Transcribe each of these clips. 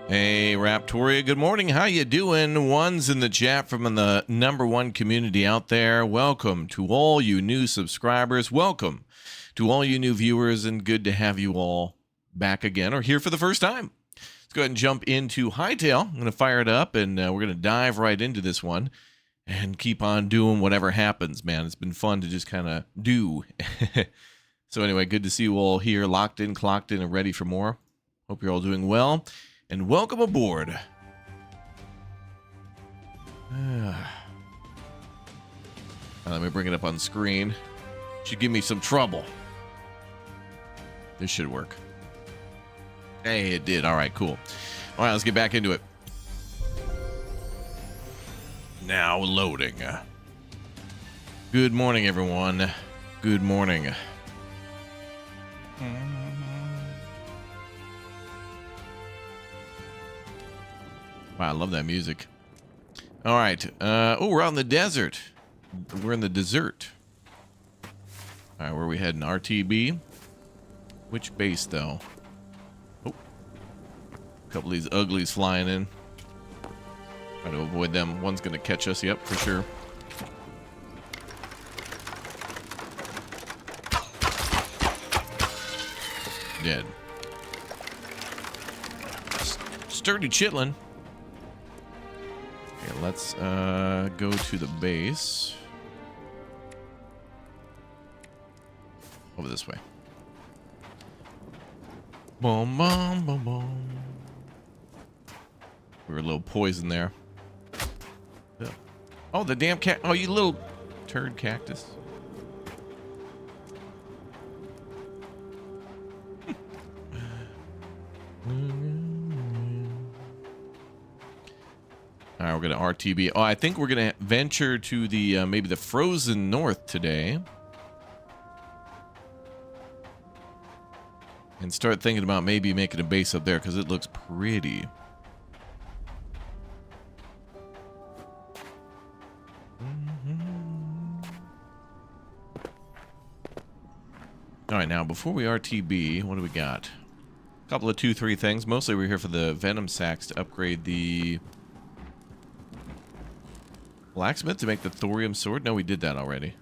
Hey, Raptoria, good morning. How you doing? One's in the chat from the #1 community out there. Welcome to all you new subscribers. Welcome to all you new viewers, and good to have you all back again or here for the first time. Let's go ahead and jump into HYTALE. I'm going to fire it up, and we're going to dive right into this one and keep on doing whatever happens, man. It's been fun to just kind of do. So anyway, good to see you all here, locked in, clocked in, and ready for more. Hope you're all doing well. And welcome aboard. Let me bring it up on screen. Should give me some trouble. This should work. Hey, it did. All right, cool. All right, let's get back into it. Now loading. Good morning, everyone. Good morning. Wow, I love that music. All right. Oh, we're out in the desert. We're in the desert. All right, where are we heading? RTB? Which base, though? Oh. A couple of these uglies flying in. Try to avoid them. One's going to catch us. Yep, for sure. Dead. Sturdy chitlin'. Okay, let's go to the base. Over this way. Boom, boom, boom, boom. We were a little poisoned there. Oh, the damn cat. Oh, you little turd cactus. All right, we're going to RTB. Oh, I think we're going to venture to the maybe the frozen north today. And start thinking about maybe making a base up there because it looks pretty. All right, now before we RTB, what do we got? A couple of 2-3 things. Mostly we're here for the venom sacks to upgrade the blacksmith to make the thorium sword. No, we did that already.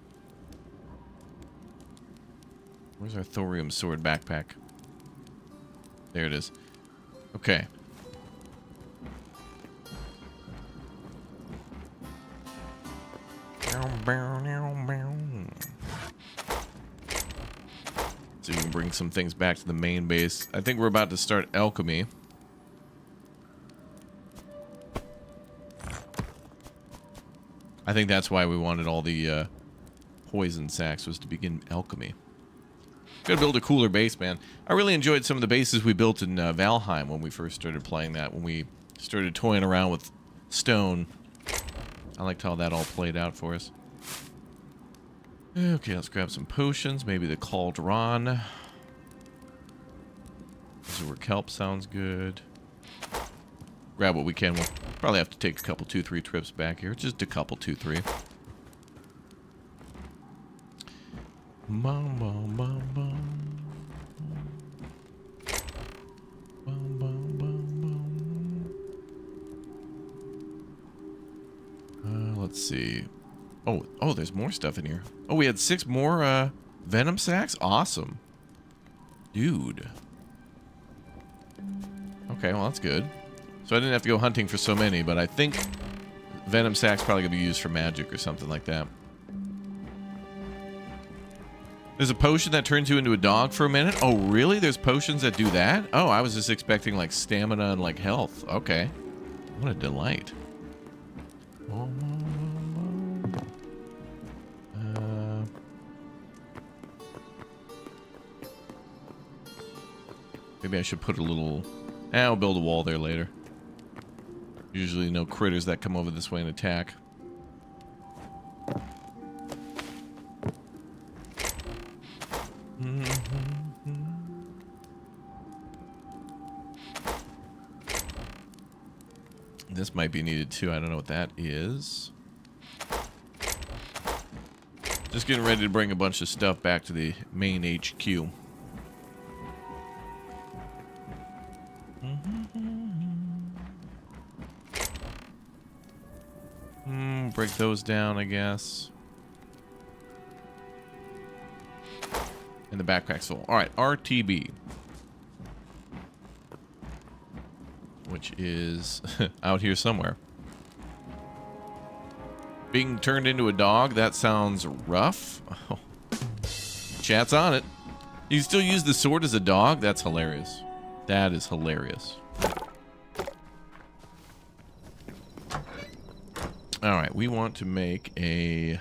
Where's our thorium sword backpack? There it is. Okay. So we can bring some things back to the main base. I think we're about to start Alchemy. I think that's why we wanted all the poison sacks, was to begin Alchemy. Gotta build a cooler base, man. I really enjoyed some of the bases we built in Valheim when we first started playing that, when we started toying around with stone. I liked how that all played out for us. Okay, let's grab some potions. Maybe the cauldron. Azure kelp sounds good. Grab what we can. We'll probably have to take a couple, 2-3 trips back here. Just a couple, 2-3. Bum, bum, bum, bum. Bum, bum, bum, bum. Let's see. Oh, there's more stuff in here. Oh, we had 6 more venom sacks? Awesome. Dude. Okay, well, that's good. So I didn't have to go hunting for so many, but I think venom sacks probably going to be used for magic or something like that. There's a potion that turns you into a dog for a minute? Oh, really? There's potions that do that? Oh, I was just expecting, like, stamina and, like, health. Okay. What a delight. Maybe I should put a little... I'll build a wall there later. Usually no critters that come over this way and attack. This might be needed too. I don't know what that is. Just getting ready to bring a bunch of stuff back to the main HQ. Break those down, I guess. And the backpack's full. Alright, RTB. Which is out here somewhere. Being turned into a dog, that sounds rough. Oh. Chat's on it. You can still use the sword as a dog? That's hilarious. That is hilarious. Alright, we want to make a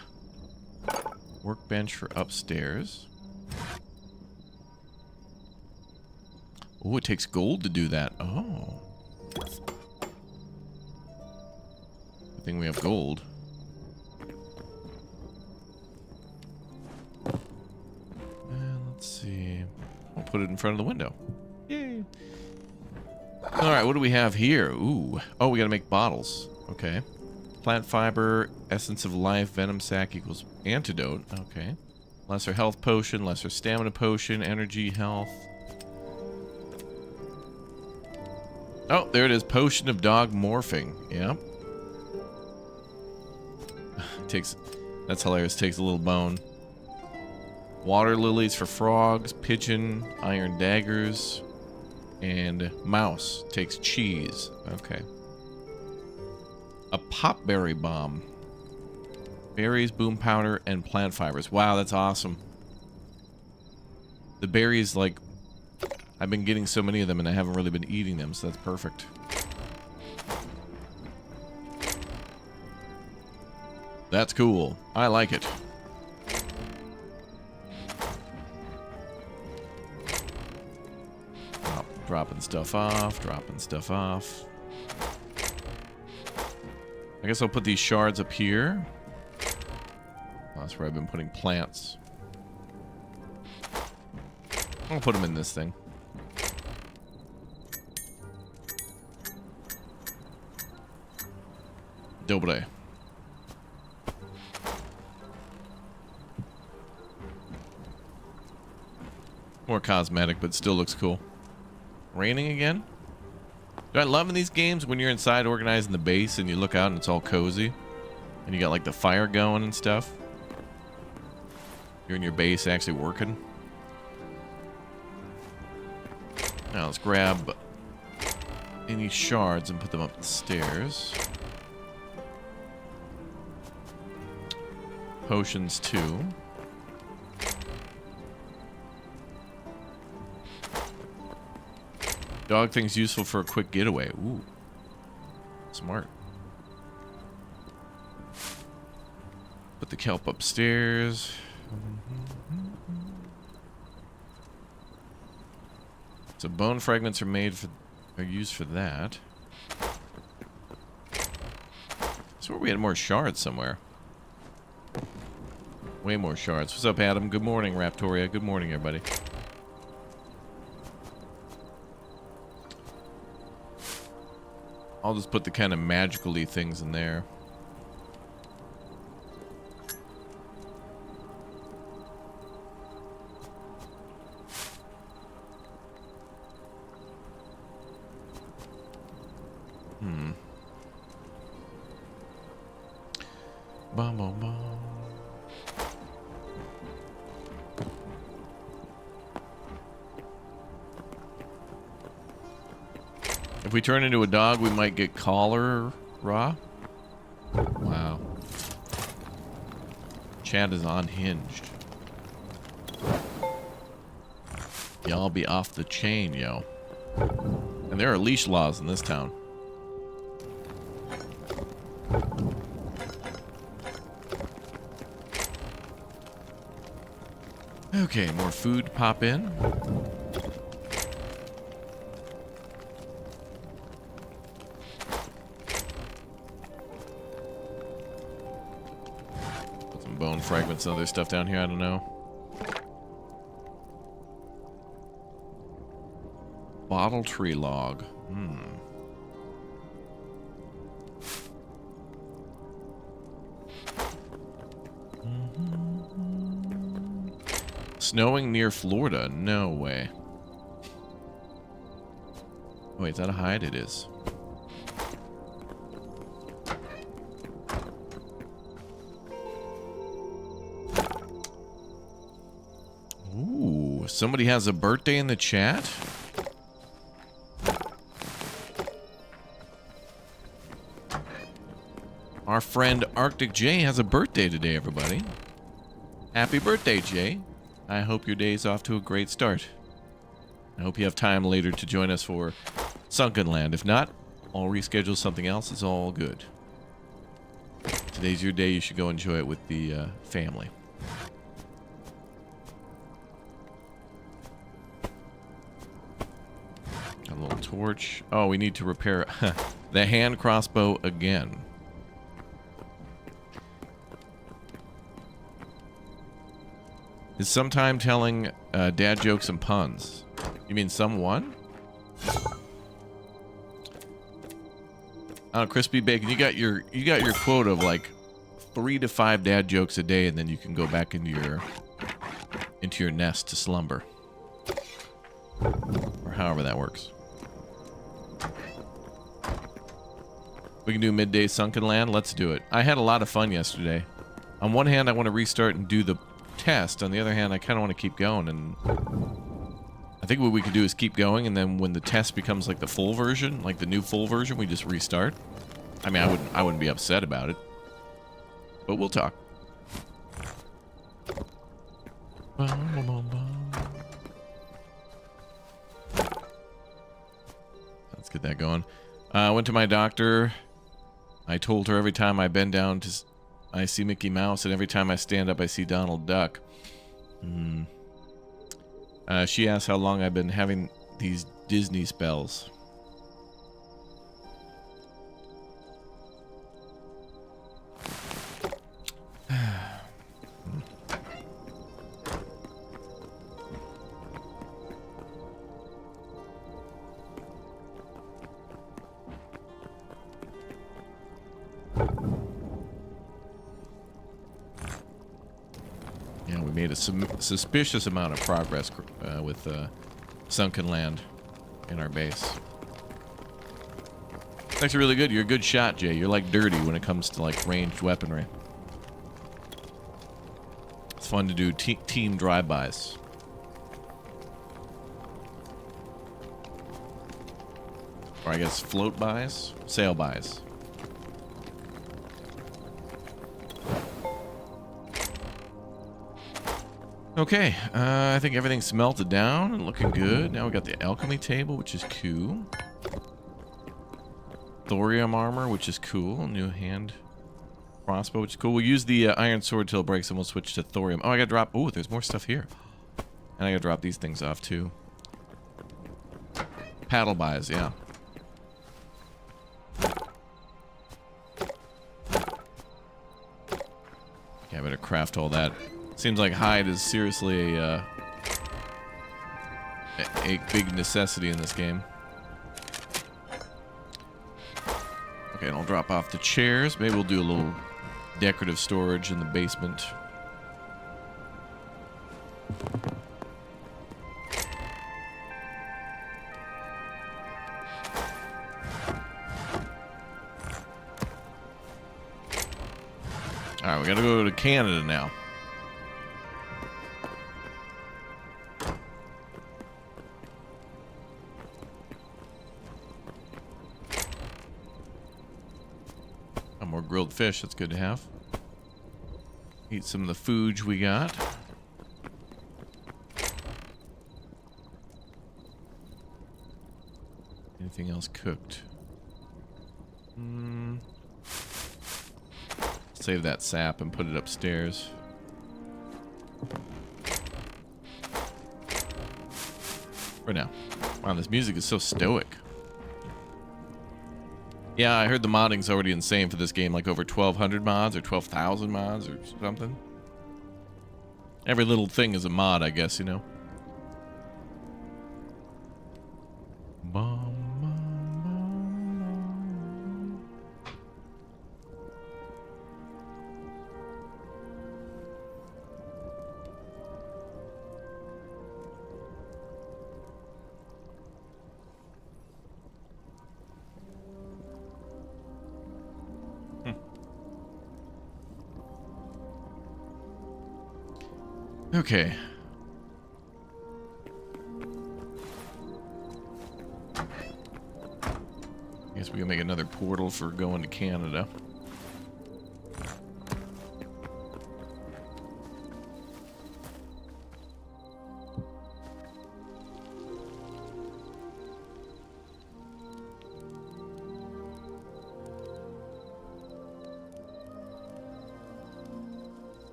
workbench for upstairs. Oh, it takes gold to do that. Oh. I think we have gold. And let's see. We'll put it in front of the window. Yay. Alright, what do we have here? Ooh. Oh, we gotta make bottles. Okay. Plant fiber, essence of life, venom sac equals antidote. Okay. Lesser health potion, lesser stamina potion, energy, health. Oh, there it is. Potion of dog morphing. Yep. Takes... That's hilarious. Takes a little bone. Water lilies for frogs, pigeon, iron daggers, and mouse. Takes cheese. Okay. A popberry bomb. Berries, boom powder, and plant fibers. Wow, that's awesome. The berries, like... I've been getting so many of them and I haven't really been eating them, so that's perfect. That's cool. I like it. Dropping stuff off, dropping stuff off. I guess I'll put these shards up here. Oh, that's where I've been putting plants. I'll put them in this thing. Dobre. More cosmetic, but still looks cool. Raining again? Do I love in these games when you're inside organizing the base and you look out and it's all cozy? And you got like the fire going and stuff? You're in your base actually working? Now let's grab any shards and put them up the stairs. potions too. Dog thing's useful for a quick getaway. Ooh. Smart. Put the kelp upstairs. So bone fragments are used for that. I swear we had more shards somewhere. Way more shards. What's up, Adam? Good morning, Raptoria. Good morning, everybody. I'll just put the kind of magical-y things in there. Bum, bum, bum. If we turn into a dog, we might get cholera. Wow. Chat is unhinged. Y'all be off the chain, yo. And there are leash laws in this town. Okay, more food pop in. Put some bone fragments and other stuff down here, I don't know. Bottle tree log. Snowing near Florida? No way. Oh, wait, is that a hide? It is. Ooh, somebody has a birthday in the chat? Our friend Arctic J has a birthday today, everybody. Happy birthday, Jay. I hope your day's off to a great start. I hope you have time later to join us for Sunken Land. If not, I'll reschedule something else. It's all good. Today's your day. You should go enjoy it with the family. Got a little torch. Oh, we need to repair the hand crossbow again. Is sometime telling dad jokes and puns. You mean someone? Oh, crispy bacon. You got your quota of like 3 to 5 dad jokes a day, and then you can go back into your nest to slumber, or however that works. We can do midday Sunken Land. Let's do it. I had a lot of fun yesterday. On one hand, I want to restart and do the test. On the other hand, I kind of want to keep going, and I think what we could do is keep going, and then when the test becomes like the full version, like the new full version, we just restart. I mean, I wouldn't be upset about it, but we'll talk. Let's get that going. I went to my doctor. I told her every time I bend down I see Mickey Mouse, and every time I stand up, I see Donald Duck. She asked how long I've been having these Disney spells. Yeah, we made a suspicious amount of progress with Sunken Land in our base. It's actually really good. You're a good shot, Jay. You're like dirty when it comes to like ranged weaponry. It's fun to do team drive-bys. Or I guess float-bys? Sail-bys. Okay, I think everything's melted down and looking good. Now we got the alchemy table, which is cool. Thorium armor, which is cool. New hand crossbow, which is cool. We'll use the iron sword till it breaks, and we'll switch to thorium. Oh, I gotta drop. Oh, there's more stuff here. And I gotta drop these things off too. Paddle buys, yeah. Yeah, I better craft all that. Seems like hide is seriously a big necessity in this game. Okay, and I'll drop off the chairs. Maybe we'll do a little decorative storage in the basement. Alright, we gotta go to Canada now. More grilled fish, that's good to have. Eat some of the food we got. Anything else cooked? Save that sap and put it upstairs. For now. Wow, this music is so stoic. Yeah, I heard the modding's already insane for this game, like over 1,200 mods or 12,000 mods or something. Every little thing is a mod, I guess, you know. Okay. Guess we can make another portal for going to Canada.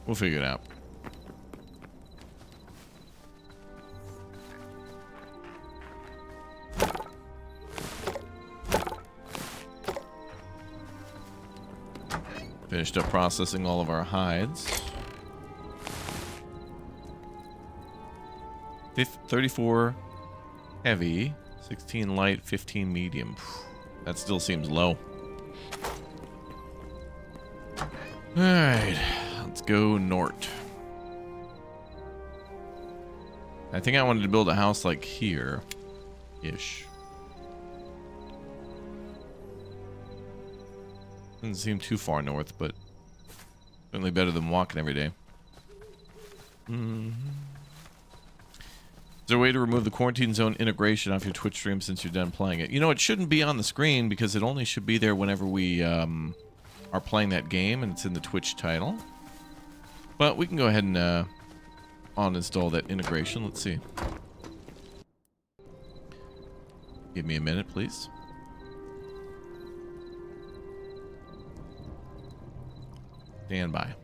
We'll figure it out. Finished up processing all of our hides. 34 heavy, 16 light, 15 medium. That still seems low. Alright. Let's go north. I think I wanted to build a house like here-ish. Doesn't seem too far north, but certainly better than walking every day. Is there a way to remove the quarantine zone integration off your Twitch stream since you're done playing it? You know, it shouldn't be on the screen because it only should be there whenever we are playing that game and it's in the Twitch title. But we can go ahead and uninstall that integration. Let's see. Give me a minute, please. Stand by.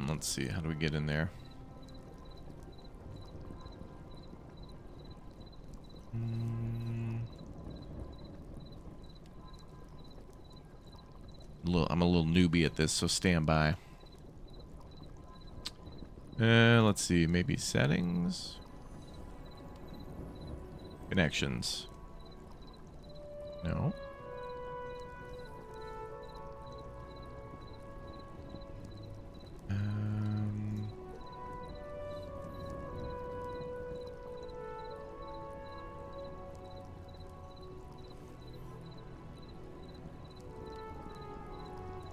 Let's see. How do we get in there? I'm a little newbie at this, so stand by. Let's see. Maybe settings. Connections. No.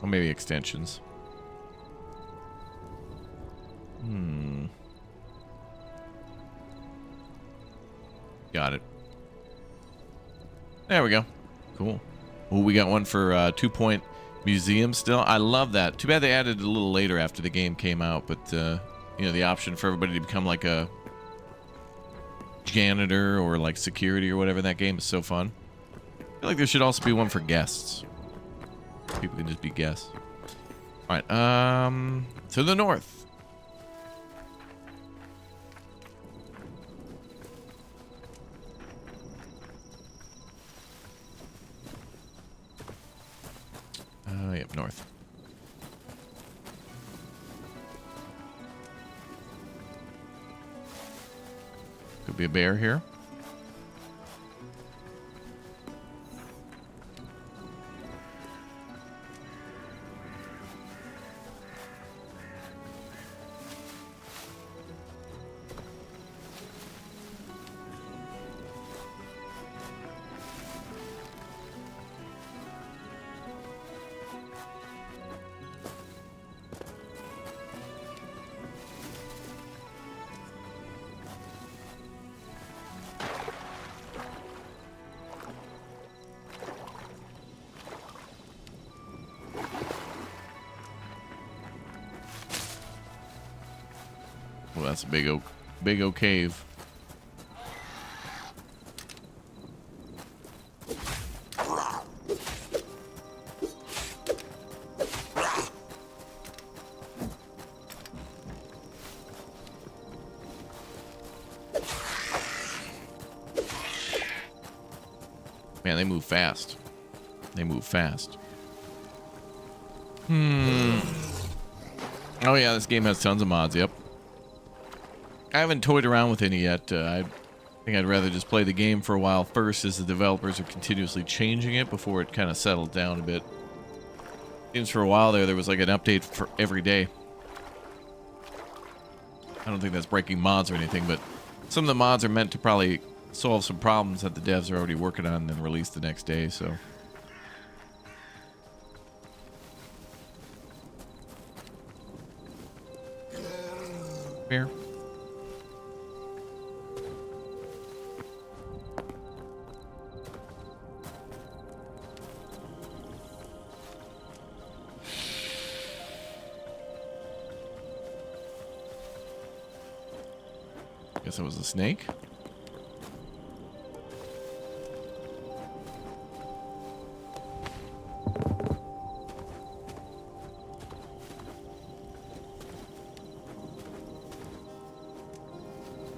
Or maybe extensions. Got it. There we go. Cool. Oh, we got one for 2-point museum still. I love that. Too bad they added it a little later after the game came out, but you know, the option for everybody to become like a janitor or like security or whatever in that game is so fun. I feel like there should also be one for guests. People can just be guests. All right, to the north. Yep, north. Could be a bear here. Well, that's a big oak cave. Man, they move fast. They move fast. Oh yeah, this game has tons of mods, yep. I haven't toyed around with any yet. I think I'd rather just play the game for a while first, as the developers are continuously changing it before it kind of settled down a bit. Seems for a while there was like an update for every day. I don't think that's breaking mods or anything, but some of the mods are meant to probably solve some problems that the devs are already working on and then release the next day, so. Fair. Guess it was a snake.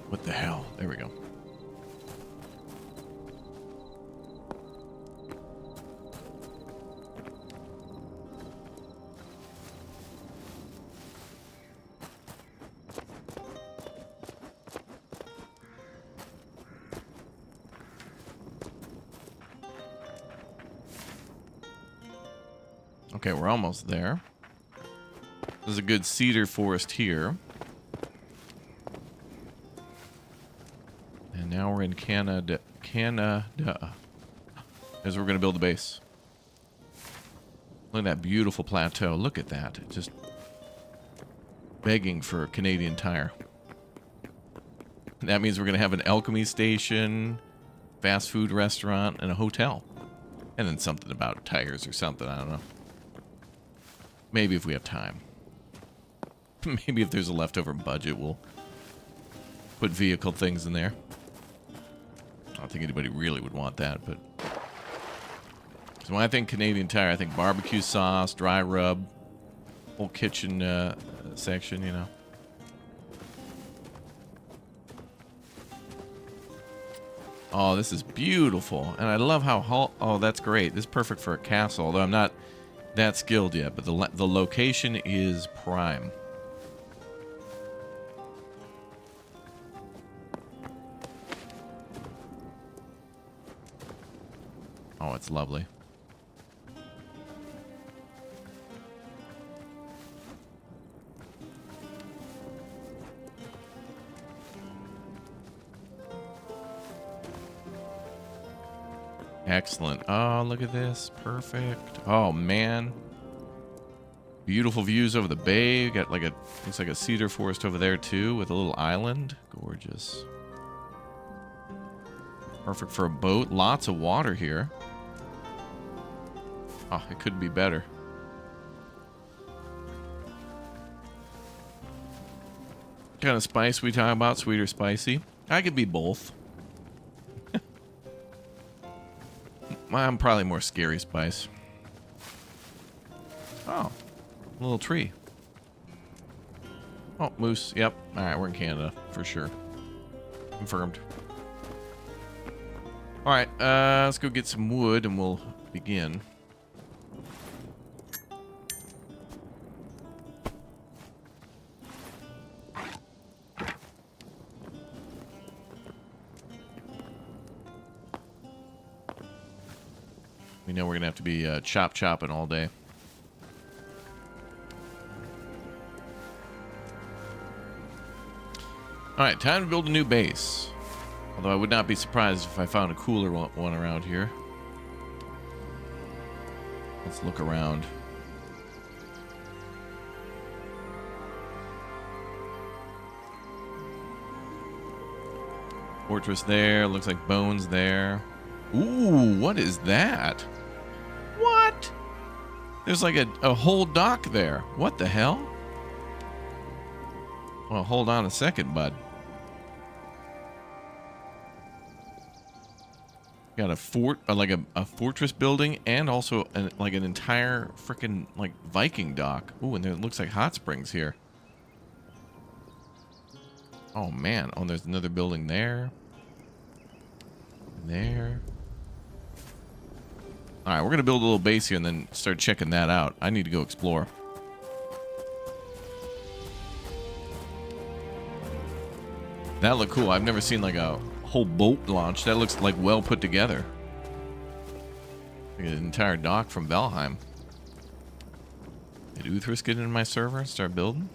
What the hell? There we go. Okay, we're almost there. There's a good cedar forest here. And now we're in Canada. As we're going to build the base. Look at that beautiful plateau. Look at that. Just begging for a Canadian Tire. That means we're going to have an Alchemy station, fast food restaurant, and a hotel. And then something about tires or something. I don't know. Maybe if we have time. Maybe if there's a leftover budget, we'll put vehicle things in there. I don't think anybody really would want that, but... So when I think Canadian Tire, I think barbecue sauce, dry rub, whole kitchen section, you know. Oh, this is beautiful. And I love how... Oh, that's great. This is perfect for a castle, although I'm not that skilled yet, but the location is prime. Oh, it's lovely. Excellent. Oh, look at this. Perfect. Oh, man. Beautiful views over the bay. Got like looks like a cedar forest over there too, with a little island. Gorgeous. Perfect for a boat. Lots of water here. Oh, it couldn't be better. What kind of spice we talking about? Sweet or spicy? I could be both. I'm probably more scary spice. Oh, a little tree. Oh, moose. Yep. All right, we're in Canada for sure. Confirmed. All right, let's go get some wood and we'll begin. We know we're gonna have to be chopping all day. All right, time to build a new base. Although I would not be surprised if I found a cooler one around here. Let's look around. Fortress there. Looks like bones there. Ooh, what is that? What? There's like a whole dock there. What the hell? Well, hold on a second, bud. Got a fort, like a fortress building, and also like an entire freaking like Viking dock. Ooh, and there looks like hot springs here. Oh man! Oh, there's another building there. And there. All right, we're gonna build a little base here and then start checking that out. I need to go explore. That looked cool. I've never seen like a whole boat launch. That looks like well put together. Like an entire dock from Valheim. Did Uthris get into my server and start building?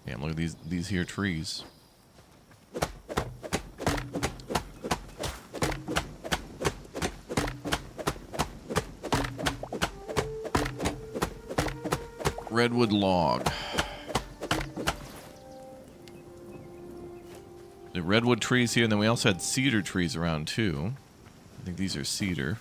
Damn, look at these here trees. Redwood log. The redwood trees here, and then we also had cedar trees around too. I think these are cedar.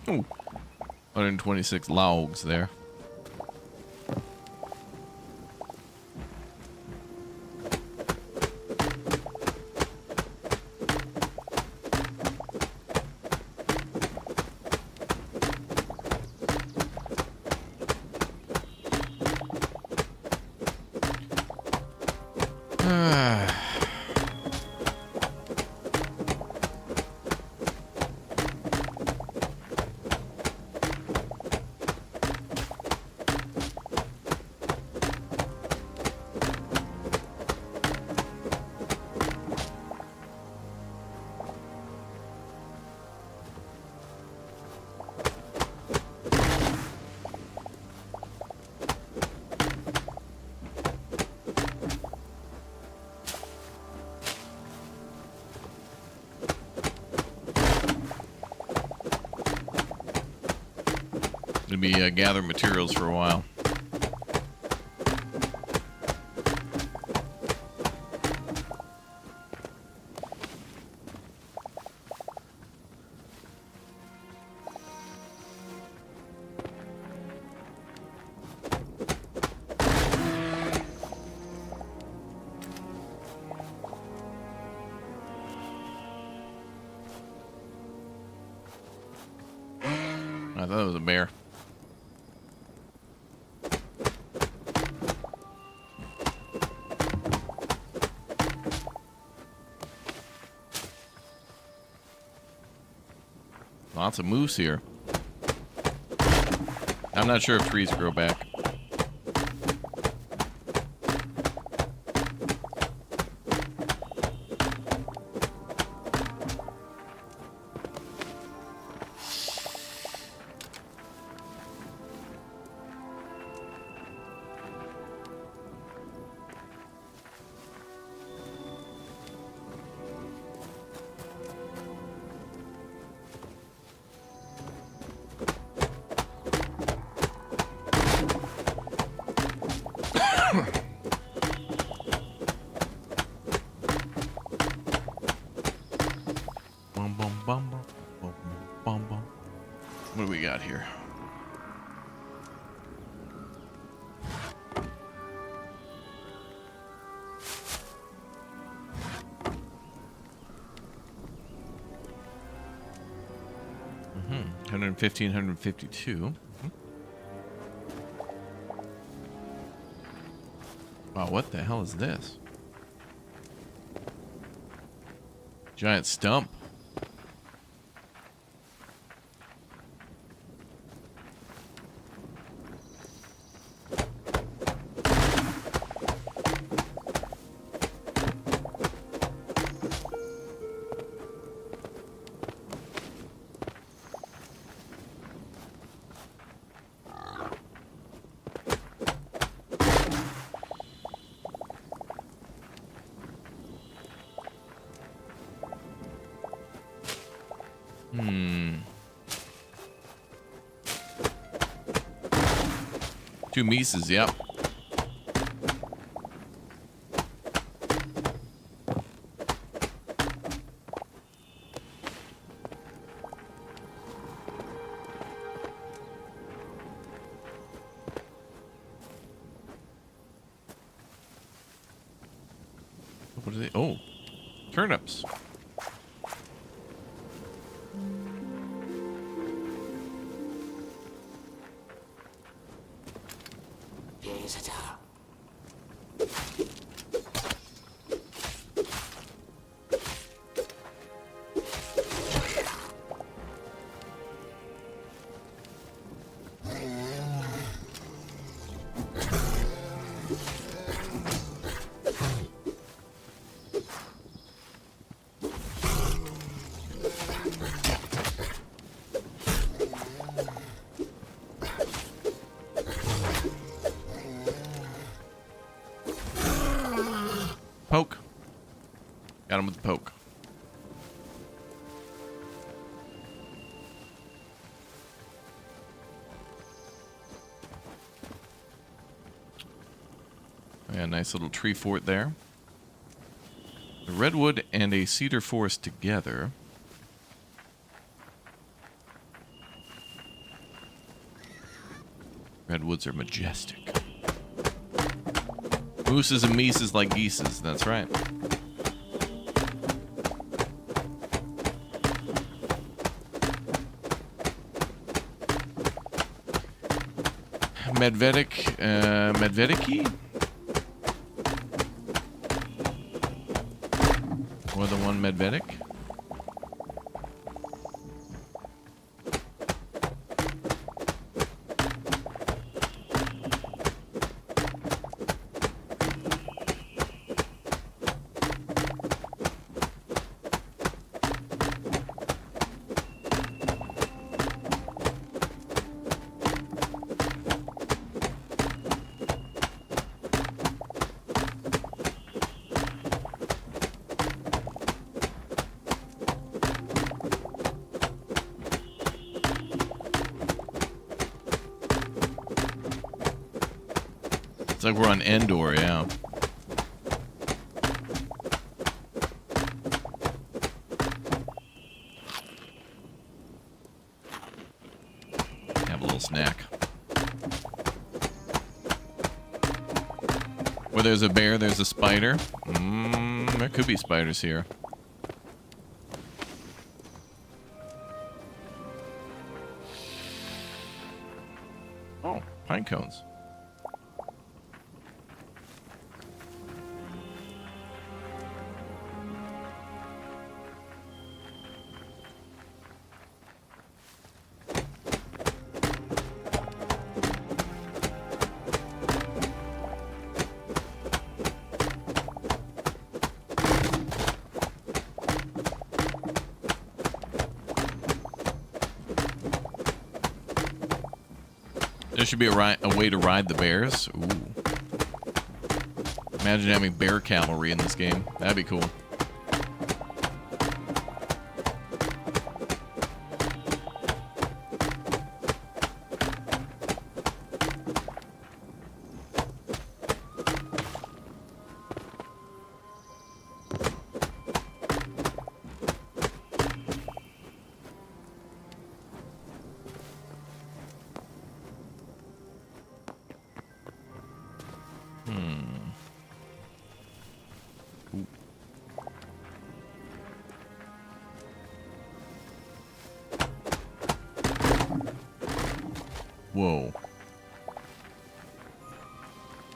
Oh, 126 logs there. Gonna be gathering materials for a while. I thought it was a bear. Lots of moose here. I'm not sure if trees grow back. What do we got here? Mm-hmm. 115, 152. Mm-hmm. Wow, what the hell is this? Giant stump. Two Mises, yep. What are they? Oh, turnips. Poke. Got him with the poke. Yeah, nice little tree fort there. A redwood and a cedar forest together. Redwoods are majestic. Mooses and Mises like geeses, that's right. Medvediki? Or the one Medvedik? It's like we're on Endor, yeah. Have a little snack. Where there's a bear, there's a spider. There could be spiders here. Oh, pine cones. There should be a way to ride the bears. Ooh. Imagine having bear cavalry in this game. That'd be cool. Whoa.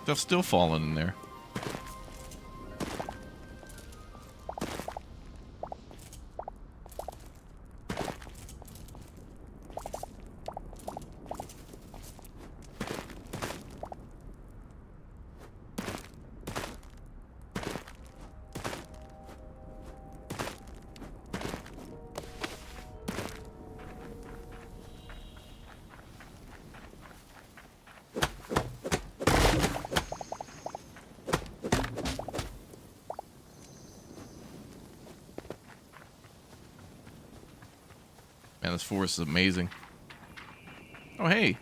Stuff's still falling in there. Man, this forest is amazing. Oh, hey.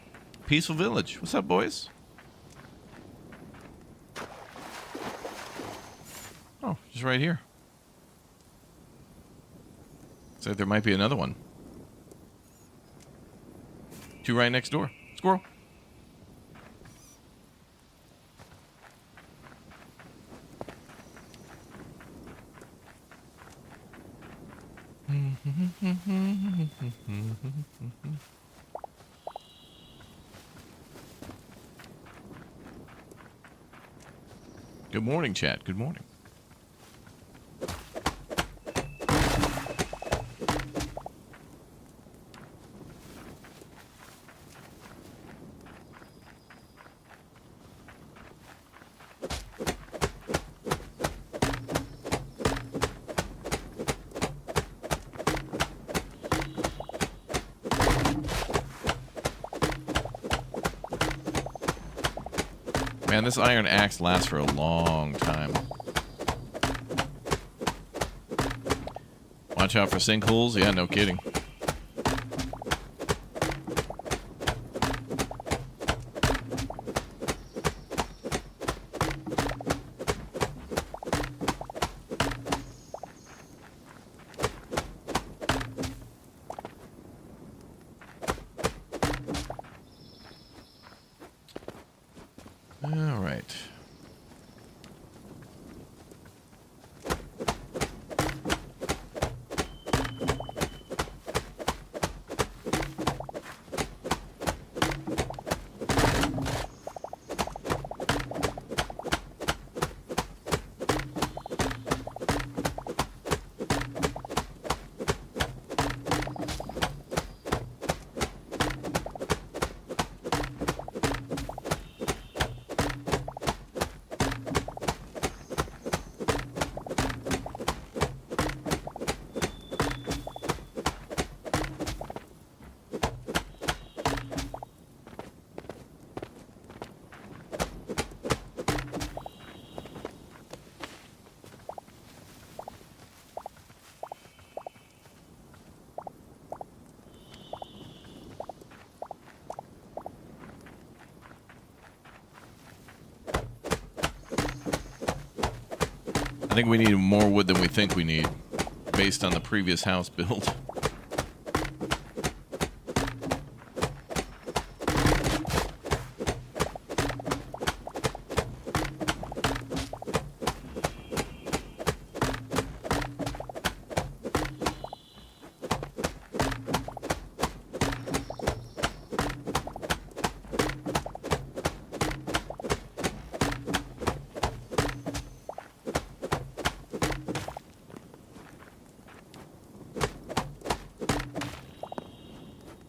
Peaceful village. What's up, boys? Oh, just right here. Looks like there might be another one. Two right next door. Squirrel. Good morning, chat. Good morning. Man, this iron axe lasts for a long time. Watch out for sinkholes. Yeah, no kidding. All right. I think we need more wood than we think we need, based on the previous house build.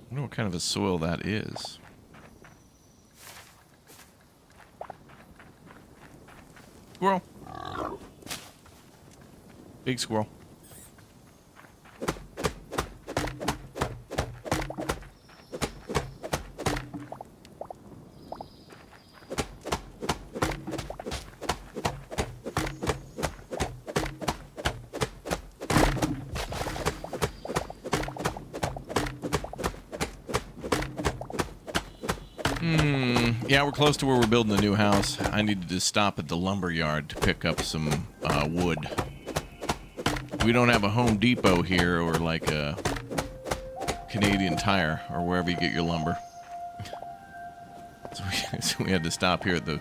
I wonder what kind of a soil that is. Squirrel. Big squirrel. Yeah, we're close to where we're building the new house. I needed to stop at the lumber yard to pick up some wood. We don't have a Home Depot here or like a Canadian Tire or wherever you get your lumber. So we had to stop here at the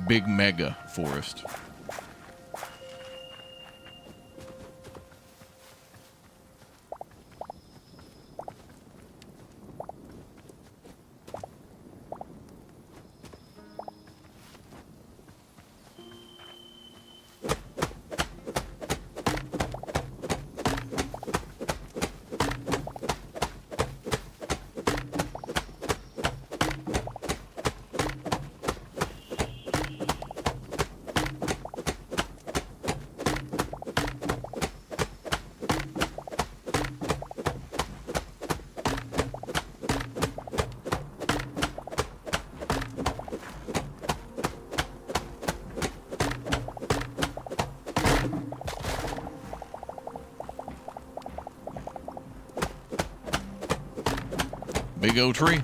big mega forest. Big old tree.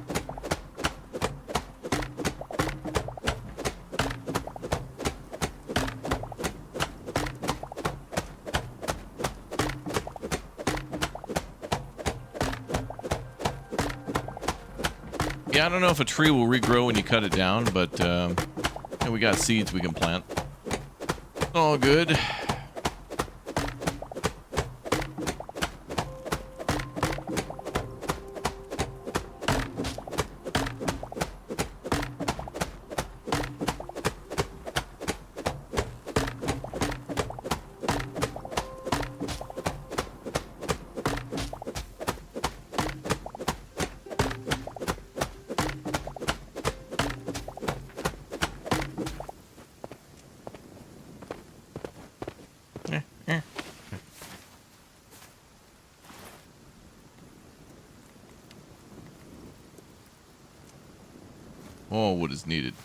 Yeah, I don't know if a tree will regrow when you cut it down, but yeah, we got seeds we can plant. All good. All wood is needed.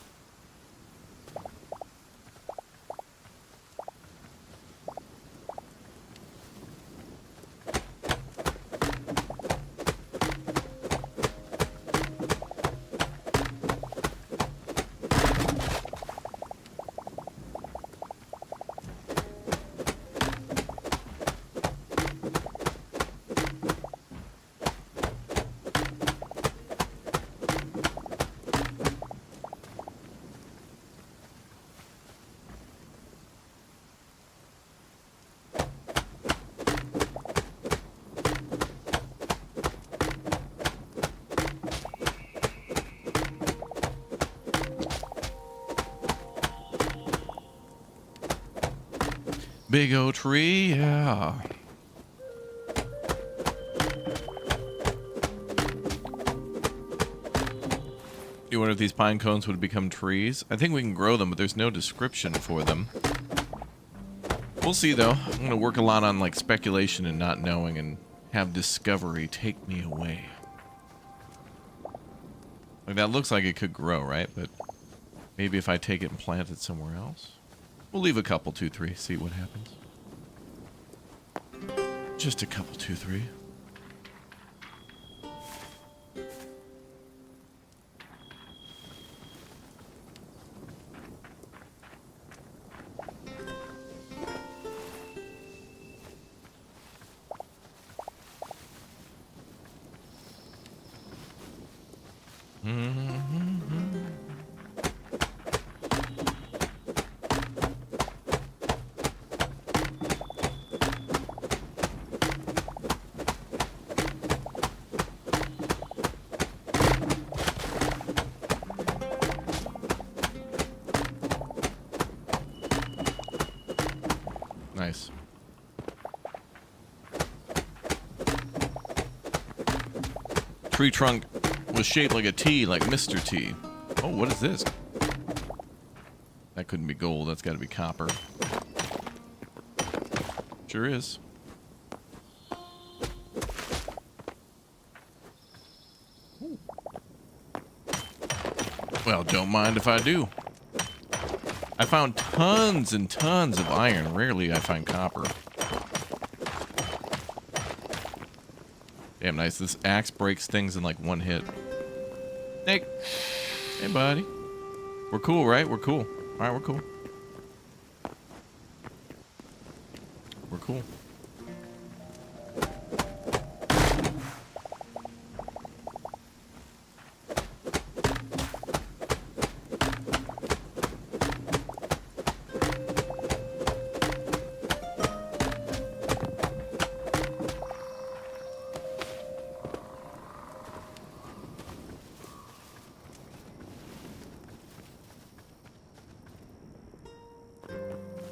Big old tree, yeah. You wonder if these pine cones would become trees? I think we can grow them, but there's no description for them. We'll see, though. I'm going to work a lot on, like, speculation and not knowing and have discovery take me away. Like, that looks like it could grow, right? But maybe if I take it and plant it somewhere else. We'll leave a couple, 2, 3, see what happens. Just a couple, 2, 3. Nice. Tree trunk was shaped like a T, like Mr. T. Oh, what is this? That couldn't be gold. That's got to be copper. Sure is. Ooh. Well, don't mind if I do. I found tons and tons of iron. Rarely I find copper. Damn nice. This axe breaks things in like one hit. Snake! Hey, buddy. We're cool, right? We're cool. All right, we're cool. We're cool.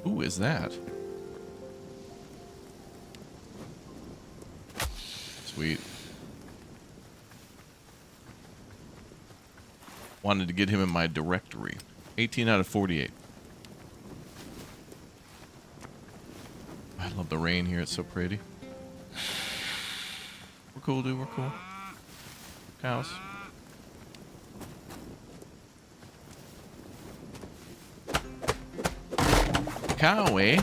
Who is that? Sweet. Wanted to get him in my directory. 18 out of 48. I love the rain here. It's so pretty. We're cool, dude. We're cool. Cows. Cow, eh?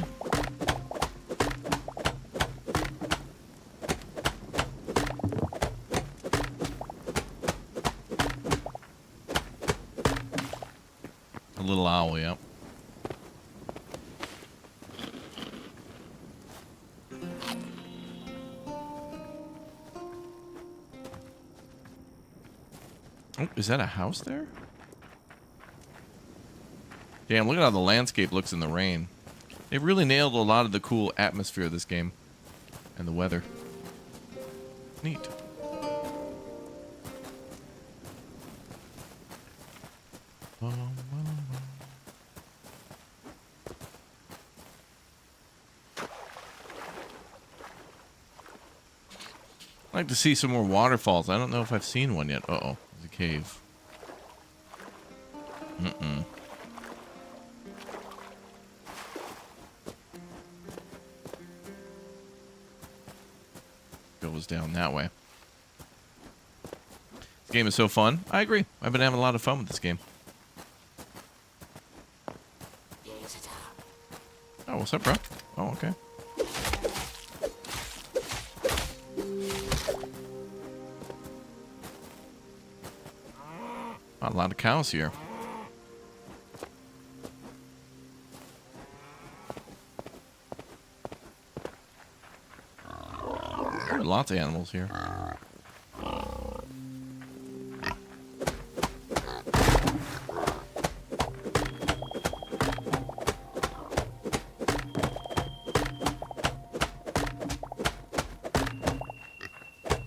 A little owl, yep. Oh, is that a house there? Damn, look at how the landscape looks in the rain. They've really nailed a lot of the cool atmosphere of this game. And the weather. Neat. I'd like to see some more waterfalls. I don't know if I've seen one yet. Uh-oh. There's a cave. Mm-mm. Goes down that way. This game is so fun. I agree. I've been having a lot of fun with this game. Oh, what's up, bro? Oh, okay. A lot of cows here. There are lots of animals here.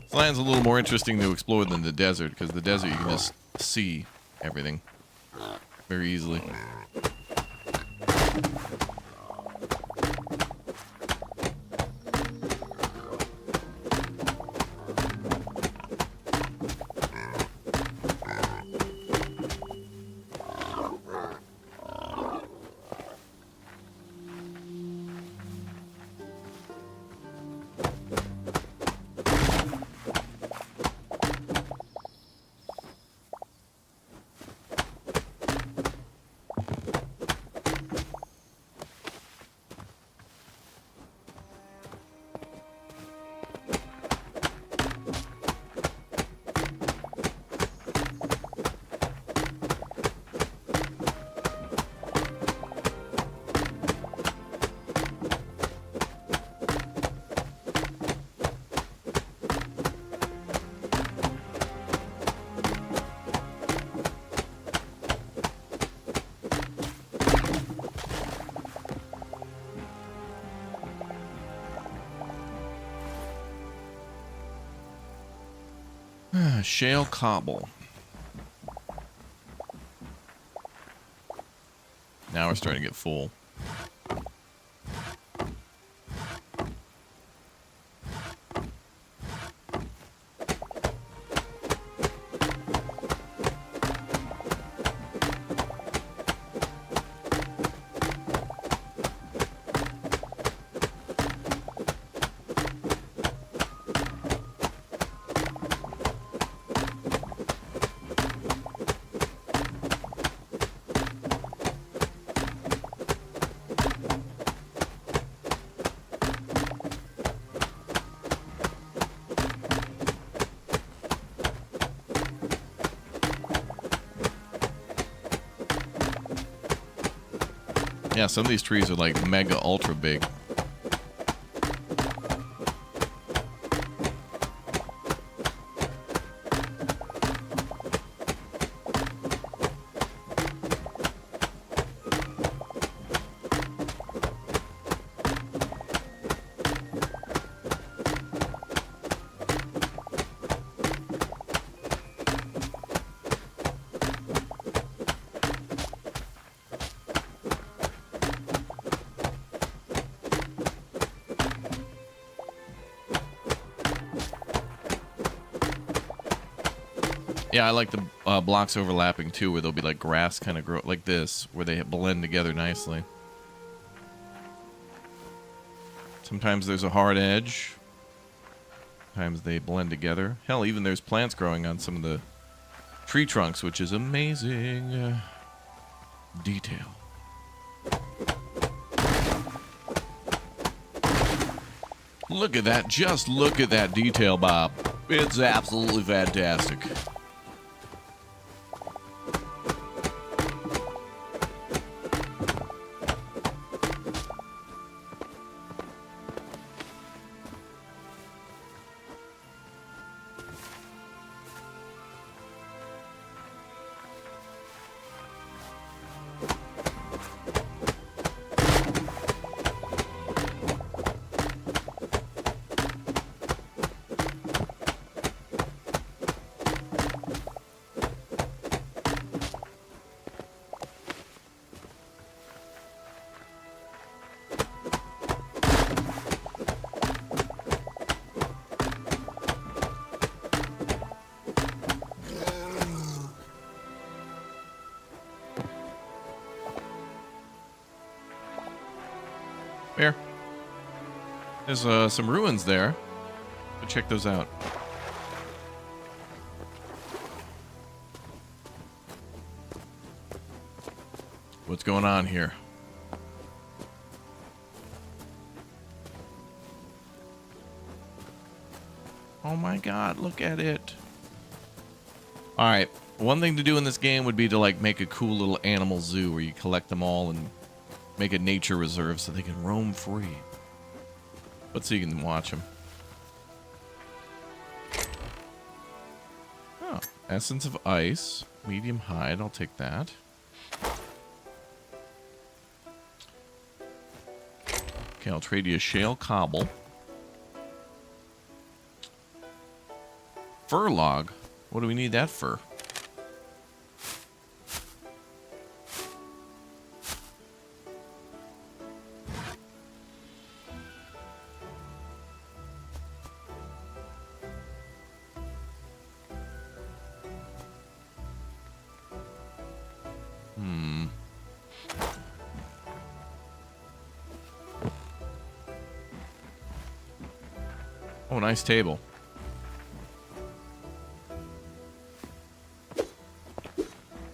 This land's a little more interesting to explore than the desert, because the desert you can just see everything very easily. Shale cobble. Now we're starting to get full. Yeah, some of these trees are like mega ultra big. Yeah, I like the blocks overlapping too, where there'll be like grass kind of grow like this, where they blend together nicely. Sometimes there's a hard edge. Sometimes they blend together. Hell, even there's plants growing on some of the tree trunks, which is amazing detail. Look at that. Just look at that detail, Bob. It's absolutely fantastic. Here. There's some ruins there. Go check those out. What's going on here? Oh my god, look at it. Alright, one thing to do in this game would be to like make a cool little animal zoo where you collect them all and make a nature reserve so they can roam free. But so you can watch them. Oh, essence of ice. Medium hide, I'll take that. Okay, I'll trade you a shale cobble. Fur log? What do we need that for? Oh, nice table.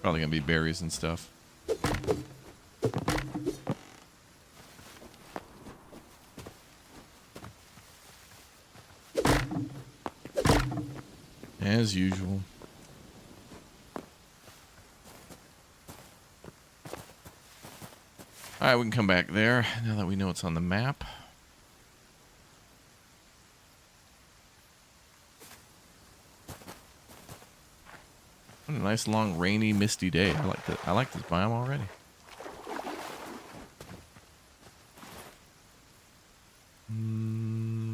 Probably gonna be berries and stuff. As usual. Alright, we can come back there now that we know it's on the map. What a nice long rainy misty day. I like this biome already.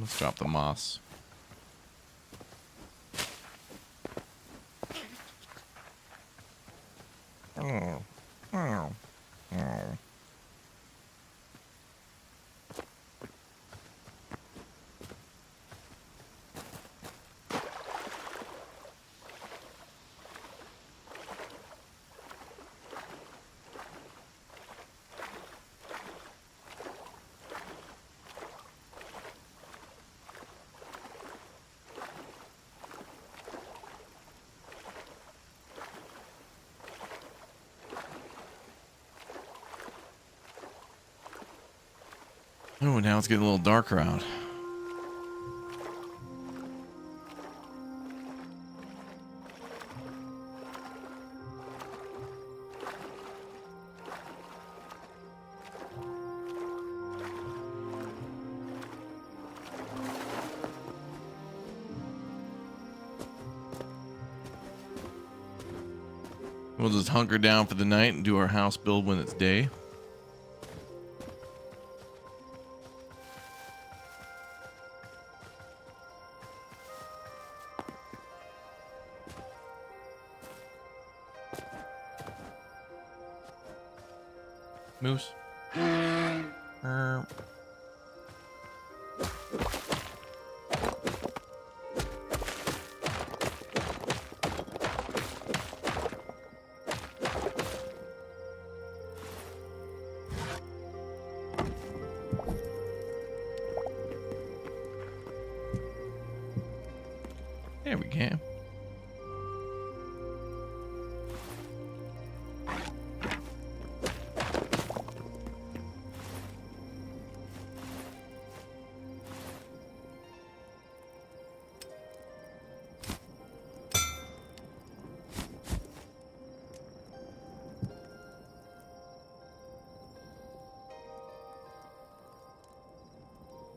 Let's drop the moss. Oh, now it's getting a little darker out. We'll just hunker down for the night and do our house build when it's day. Moose. There we go.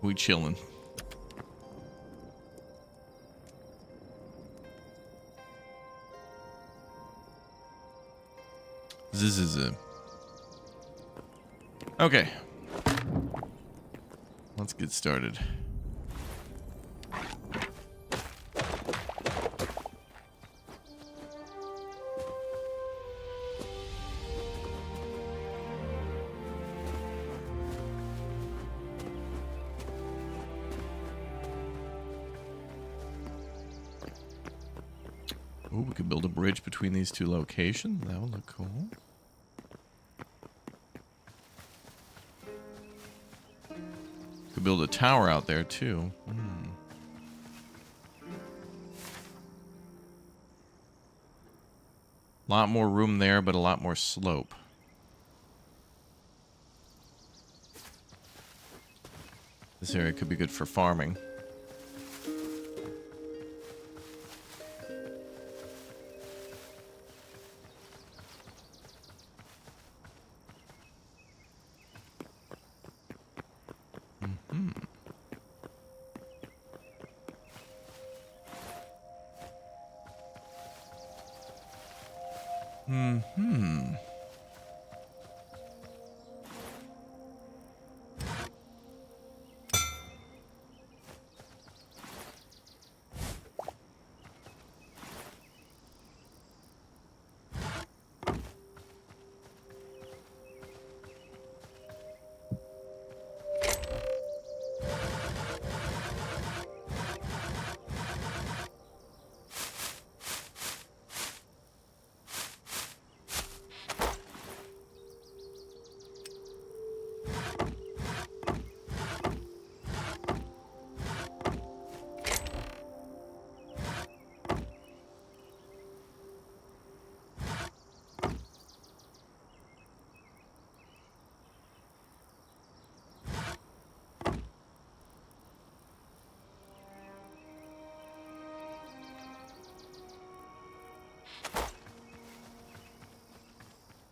We chilling. This is it. Okay. Let's get started. Ooh, we could build a bridge between these two locations. That would look cool. Could build a tower out there too. Lot more room there, but a lot more slope. This area could be good for farming.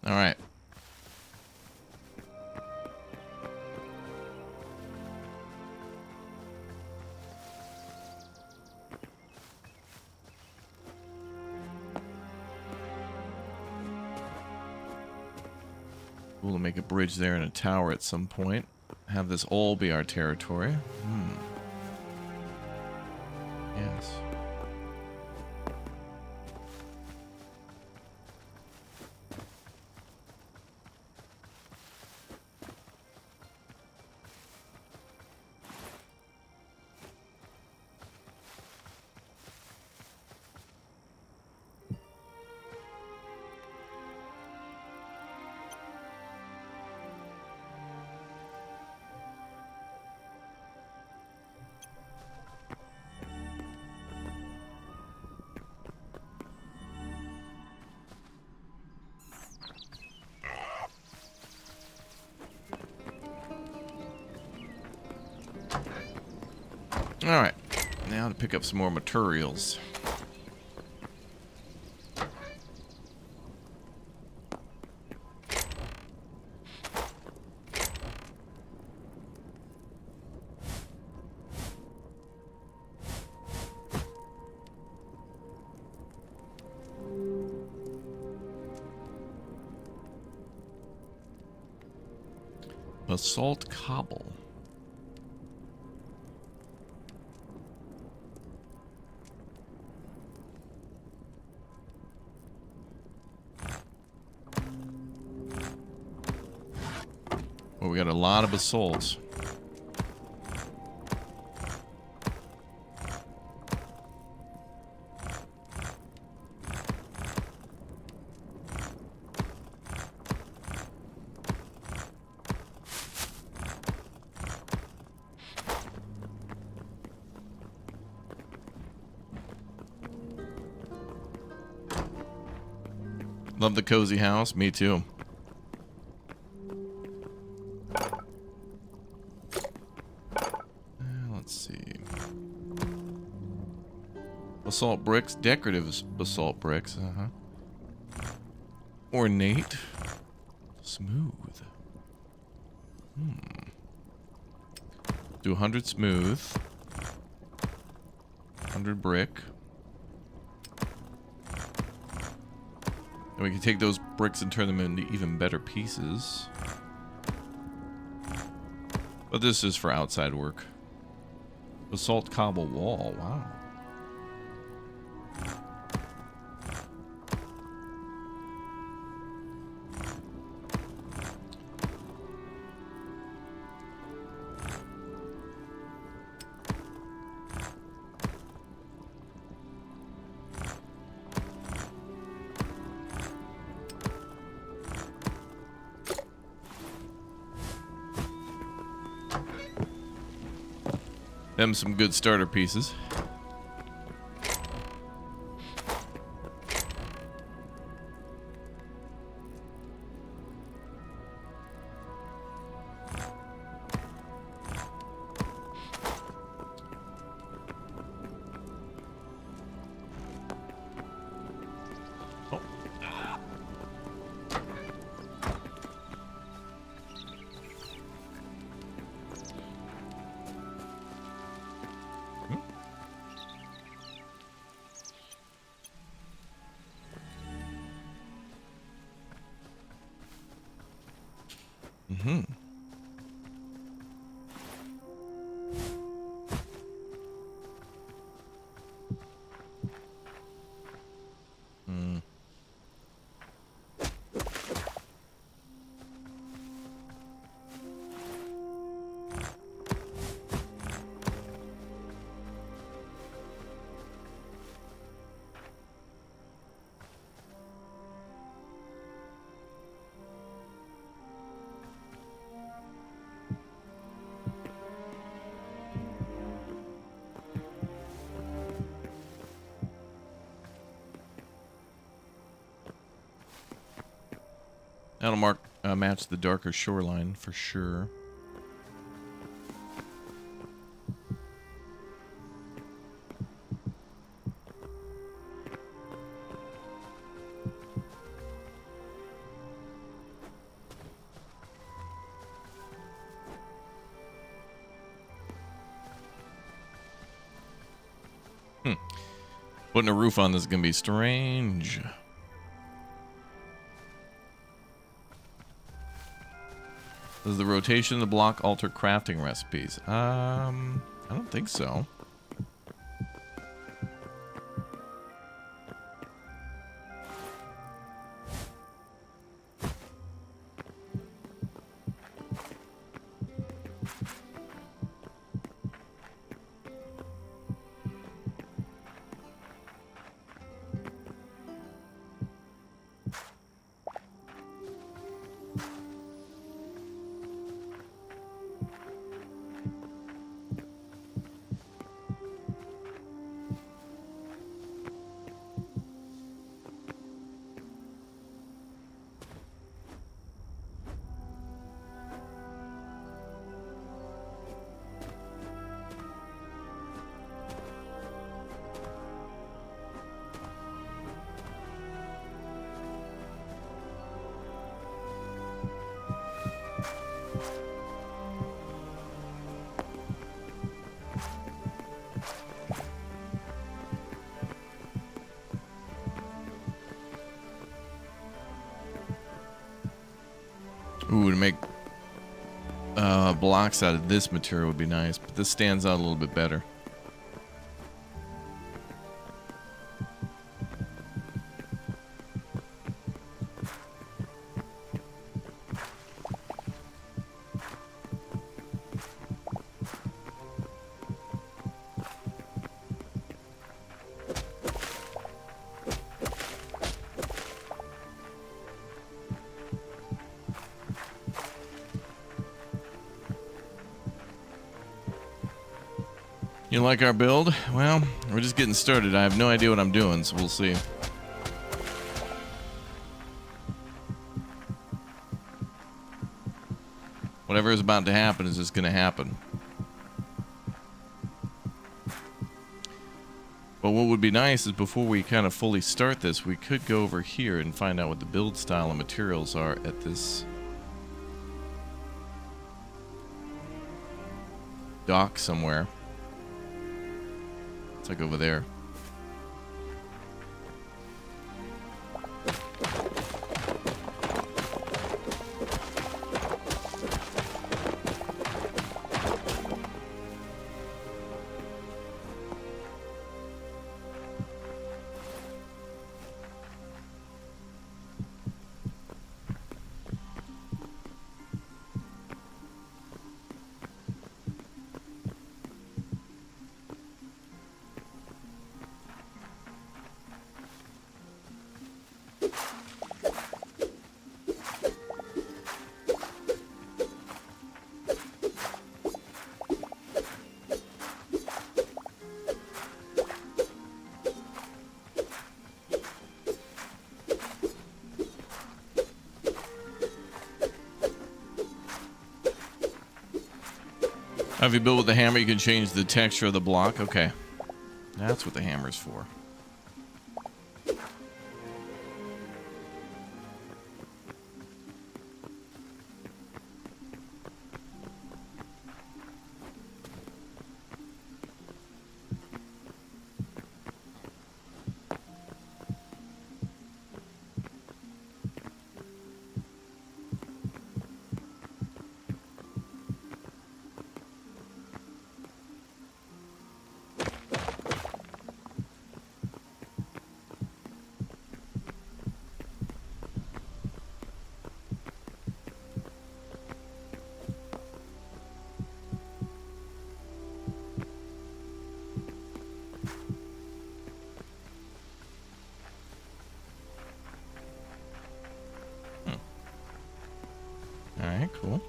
All right. We'll make a bridge there and a tower at some point. Have this all be our territory. Yes. Alright, now to pick up some more materials. Basalt cobble. Well, we got a lot of basalt. Love the cozy house. Me too. Let's see. Basalt bricks. Decorative basalt bricks. Ornate. Smooth. Do 100 smooth. 100 brick. And we can take those bricks and turn them into even better pieces. But this is for outside work. Basalt cobble wall. Wow. Them some good starter pieces. That'll match the darker shoreline for sure. Putting a roof on this is going to be strange. Does the rotation of the block alter crafting recipes? I don't think so. Ooh, to make blocks out of this material would be nice, but this stands out a little bit better. You like our build? Well, we're just getting started. I have no idea what I'm doing, so we'll see. Whatever is about to happen is just going to happen. But what would be nice is before we kind of fully start this, we could go over here and find out what the build style and materials are at this dock somewhere. It's like over there. If you build with the hammer, you can change the texture of the block. Okay. That's what the hammer's for. Alright, cool.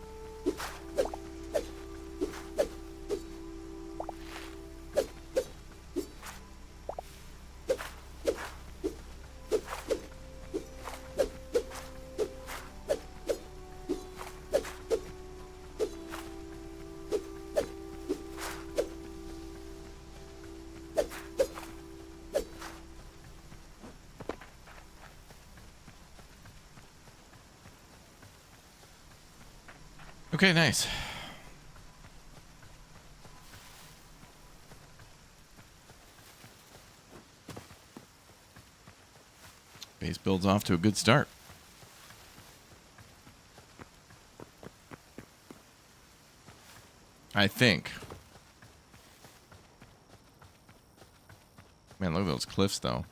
Okay, nice. Base build's off to a good start. I think. Man, look at those cliffs, though.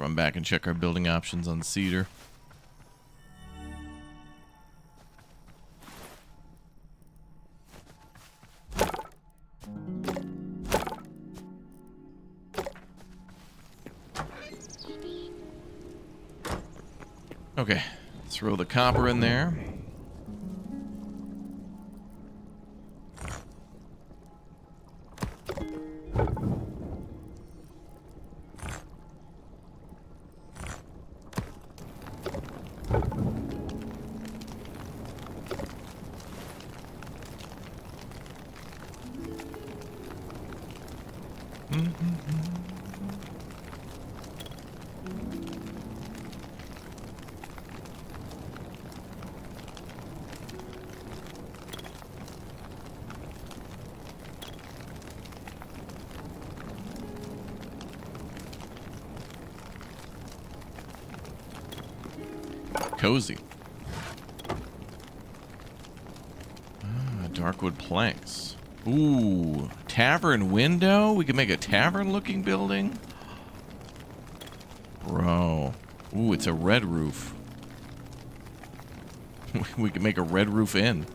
run back and check our building options on cedar. Okay, throw the copper in there. Cozy. Darkwood planks. Ooh, tavern window? We can make a tavern-looking building? Bro. Ooh, it's a red roof. We can make a red roof inn.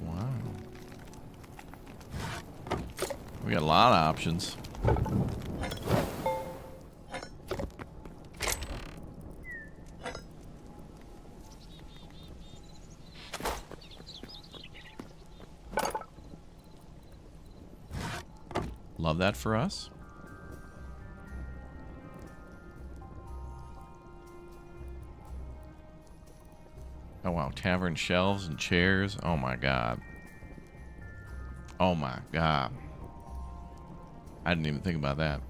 Wow. We got a lot of options. Love that for us. Oh wow, tavern shelves and chairs. Oh my god. Oh my god. I didn't even think about that.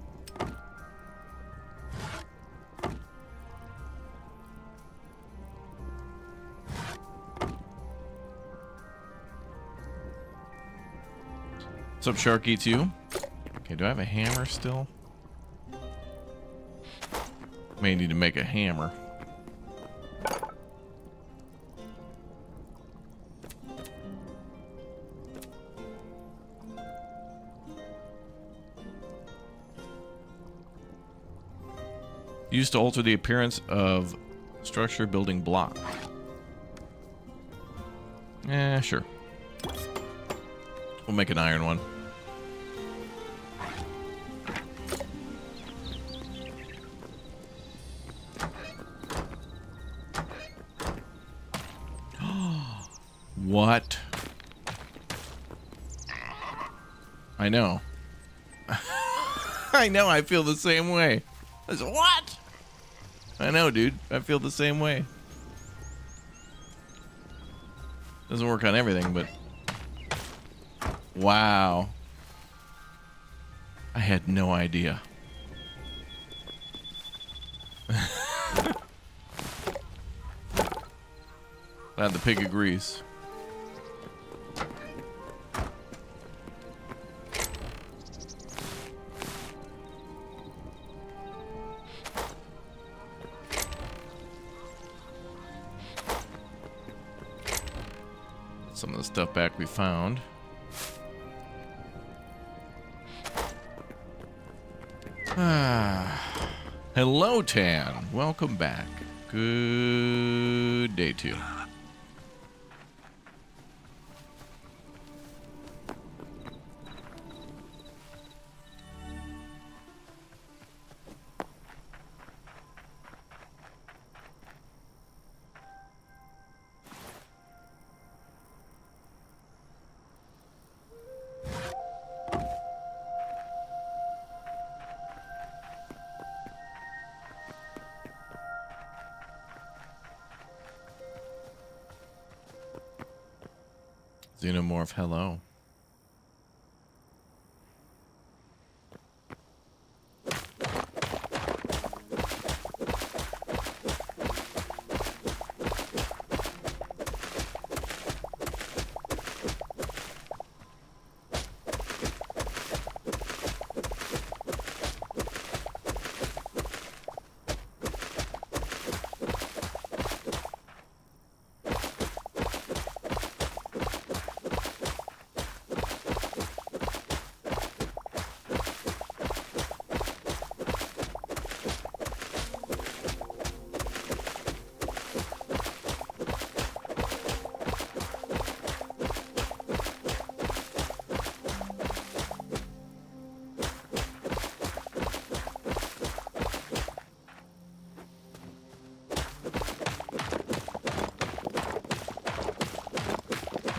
What's up, Sharky 2? Okay, do I have a hammer still? May need to make a hammer. Used to alter the appearance of structure building block. Sure. We'll make an iron one. What? I know. I know, I feel the same way. I said, what? I know, dude. I feel the same way. Doesn't work on everything, but... Wow. I had no idea. Glad the pig agrees. Some of the stuff back we found. Hello, Tan. Welcome back. Good day to you. Xenomorph, hello.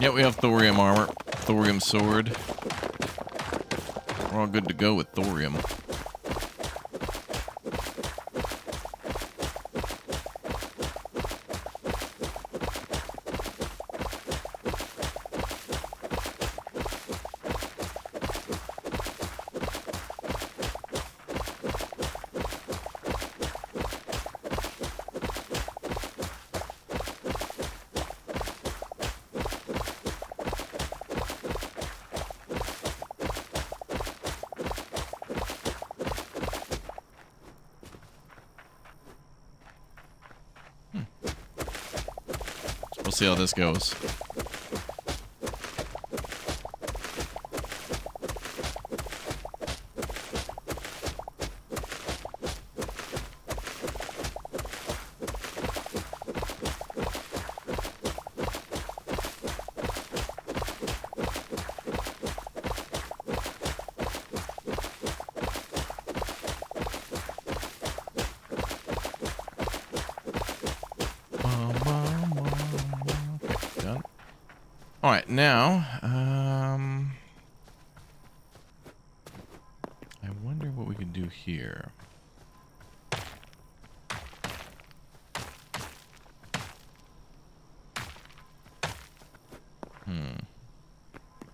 Yeah, we have thorium armor, thorium sword. We're all good to go with thorium. We'll see how this goes. All right, now, I wonder what we can do here.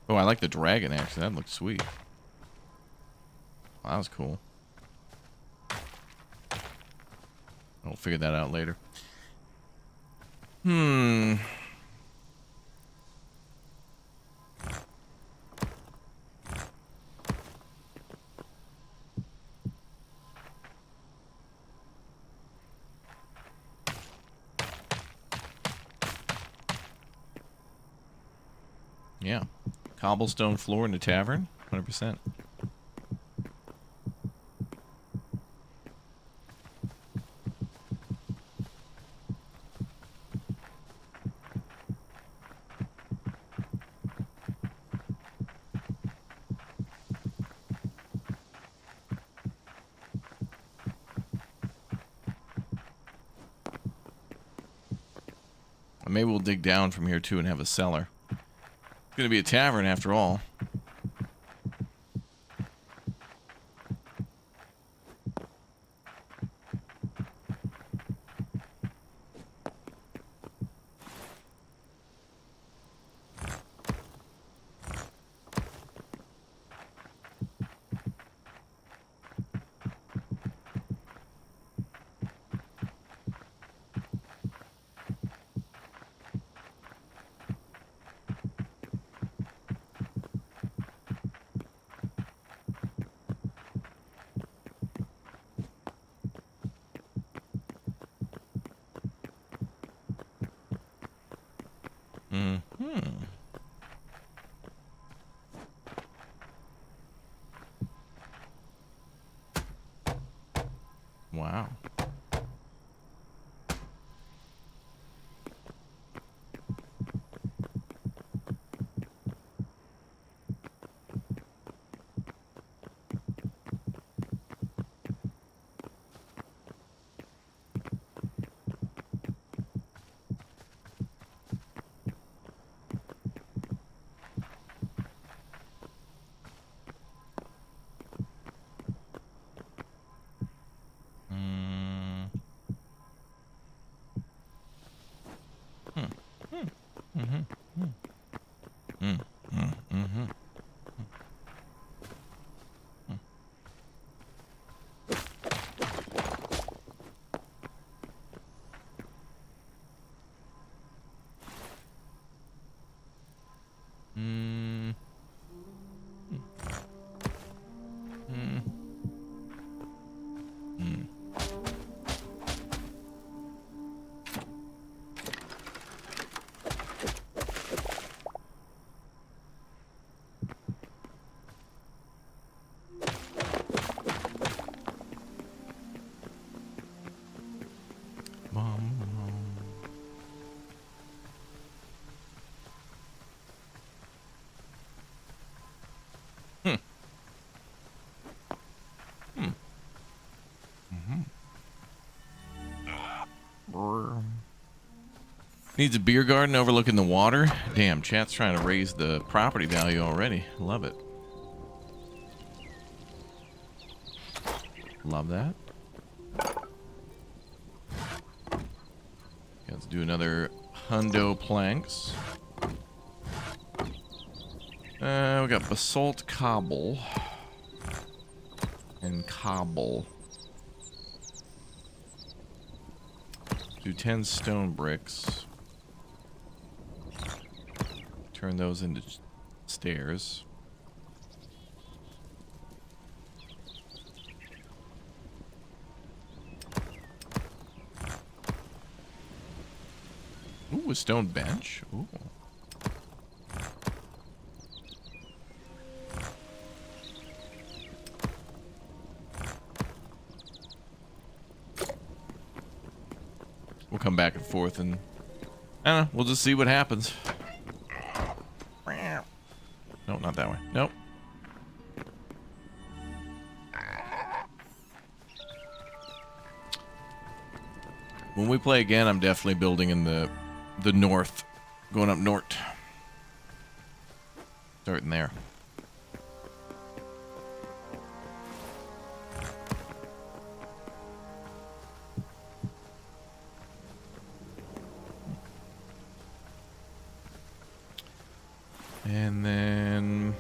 Oh, I like the dragon, actually. That looks sweet. Well, that was cool. I'll figure that out later. Yeah. Cobblestone floor in the tavern, 100%. Maybe we'll dig down from here too and have a cellar. It's gonna be a tavern after all. Wow. Needs a beer garden overlooking the water. Damn, chat's trying to raise the property value already. Love it. Love that. Let's do another hundo planks. We got basalt cobble and cobble. Do 10 stone bricks. Turn those into stairs. Ooh, a stone bench. Ooh. We'll come back and forth and I don't know, we'll just see what happens. No, not that way. Nope. When we play again, I'm definitely building in the north. Going up north. Starting there. And then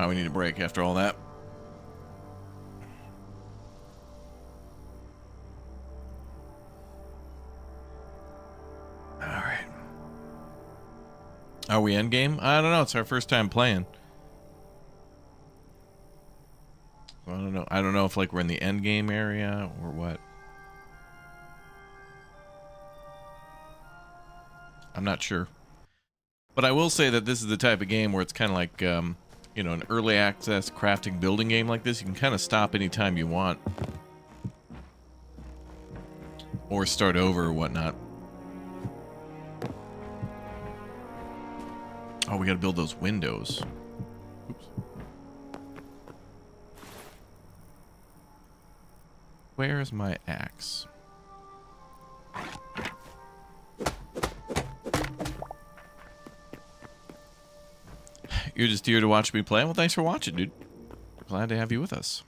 we need a break after all that. All right. Are we end game? I don't know. It's our first time playing. I don't know. I don't know if like we're in the end game area or what. I'm not sure. But I will say that this is the type of game where it's kind of like, you know, an early access crafting building game like this. You can kind of stop anytime you want. Or start over or whatnot. Oh, we gotta build those windows. Oops. Where's my axe? You're just here to watch me play? Well, thanks for watching, dude. Glad to have you with us.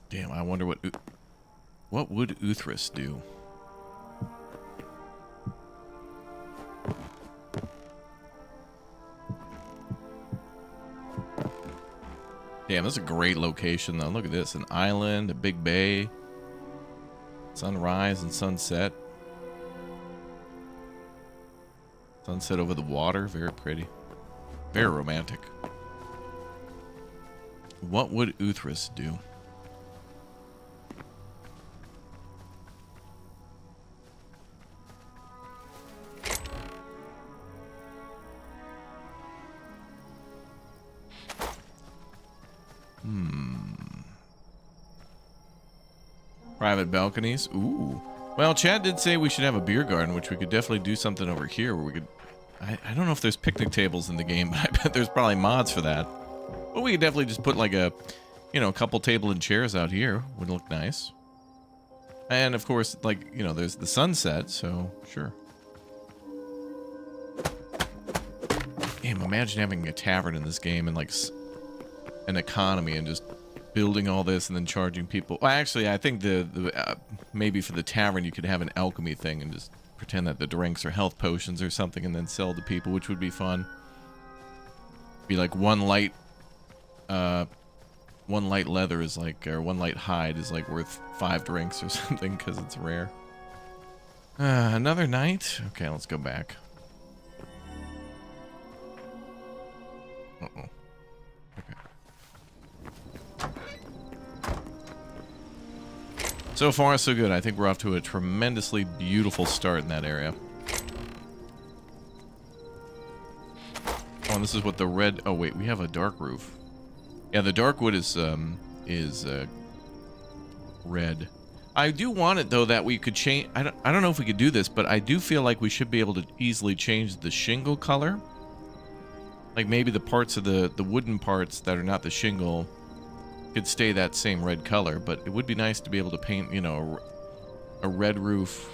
Damn, I wonder what would Uthris do? Damn, this is a great location, though. Look at this. An island, a big bay. Sunrise and sunset. Sunset over the water. Very pretty. Very romantic. What would Uthris do? Private balconies. Ooh. Well, Chad did say we should have a beer garden, which we could definitely do something over here where we could... I don't know if there's picnic tables in the game, but I bet there's probably mods for that. But we could definitely just put like a, you know, a couple table and chairs out here. Would look nice. And of course, like, you know, there's the sunset, so sure. Damn, imagine having a tavern in this game and like an economy and just building all this and then charging people. Well, actually, I think maybe for the tavern you could have an alchemy thing and just pretend that the drinks are health potions or something and then sell to people, which would be fun. Be like one light leather is like, or one light hide is like worth 5 drinks or something because it's rare. Another night? Okay, let's go back. Uh-oh. So far, so good. I think we're off to a tremendously beautiful start in that area. Oh, and this is what the red... Oh, wait, we have a dark roof. Yeah, the dark wood is red. I do want it, though, that we could change... I don't know if we could do this, but I do feel like we should be able to easily change the shingle color Like maybe the parts of the wooden parts that are not the shingle could stay that same red color, but it would be nice to be able to paint, you know, a red roof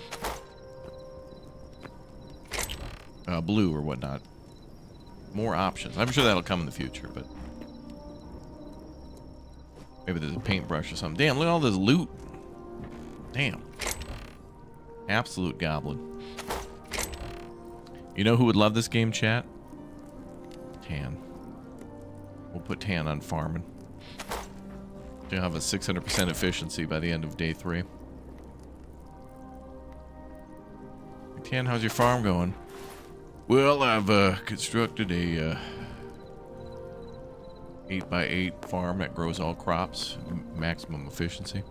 blue or whatnot. More options. I'm sure that'll come in the future, but maybe there's a paintbrush or something. Damn, look at all this loot. Damn. Absolute goblin. You know who would love this game, chat? Tan. We'll put Tan on farming. You'll have a 600% efficiency by the end of day 3. Tan, how's your farm going? Well, I've constructed a 8x8 farm that grows all crops, maximum efficiency.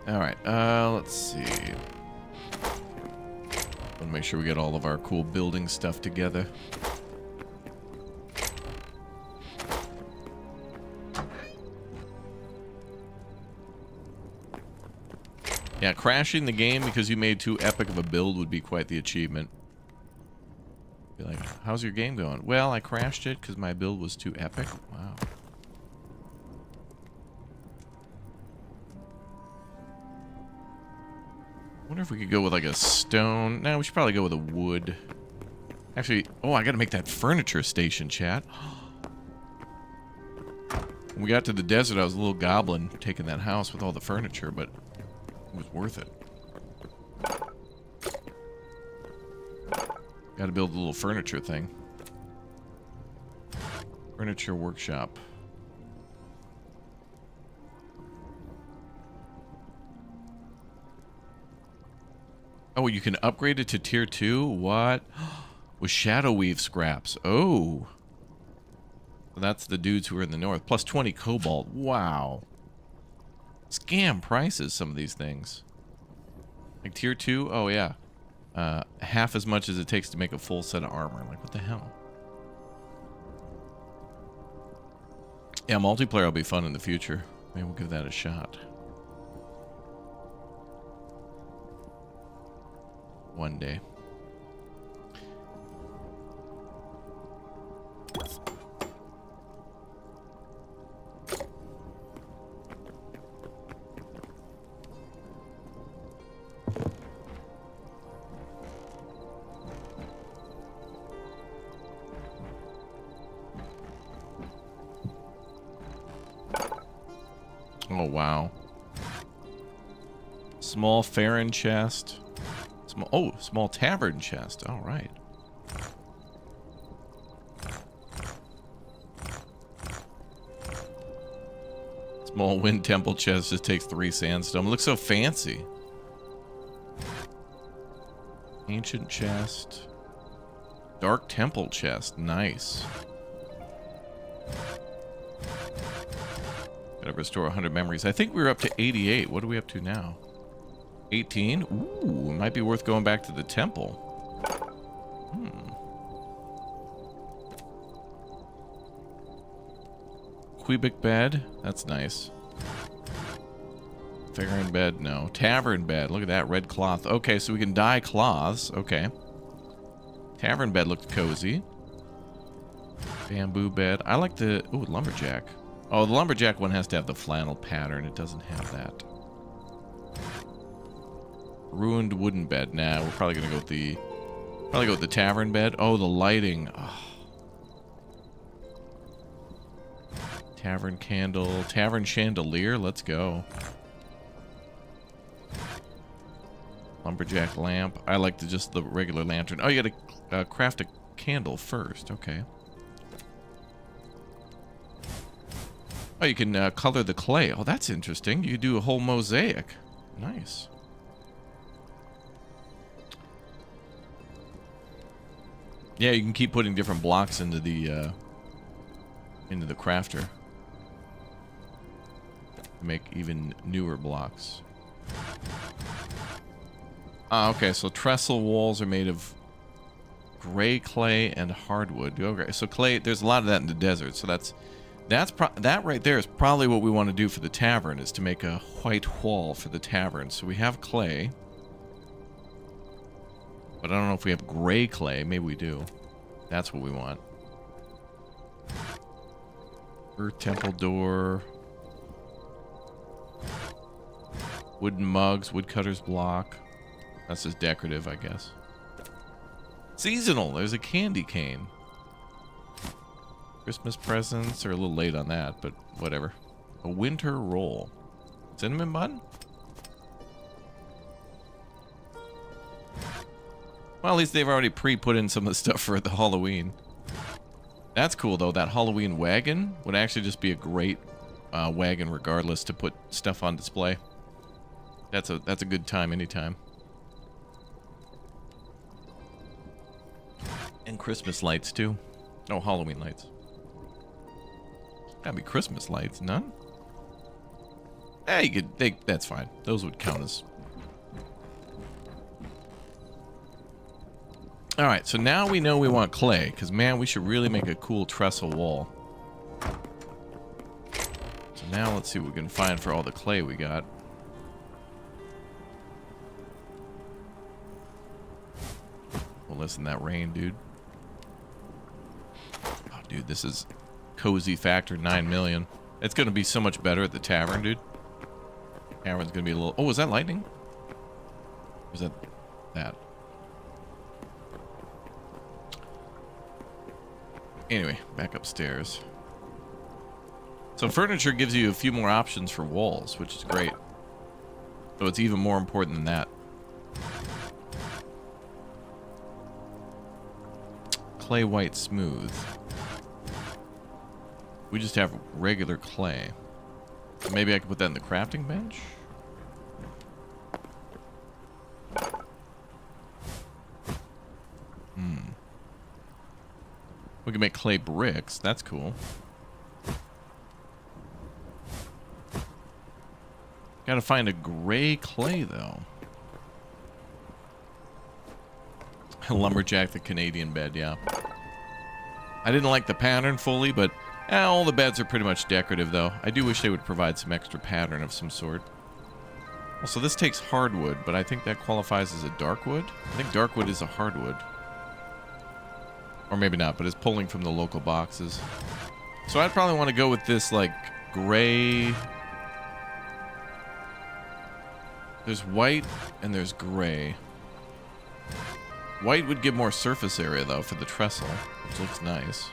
Alright, let's see. Want to make sure we get all of our cool building stuff together. Yeah, crashing the game because you made too epic of a build would be quite the achievement. Be like, how's your game going? Well, I crashed it because my build was too epic. Wow. Wonder if we could go with like a stone. No, we should probably go with a wood. Actually, oh, I gotta make that furniture station, chat. When we got to the desert, I was a little goblin taking that house with all the furniture, but it was worth it. Gotta build a little furniture thing. Furniture workshop. Oh, you can upgrade it to tier 2? What? With shadow weave scraps. Oh. So that's the dudes who are in the north. Plus 20 cobalt. Wow. Scam prices, some of these things. Like tier 2? Oh, yeah. Half as much as it takes to make a full set of armor. Like, what the hell? Yeah, multiplayer will be fun in the future. Maybe we'll give that a shot. One day. Oh, wow. Small Farron chest. Small Tavern chest. All right. Small Wind Temple chest just takes 3 sandstone. Looks so fancy. Ancient chest. Dark Temple chest. Nice. Gotta restore 100 memories. I think we were up to 88. What are we up to now? 18? Ooh, it might be worth going back to the temple. Cubic bed. That's nice. Farron bed, no. Tavern bed. Look at that red cloth. Okay, so we can dye cloths. Okay. Tavern bed looked cozy. Bamboo bed. I like the... Ooh, lumberjack. Oh, the lumberjack one has to have the flannel pattern. It doesn't have that. Ruined wooden bed. Nah, we're probably gonna go with the tavern bed. Oh, the lighting. Oh. Tavern candle. Tavern chandelier. Let's go. Lumberjack lamp. I like just the regular lantern. Oh, you gotta craft a candle first. Okay. Oh, you can color the clay. Oh, that's interesting. You do a whole mosaic. Nice. Yeah, you can keep putting different blocks into the crafter. Make even newer blocks. Ah, okay, so trestle walls are made of gray clay and hardwood. Okay, so clay, there's a lot of that in the desert, so that right there is probably what we want to do for the tavern, is to make a white wall for the tavern. So we have clay, but I don't know if we have gray clay. Maybe we do. That's what we want. Earth temple door. Wooden mugs, woodcutter's block. That's just decorative, I guess. Seasonal, there's a candy cane. Christmas presents are a little late on that, but whatever. A winter roll. Cinnamon bun? Well, at least they've already pre-put in some of the stuff for the Halloween. That's cool, though. That Halloween wagon would actually just be a great wagon regardless to put stuff on display. That's a good time anytime. And Christmas lights, too. Oh, Halloween lights. Gotta be Christmas lights, none? Eh, you could, that's fine. Those would count as... Alright, so now we know we want clay, because, man, we should really make a cool trestle wall. So now let's see what we can find for all the clay we got. Well, listen, that rain, dude. Oh, dude, this is cozy factor 9 million. It's going to be so much better at the tavern, dude. Tavern's going to be a little... Oh, was that lightning? Or was that that? Anyway, back upstairs. So furniture gives you a few more options for walls, which is great. So it's even more important than that. Clay white smooth. We just have regular clay. So maybe I could put that in the crafting bench? We can make clay bricks. That's cool. Gotta find a gray clay, though. Lumberjack the Canadian bed, yeah. I didn't like the pattern fully, but all the beds are pretty much decorative, though. I do wish they would provide some extra pattern of some sort. Also, this takes hardwood, but I think that qualifies as a dark wood. I think dark wood is a hardwood. Or maybe not, but it's pulling from the local boxes. So I'd probably want to go with this, like, gray... There's white and there's gray. White would give more surface area, though, for the trestle, which looks nice.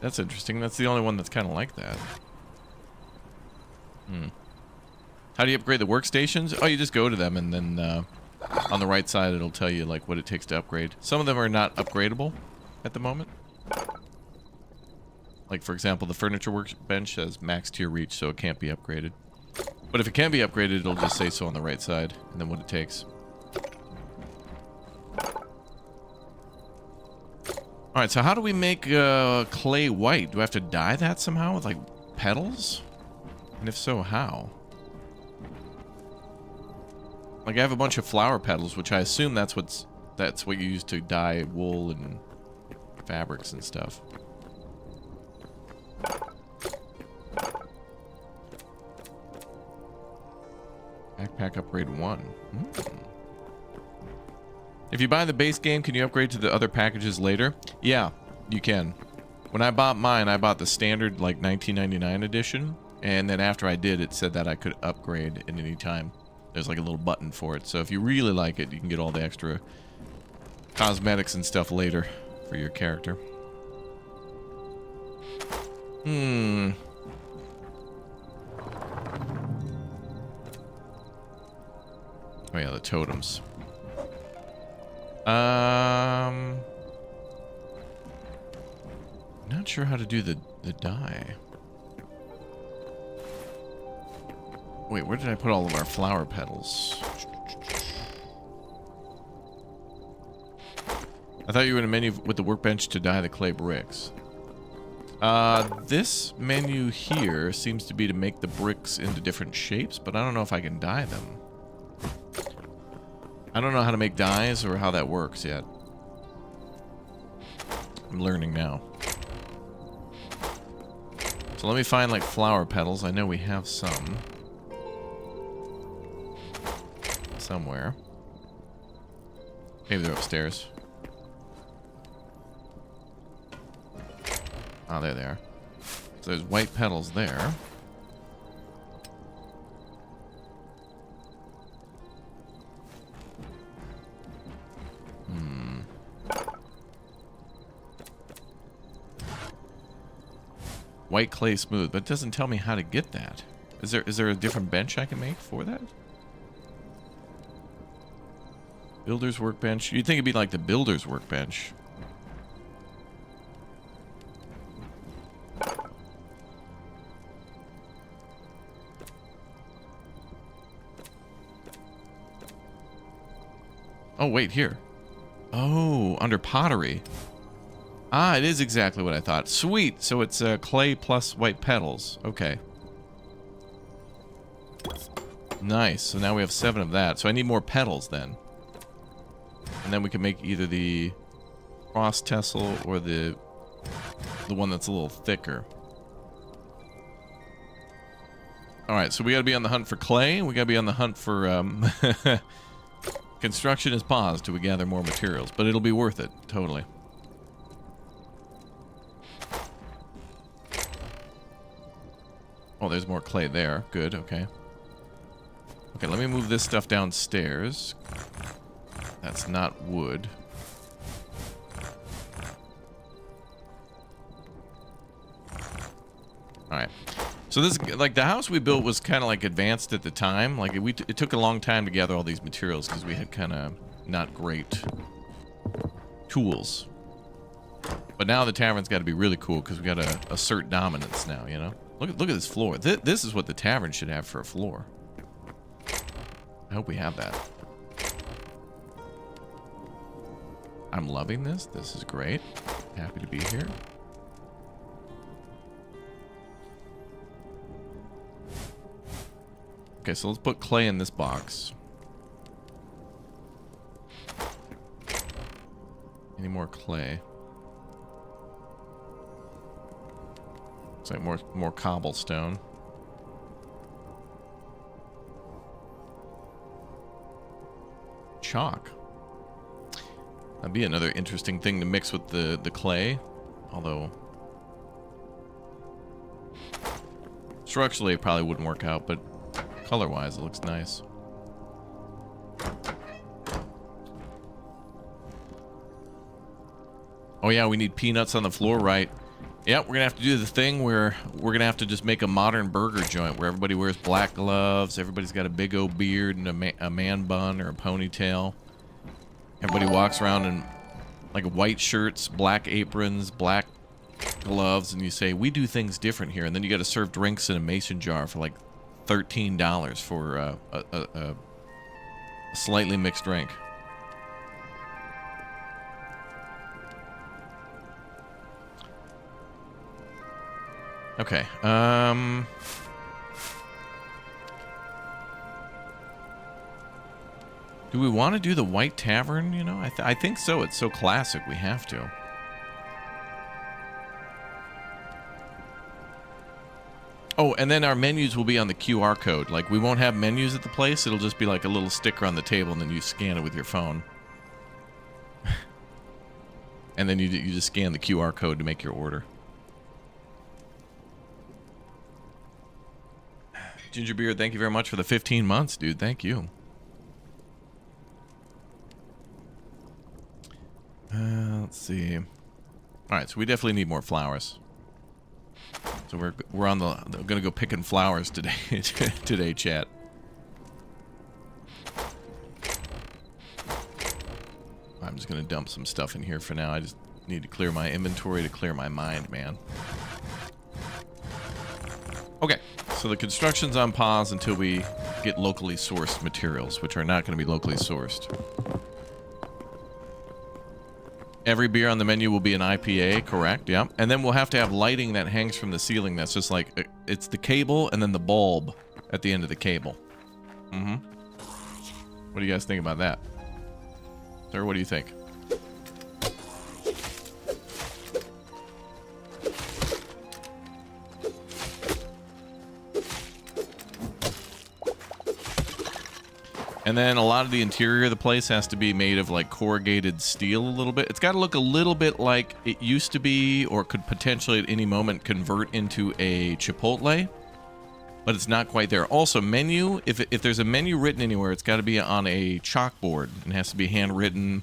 That's interesting. That's the only one that's kind of like that. How do you upgrade the workstations? Oh, you just go to them, and then on the right side, it'll tell you, like, what it takes to upgrade. Some of them are not upgradable at the moment. Like, for example, the furniture workbench has max tier reach, so it can't be upgraded. But if it can be upgraded, it'll just say so on the right side, and then what it takes. Alright, so how do we make clay white? Do I have to dye that somehow with, like, petals? And if so, how? Like, I have a bunch of flower petals, which I assume that's what you use to dye wool and fabrics and stuff. Backpack upgrade 1. If you buy the base game, can you upgrade to the other packages later? Yeah, you can. When I bought mine, I bought the standard, like, 1999 edition. And then after I did, it said that I could upgrade at any time. There's like a little button for it. So if you really like it, you can get all the extra cosmetics and stuff later for your character. Oh yeah, the totems. Not sure how to do the dye. Wait, where did I put all of our flower petals? I thought you were in a menu with the workbench to dye the clay bricks. This menu here seems to be to make the bricks into different shapes, but I don't know if I can dye them. I don't know how to make dyes or how that works yet. I'm learning now. So let me find like flower petals. I know we have some. Somewhere. Maybe they're upstairs. Oh, there they are. So there's white petals there. White clay smooth, but it doesn't tell me how to get that. Is there a different bench I can make for that? Builder's workbench. You'd think it'd be like the builder's workbench. Oh, wait, here. Oh, under pottery. Ah, it is exactly what I thought. Sweet. So it's clay plus white petals. Okay. Nice. So now we have 7 of that. So I need more petals then. And then we can make either the cross tessel or the one that's a little thicker. Alright, so we gotta be on the hunt for clay. We gotta be on the hunt for construction is paused till we gather more materials, but it'll be worth it, totally. Oh, there's more clay there. Good, okay. Okay, let me move this stuff downstairs. That's not wood. Alright. So this, like, the house we built was kind of, like, advanced at the time. Like, it took a long time to gather all these materials because we had kind of not great tools. But now the tavern's got to be really cool because we got to assert dominance now, you know? Look at this floor. This is what the tavern should have for a floor. I hope we have that. I'm loving this. This is great. Happy to be here. Okay, so let's put clay in this box. Any more clay? Looks like more cobblestone. Chalk. That'd be another interesting thing to mix with the clay. Although structurally it probably wouldn't work out, but color-wise it looks nice. Oh yeah, we need peanuts on the floor, right? Yeah, we're gonna have to do the thing where we're gonna have to just make a modern burger joint where everybody wears black gloves, everybody's got a big old beard and a man bun or a ponytail. Everybody walks around in like white shirts, black aprons, black gloves, and you say, we do things different here. And then you got to serve drinks in a mason jar for like $13 for a slightly mixed drink. Okay, do we want to do the White Tavern, you know? I think so. It's so classic, we have to. Oh, and then our menus will be on the QR code. Like, we won't have menus at the place. It'll just be like a little sticker on the table, and then you scan it with your phone. And then you just scan the QR code to make your order. Gingerbeard, thank you very much for the 15 months, dude. Thank you. Let's see. All right, so we definitely need more flowers. So we're on the gonna go picking flowers today. Today, chat. I'm just gonna dump some stuff in here for now. I just need to clear my inventory to clear my mind, man. Okay, So the construction's on pause until we get locally sourced materials, which are not going to be locally sourced. Every beer on the menu will be an IPA, correct? Yep. And then we'll have to have lighting that hangs from the ceiling. That's just like, it's the cable and then the bulb at the end of the cable. Mm-hmm. What do you guys think about that? Sir, what do you think? And then a lot of the interior of the place has to be made of like corrugated steel a little bit. It's got to look a little bit like it used to be, or could potentially at any moment convert into a Chipotle, but it's not quite there. Also, menu, if there's a menu written anywhere, it's got to be on a chalkboard and has to be handwritten,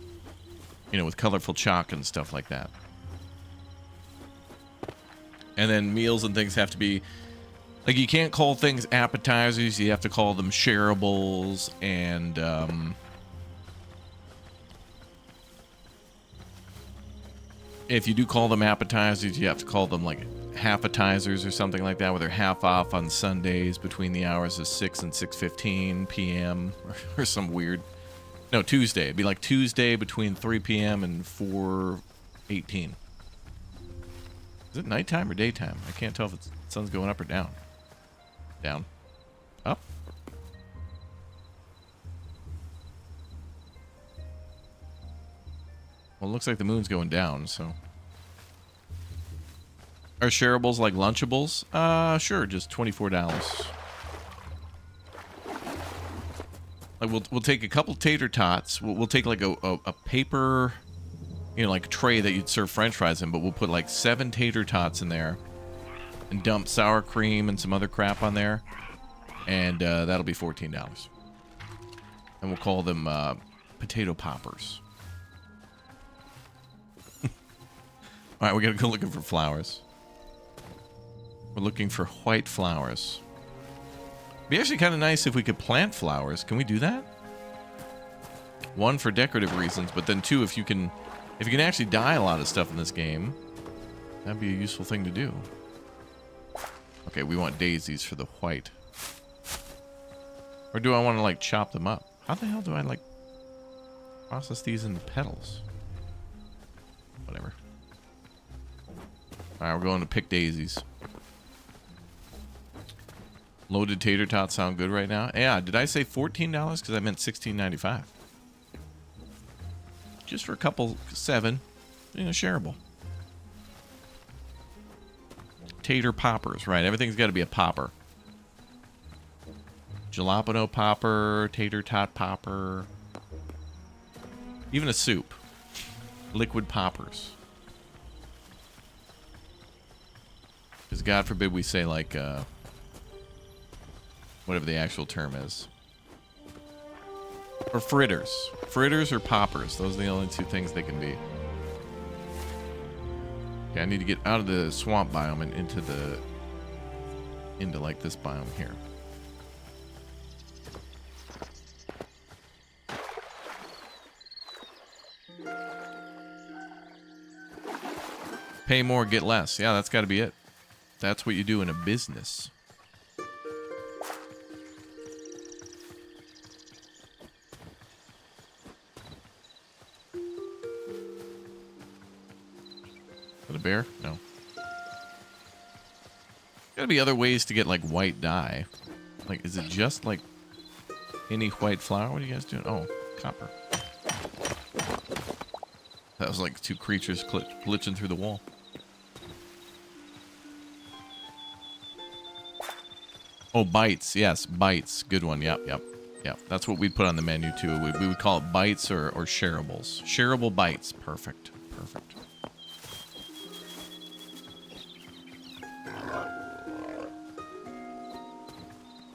you know, with colorful chalk and stuff like that. And then meals and things have to be, like, you can't call things appetizers, you have to call them shareables, and, if you do call them appetizers, you have to call them, like, half-appetizers or something like that, where they're half off on Sundays between the hours of 6 and 6:15 p.m., or some weird... No, Tuesday. It'd be like Tuesday between 3 p.m. and 4:18. Is it nighttime or daytime? I can't tell if the sun's going up or down. Down. Up. Well, it looks like the moon's going down, so... Are shareables like Lunchables? Sure, just $24. Like, we'll take a couple tater tots. We'll take, like, a paper, you know, like, tray that you'd serve french fries in, but we'll put, like, 7 tater tots in there and dump sour cream and some other crap on there, and that'll be $14. And we'll call them potato poppers. All right, we gotta go looking for flowers. We're looking for white flowers. It'd be actually kind of nice if we could plant flowers. Can we do that? 1, for decorative reasons, but then 2, if you can actually dye a lot of stuff in this game, that'd be a useful thing to do. Okay, we want daisies for the white. Or do I want to, like, chop them up? How the hell do I, like, process these into petals? Whatever. Alright, we're going to pick daisies. Loaded tater tots sound good right now. Yeah, did I say $14? Because I meant $16.95. Just for a couple, 7. You know, shareable. Tater poppers, right. Everything's got to be a popper. Jalapeno popper, tater tot popper. Even a soup. Liquid poppers. Because God forbid we say, like, whatever the actual term is. Or fritters. Fritters or poppers. Those are the only 2 things they can be. Okay, I need to get out of the swamp biome and into like this biome here. Pay more, get less. Yeah, that's got to be it. That's what you do in a business. Is that a bear? No. Gotta be other ways to get, like, white dye. Like, is it just, like, any white flower? What are you guys doing? Oh, copper. That was like 2 creatures glitching through the wall. Oh, bites. Yes, bites. Good one. Yep. That's what we'd put on the menu, too. We would call it bites or shareables. Shareable bites. Perfect.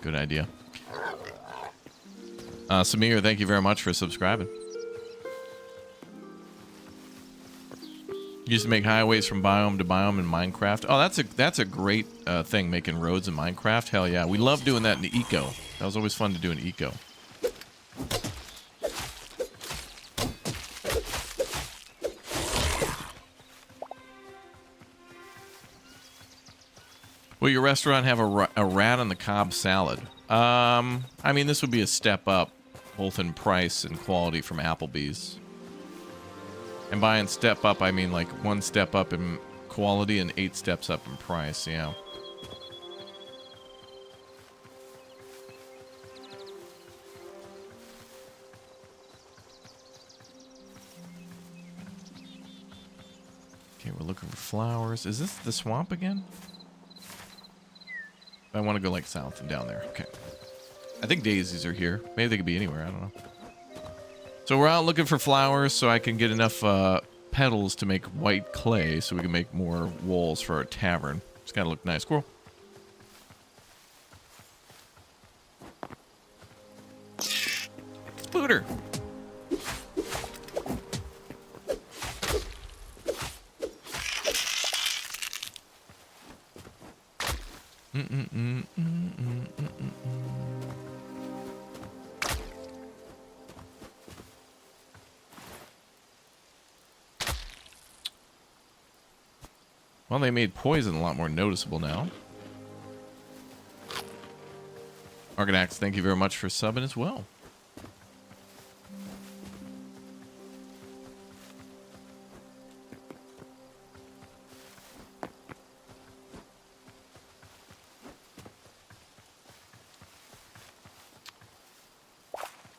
Good idea. Samir, thank you very much for subscribing. Used to make highways from biome to biome in Minecraft. Oh, that's a great thing, making roads in Minecraft. Hell yeah. We love doing that in the eco. That was always fun to do in eco. Will your restaurant have a rat on the cob salad? I mean, this would be a step up, both in price and quality from Applebee's. And by in step up, I mean like 1 step up in quality and 8 steps up in price, yeah. Okay, we're looking for flowers. Is this the swamp again? I want to go like south and down there. Okay. I think daisies are here. Maybe they could be anywhere. I don't know. So we're out looking for flowers so I can get enough petals to make white clay so we can make more walls for our tavern. It's got to look nice. Squirrel. Spooter. Well, they made poison a lot more noticeable now. Argonax, thank you very much for subbing as well.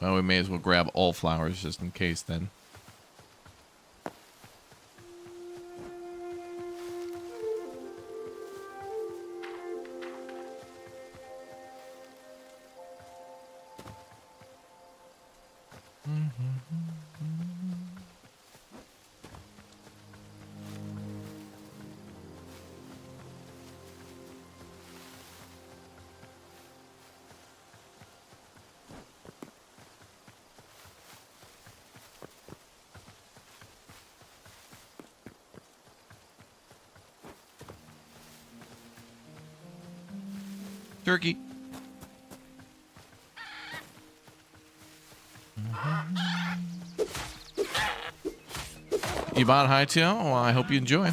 Well, we may as well grab all flowers just in case then. Turkey. You bought HYTALE? Well, I hope you enjoy.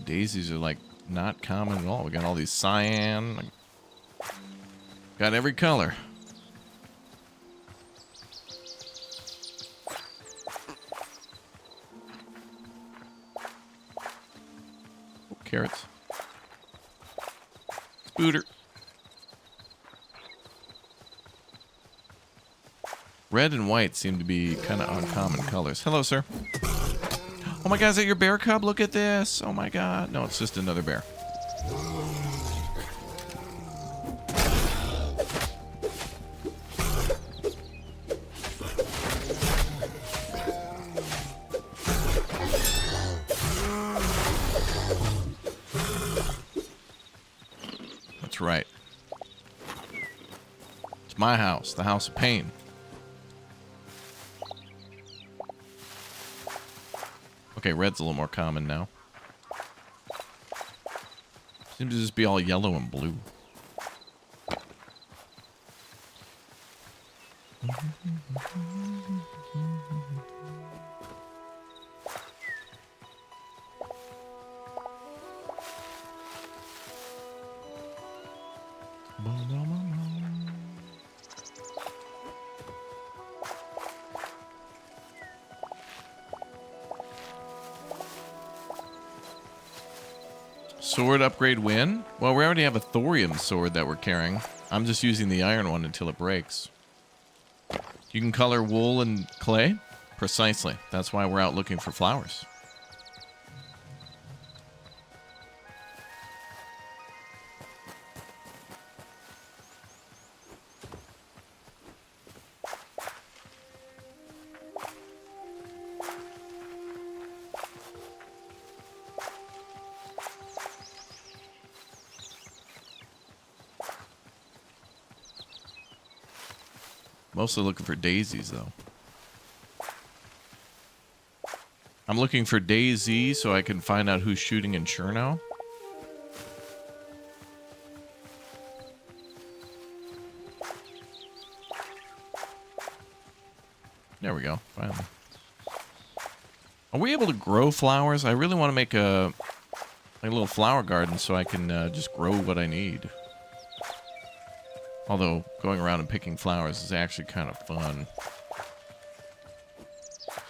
Daisies are like not common at all. We got all these cyan. Got every color. Oh, carrots. Spooter. Red and white seem to be kind of uncommon colors. Hello, sir. Oh my god, is that your bear cub? Look at this. Oh my god. No, it's just another bear. That's right. It's my house, the house of pain. Okay, red's a little more common now. Seems to just be all yellow and blue. Sword upgrade win? Well, we already have a thorium sword that we're carrying. I'm just using the iron one until it breaks. You can color wool and clay? Precisely. That's why we're out looking for flowers. Mostly looking for daisies, though. I'm looking for Daisy so I can find out who's shooting in Chernow. There we go. Finally. Are we able to grow flowers? I really want to make a little flower garden so I can just grow what I need. Although going around and picking flowers is actually kind of fun.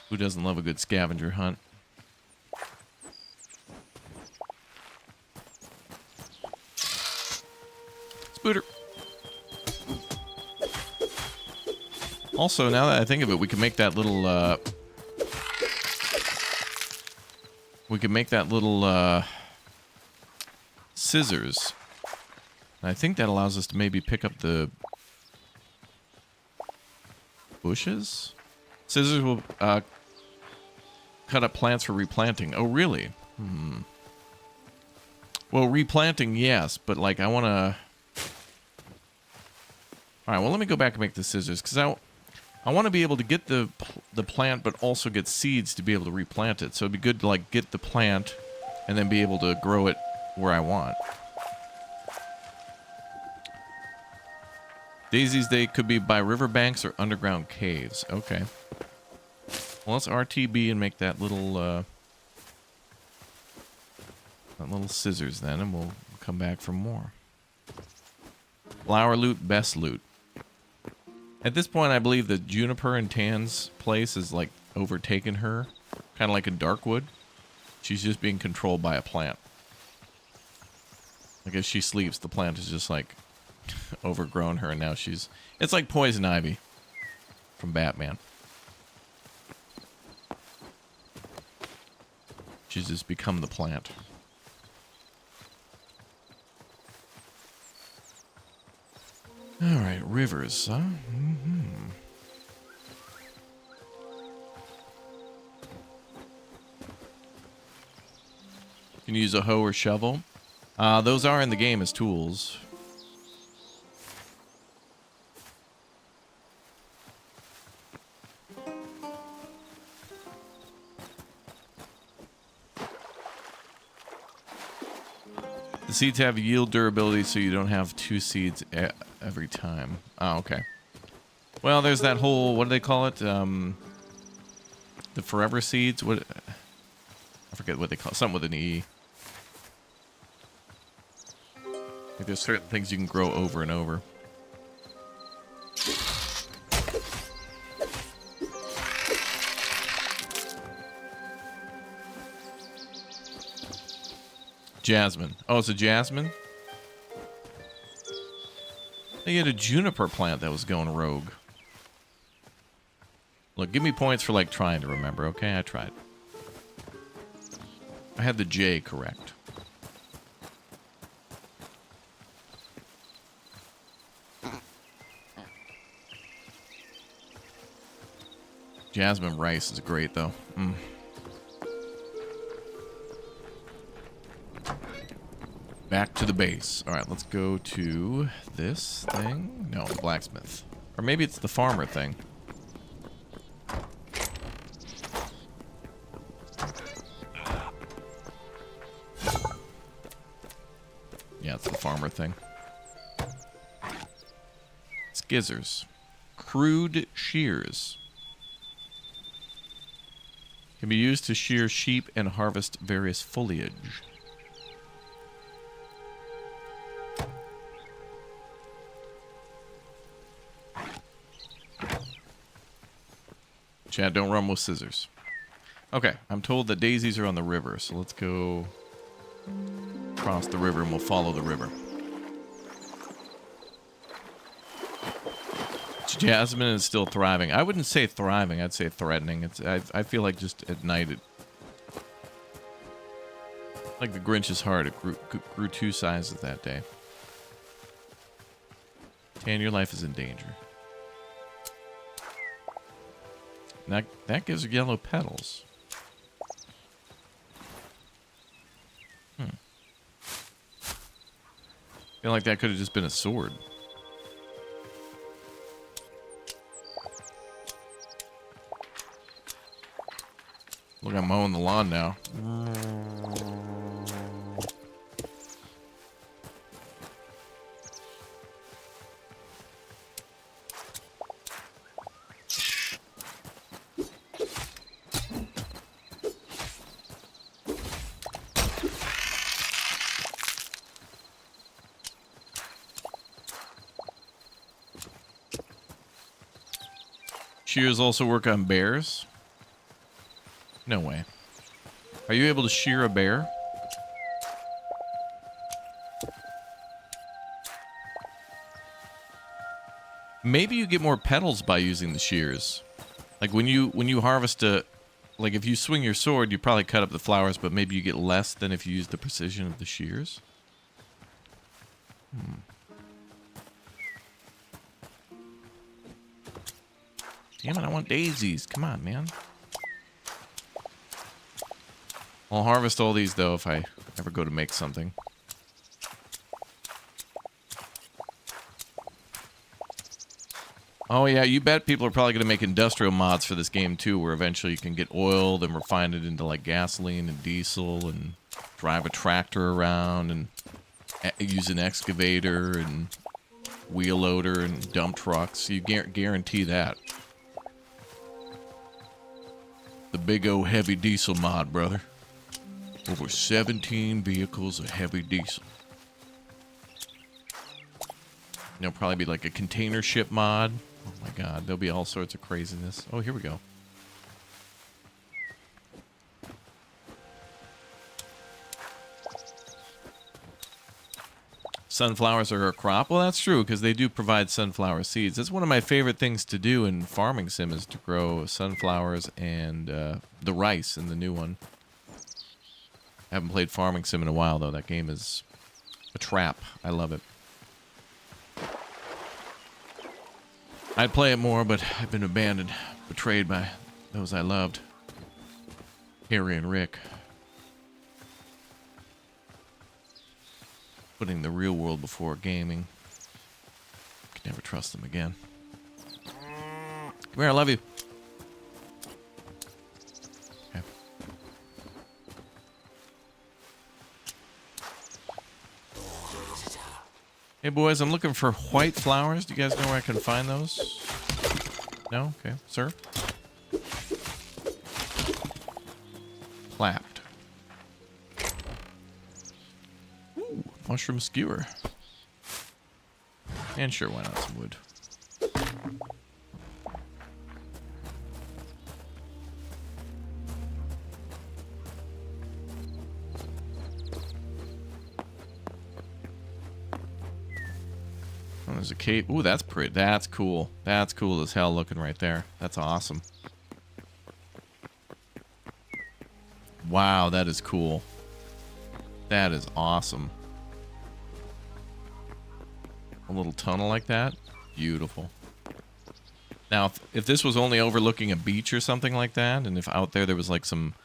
Who doesn't love a good scavenger hunt? Spooter. Also, now that I think of it, we can make that little, scissors. And I think that allows us to maybe pick up the bushes? Scissors will, cut up plants for replanting. Oh, really? Well, replanting, yes, but, like, I want to... Alright, well, let me go back and make the scissors, because I want to be able to get the plant, but also get seeds to be able to replant it. So it'd be good to, like, get the plant and then be able to grow it where I want. Daisies, they could be by riverbanks or underground caves. Okay. Well, let's RTB and make that little scissors then, and we'll come back for more. Flower loot, best loot. At this point, I believe that Juniper and Tan's place is, like, overtaken her. Kind of like in Darkwood. She's just being controlled by a plant. Like, as she sleeps, the plant is just, like, overgrown her, and now she's... It's like Poison Ivy from Batman. She's just become the plant. Alright, rivers, huh? You can use a hoe or shovel. Those are in the game as tools. The seeds have yield durability, so you don't have 2 seeds every time. Oh, okay. Well, there's that whole, what do they call it? The forever seeds? What? I forget what they call it. Something with an E. Like there's certain things you can grow over and over. Jasmine. Oh, it's a jasmine? They had a juniper plant that was going rogue. Look, give me points for, like, trying to remember, okay? I tried. I had the J correct. Jasmine rice is great, though. Back to the base. All right, let's go to this thing. No, the blacksmith. Or maybe it's the farmer thing. Yeah, it's the farmer thing. Skizzers. Crude shears. Can be used to shear sheep and harvest various foliage. Chad, don't run with scissors. Okay, I'm told that daisies are on the river, so let's go across the river and we'll follow the river. Jasmine is still thriving. I wouldn't say thriving, I'd say threatening. I feel like just at night it... Like the Grinch's heart, it grew 2 sizes that day. Tan, your life is in danger. That gives her yellow petals. Feel like that could have just been a sword. Look, I'm mowing the lawn now. Shears also work on bears? No way. Are you able to shear a bear? Maybe you get more petals by using the shears. Like when you harvest a, like if you swing your sword, you probably cut up the flowers, but maybe you get less than if you use the precision of the shears. Damn it, I want daisies. Come on, man. I'll harvest all these, though, if I ever go to make something. Oh, yeah, you bet people are probably going to make industrial mods for this game, too, where eventually you can get oil, then refine it into, like, gasoline and diesel, and drive a tractor around, and use an excavator, and wheel loader, and dump trucks. You guarantee that. The big old heavy diesel mod, brother. Over 17 vehicles of heavy diesel. There'll probably be like a container ship mod. Oh my god, there'll be all sorts of craziness. Oh, here we go. Sunflowers are a crop? Well, that's true, because they do provide sunflower seeds. That's one of my favorite things to do in Farming Sim, is to grow sunflowers and the rice in the new one. I haven't played Farming Sim in a while, though. That game is a trap. I love it. I'd play it more, but I've been abandoned, betrayed by those I loved. Harry and Rick. Putting the real world before gaming. Can never trust them again. Come here, I love you. Okay. Hey boys, I'm looking for white flowers. Do you guys know where I can find those? No? Okay, sir. Clapped. Mushroom skewer. And sure, why not some wood? Oh, there's a cave. Ooh, that's pretty. That's cool. That's cool as hell looking right there. That's awesome. Wow, that is cool. That is awesome. A little tunnel like that. Beautiful. Now, if this was only overlooking a beach or something like that, and if out there was like some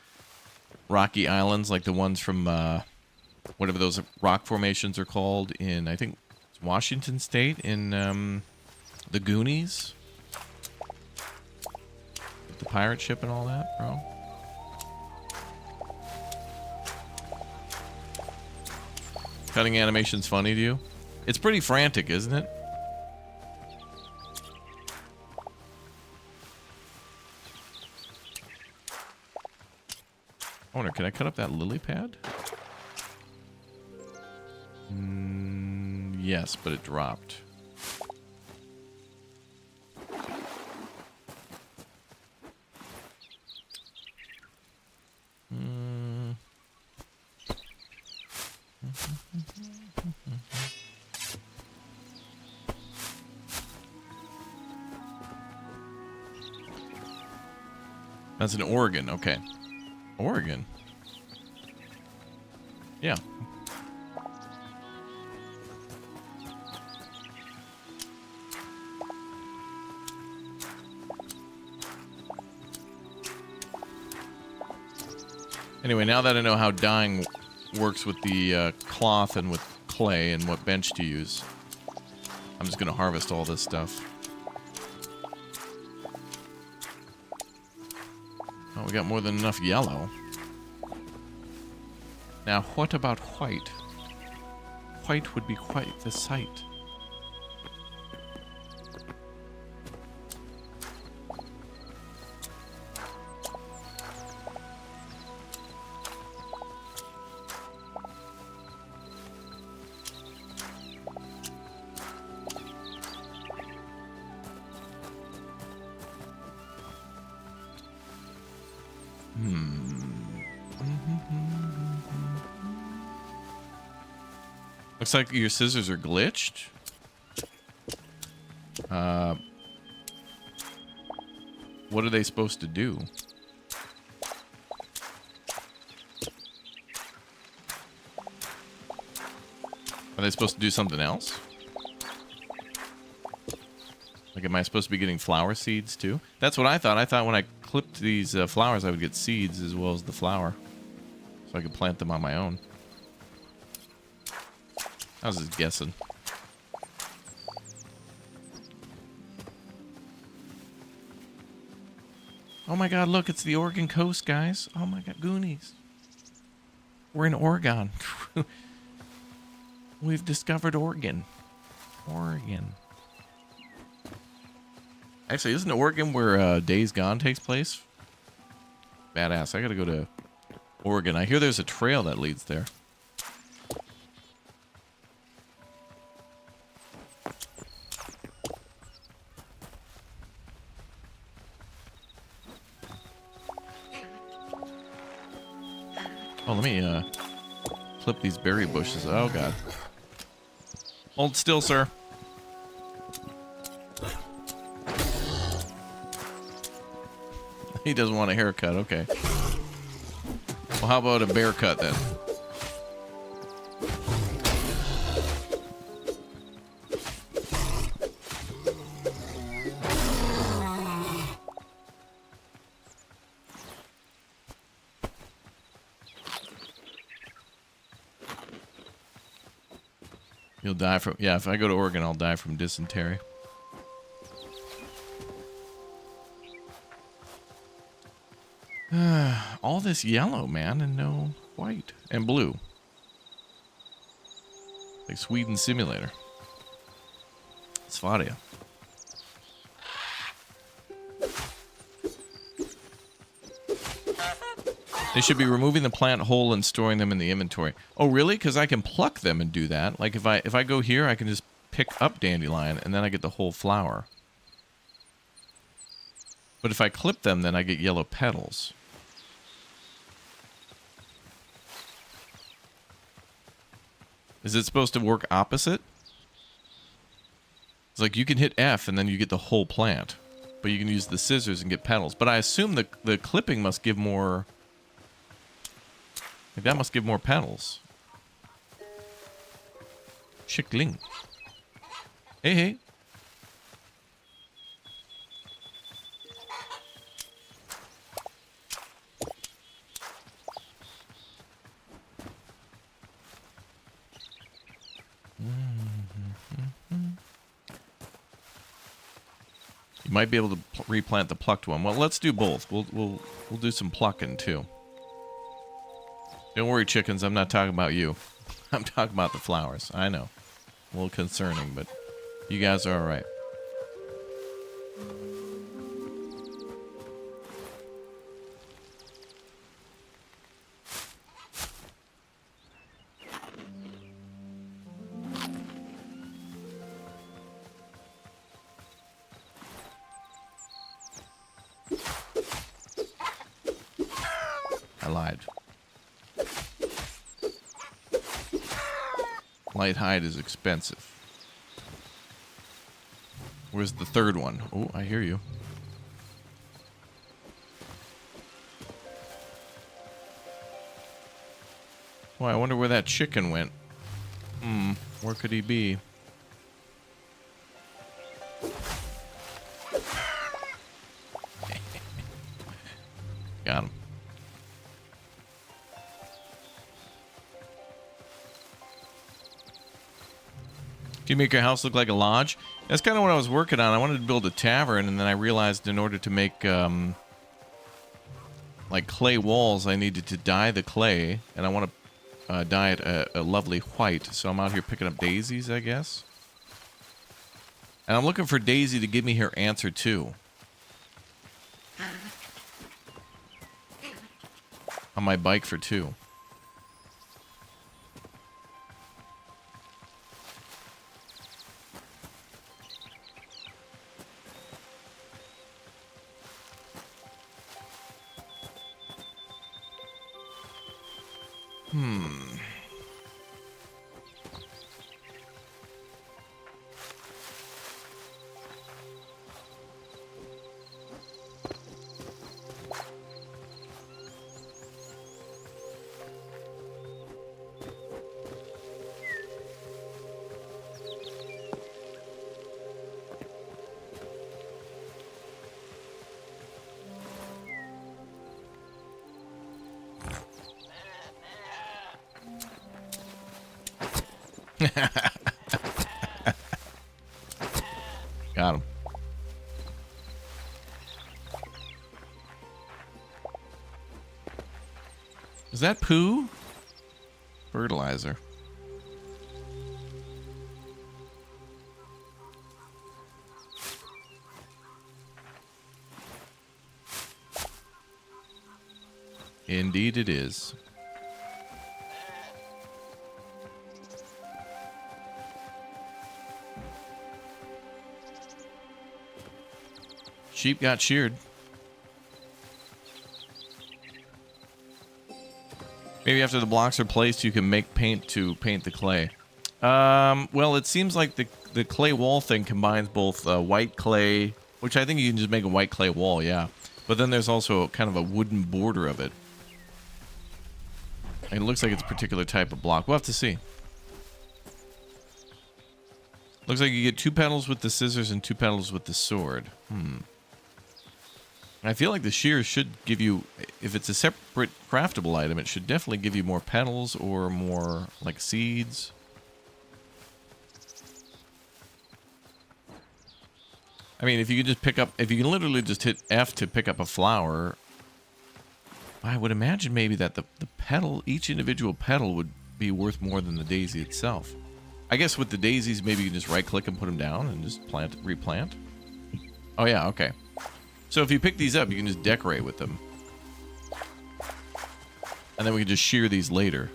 rocky islands like the ones from whatever those rock formations are called in, I think, Washington State in the Goonies. With the pirate ship and all that, bro. Cutting animation's funny to you? It's pretty frantic, isn't it? I wonder, can I cut up that lily pad? Yes, but it dropped. That's in Oregon, okay. Oregon? Yeah. Anyway, now that I know how dyeing works with the cloth and with clay and what bench to use, I'm just going to harvest all this stuff. Oh, we got more than enough yellow. Now, what about white? White would be quite the sight. Looks like your scissors are glitched. What are they supposed to do? Are they supposed to do something else? Like, am I supposed to be getting flower seeds too? That's what I thought. I thought when I clipped these flowers, I would get seeds as well as the flower. So I could plant them on my own. I was just guessing. Oh my god, look, it's the Oregon coast, guys. Oh my god, Goonies. We're in Oregon. We've discovered Oregon. Oregon. Actually, isn't Oregon where Days Gone takes place? Badass. I gotta go to Oregon. I hear there's a trail that leads there. Oh, let me clip these berry bushes. Oh god. Hold still, sir. He doesn't want a haircut. Okay. Well, how about a bear cut then? You'll die from... Yeah, if I go to Oregon, I'll die from dysentery. All this yellow, man, and no white. And blue. Like Sweden Simulator. Svaria. They should be removing the plant whole and storing them in the inventory. Oh, really? Because I can pluck them and do that. Like if I go here, I can just pick up dandelion and then I get the whole flower. But if I clip them, then I get yellow petals. Is it supposed to work opposite? It's like you can hit F and then you get the whole plant. But you can use the scissors and get petals. But I assume the clipping must give more... Like that must give more petals. Chickling. Hey, hey. You might be able to replant the plucked one. Well, let's do both. We'll do some plucking too. Don't worry, chickens. I'm not talking about you. I'm talking about the flowers. I know. A little concerning, but you guys are all right. I lied. Light hide is expensive. Where's the third one? Oh, I hear you. Well, I wonder where that chicken went. Where could he be? Got him. Do you make your house look like a lodge? That's kind of what I was working on. I wanted to build a tavern, and then I realized in order to make like clay walls, I needed to dye the clay, and I want to dye it a lovely white. So I'm out here picking up daisies, I guess. And I'm looking for Daisy to give me her answer too. On my bike for 2. Got him. Is that poo? Fertilizer. Indeed it is. Sheep got sheared. Maybe after the blocks are placed, you can make paint to paint the clay. Well, it seems like the clay wall thing combines both white clay, which I think you can just make a white clay wall, yeah. But then there's also kind of a wooden border of it. And it looks like it's a particular type of block. We'll have to see. Looks like you get 2 petals with the scissors and 2 petals with the sword. I feel like the shears should give you, if it's a separate craftable item, it should definitely give you more petals or more, like, seeds. I mean, if you could just pick up, if you can literally just hit F to pick up a flower, I would imagine maybe that the petal, each individual petal would be worth more than the daisy itself. I guess with the daisies, maybe you can just right-click and put them down and just replant. Oh, yeah, okay. So if you pick these up, you can just decorate with them. And then we can just shear these later.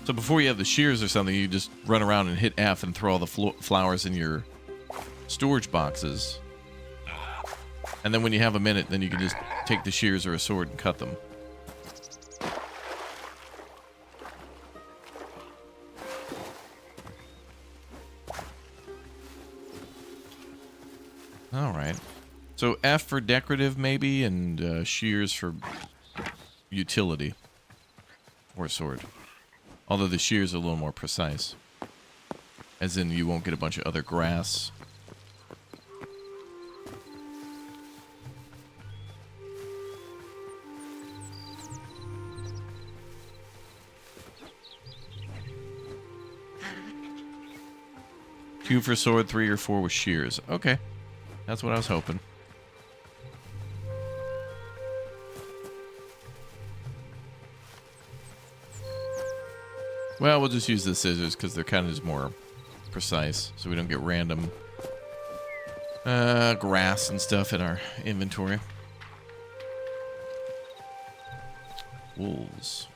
So before you have the shears or something, you just run around and hit F and throw all the flowers in your storage boxes. And then when you have a minute, then you can just take the shears or a sword and cut them. All right. So F for decorative, maybe, and shears for utility. Or sword. Although the shears are a little more precise. As in, you won't get a bunch of other grass. Two for sword, 3 or 4 with shears. Okay. That's what I was hoping. Well, we'll just use the scissors because they're kind of just more precise, so we don't get random grass and stuff in our inventory. Wolves.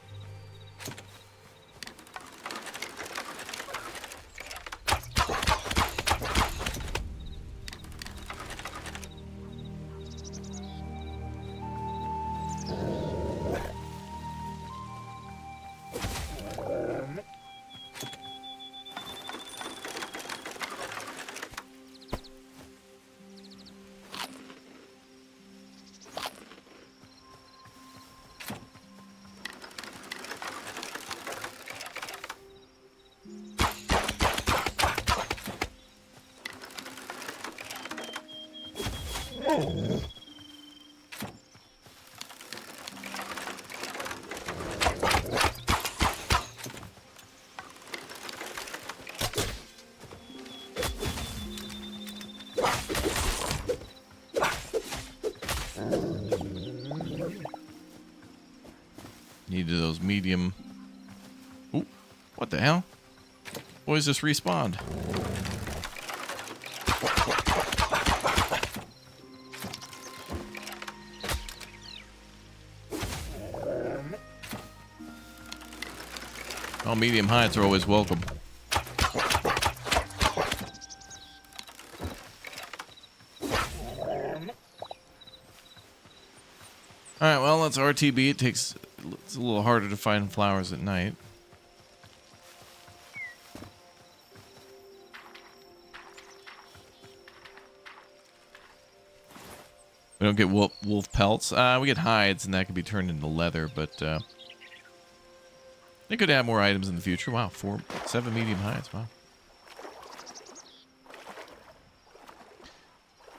Needed those medium. Ooh, what the hell? Boys just respawned. All medium heights are always welcome. Alright, well, that's RTB. It's a little harder to find flowers at night. We don't get wolf pelts. We get hides, and that can be turned into leather, but they could add more items in the future. Wow, 7 medium hides. Wow.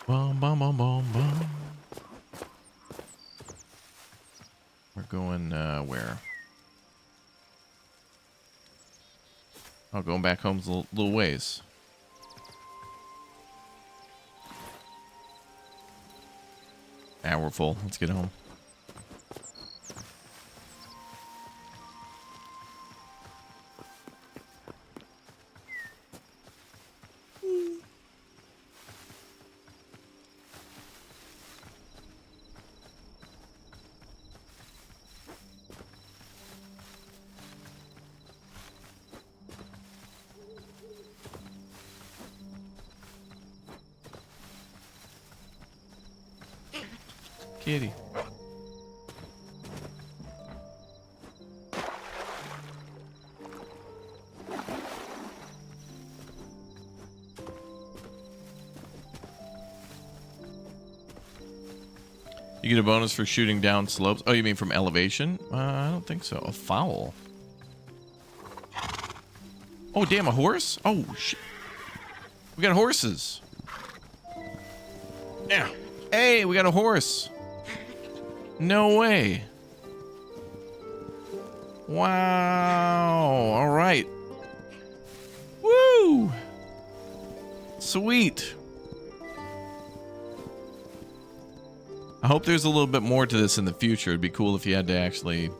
Bum, bum, bum, bum, bum. We're going, where? Oh, going back home's a little ways. Ah, we're full. Let's get home. Kitty. You get a bonus for shooting down slopes. Oh, you mean from elevation? I don't think so. A fowl. Oh, damn, a horse? Oh, shit. We got horses. Yeah. Hey, we got a horse. No way. Wow. All right. Woo. Sweet. I hope there's a little bit more to this in the future. It'd be cool if you had to actually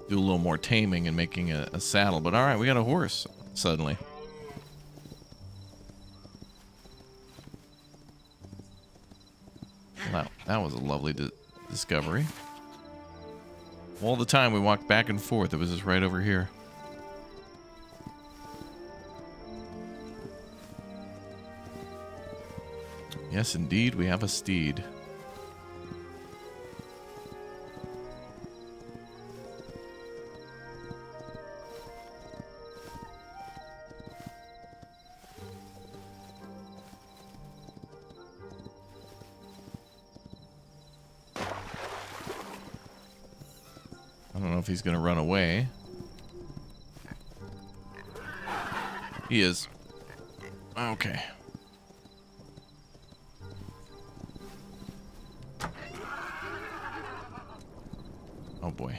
do a little more taming and making a saddle. But all right, we got a horse suddenly. Wow, that was a lovely discovery. All the time we walked back and forth, it was just right over here. Yes, indeed, we have a steed. I don't know if he's going to run away. He is. Okay. Oh boy.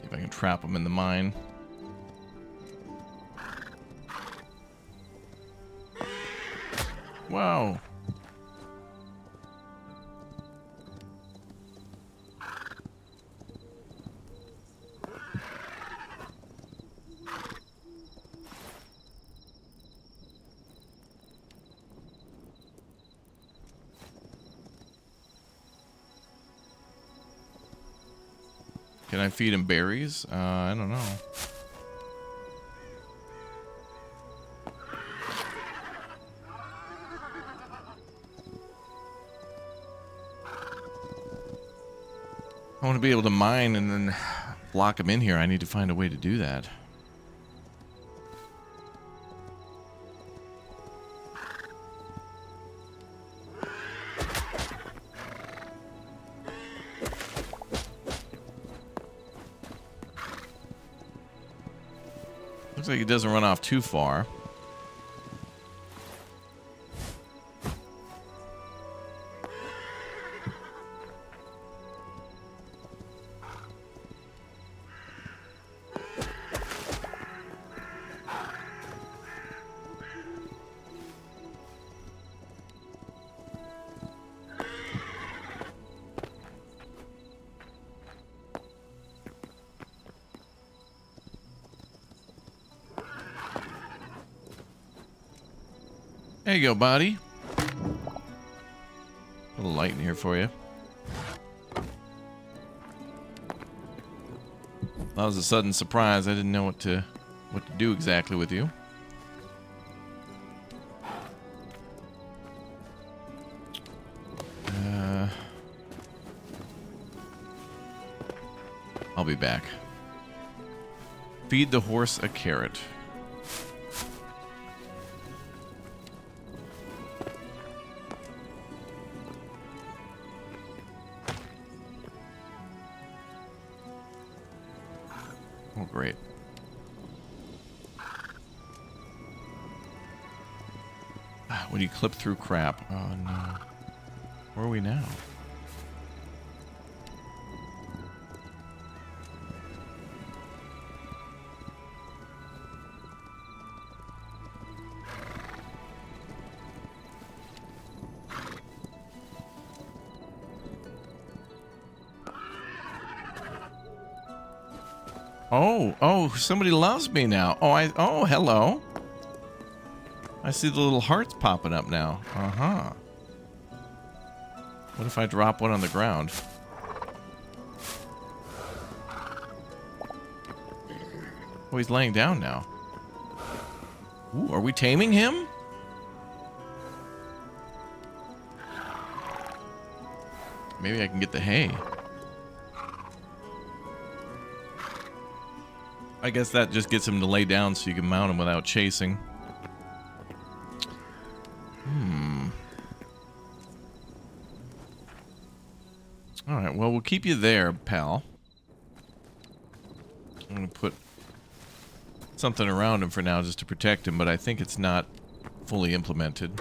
If I can trap him in the mine. Wow. Can I feed him berries? I don't know. I want to be able to mine and then block him in here. I need to find a way to do that. Looks like he doesn't run off too far. There you go, buddy. A little light in here for you. That was a sudden surprise. I didn't know what to do exactly with you. I'll be back. Feed the horse a carrot. Oh, great. When you clip through crap. Oh, no. Where are we now? Oh, somebody loves me now. Oh, hello. I see the little hearts popping up now. Uh-huh. What if I drop one on the ground? Oh, he's laying down now. Ooh, are we taming him? Maybe I can get the hay. I guess that just gets him to lay down so you can mount him without chasing. Alright, well, we'll keep you there, pal. I'm going to put something around him for now just to protect him, but I think it's not fully implemented.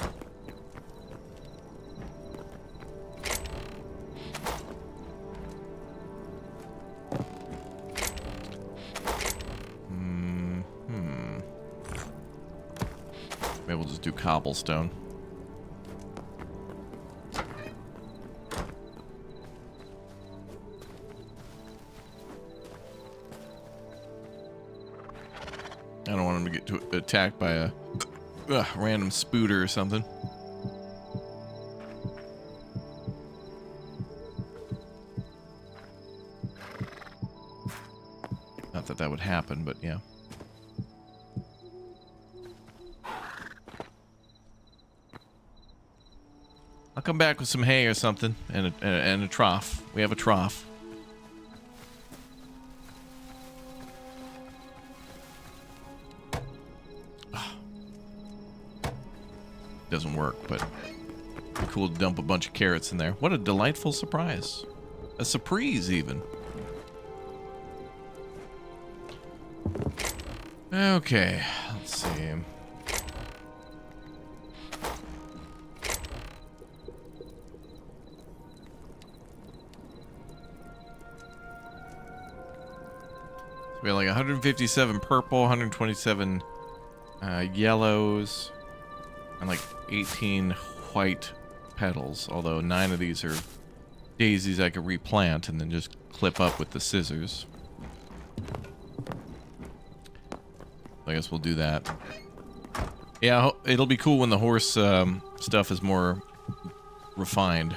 Maybe we'll just do cobblestone. I don't want him to get attacked by a random spooter or something. Not that that would happen, but yeah. I'll come back with some hay or something and a trough. We have a trough. Doesn't work, but it'd be cool to dump a bunch of carrots in there. What a delightful surprise. A surprise, even. Okay, let's see. We have like 157 purple, 127 yellows, and like 18 white petals. Although 9 of these are daisies I could replant and then just clip up with the scissors. I guess we'll do that. Yeah, it'll be cool when the horse stuff is more refined.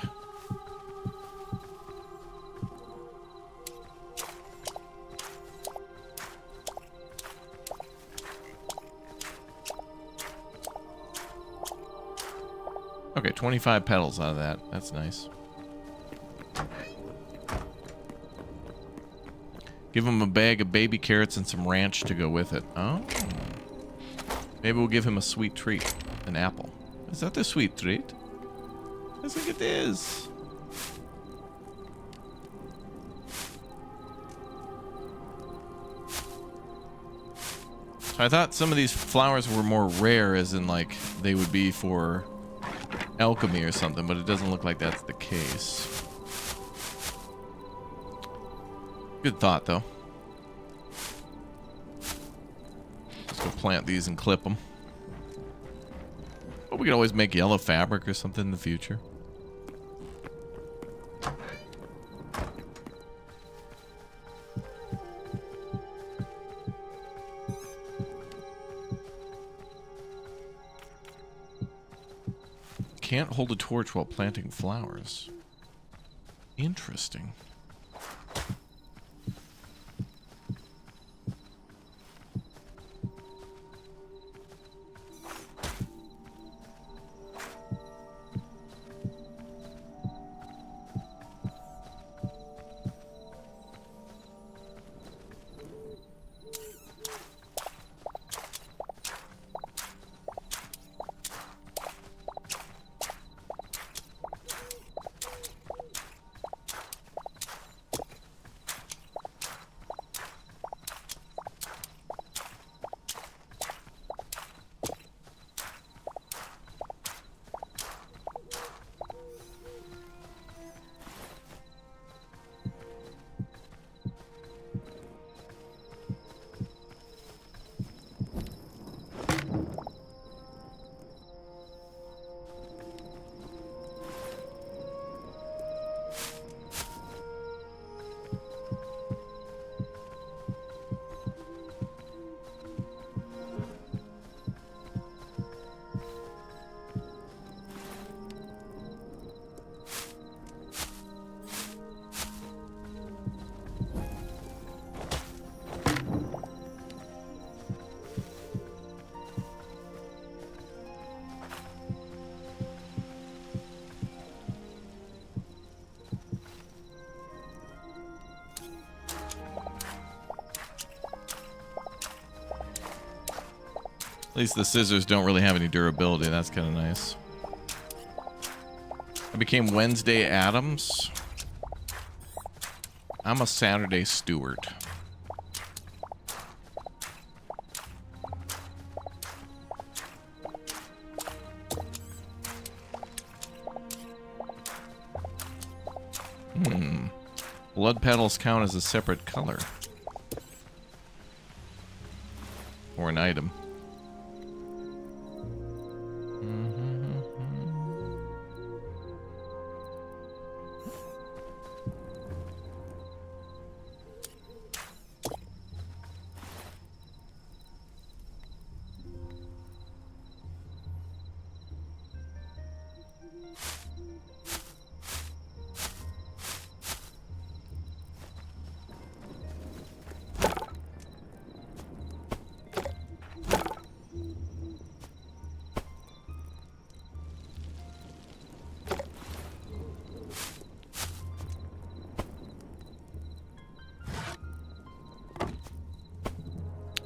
Okay, 25 petals out of that. That's nice. Give him a bag of baby carrots and some ranch to go with it. Oh. Maybe we'll give him a sweet treat. An apple. Is that the sweet treat? I think it is. So I thought some of these flowers were more rare, as in like they would be for alchemy or something, but it doesn't look like that's the case. Good thought, though. Let's go plant these and clip them. But we could always make yellow fabric or something in the future. Can't hold a torch while planting flowers. Interesting. At least the scissors don't really have any durability. That's kind of nice. I became Wednesday Addams. I'm a Saturday Stewart. Blood petals count as a separate color. Or an item.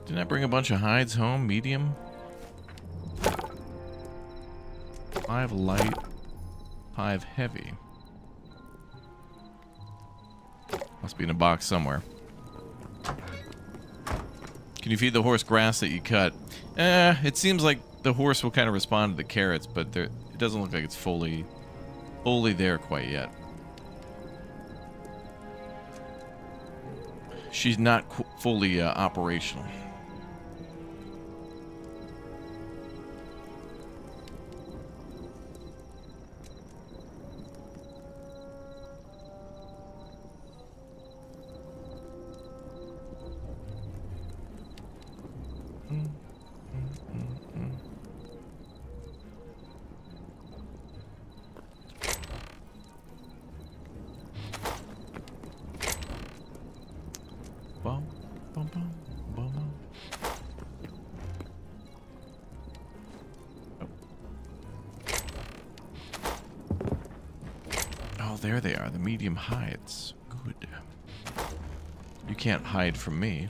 Didn't I bring a bunch of hides home? Medium? 5 light, 5 heavy. Must be in a box somewhere. Can you feed the horse grass that you cut? It seems like the horse will kind of respond to the carrots, but it doesn't look like it's fully there quite yet. She's not fully operational. There they are, the medium hides. Good. You can't hide from me.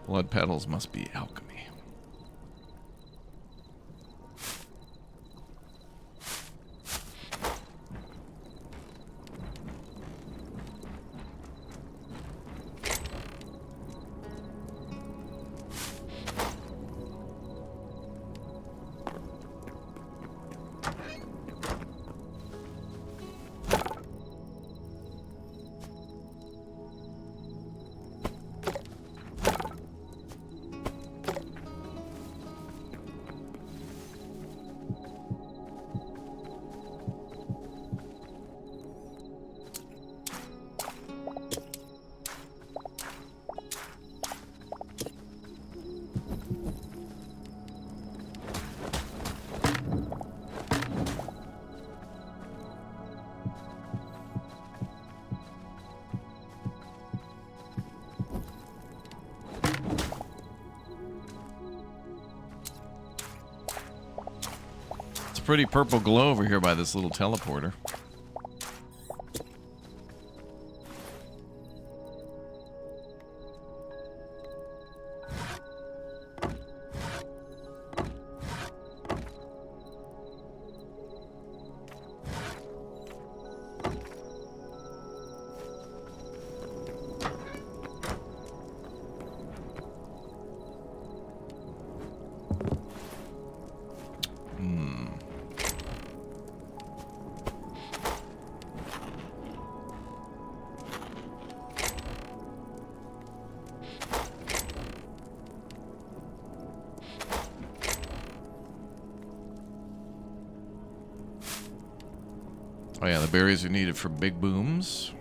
Blood petals must be alchemy. pretty purple glow over here by this little teleporter. Oh yeah, the berries are needed for big booms.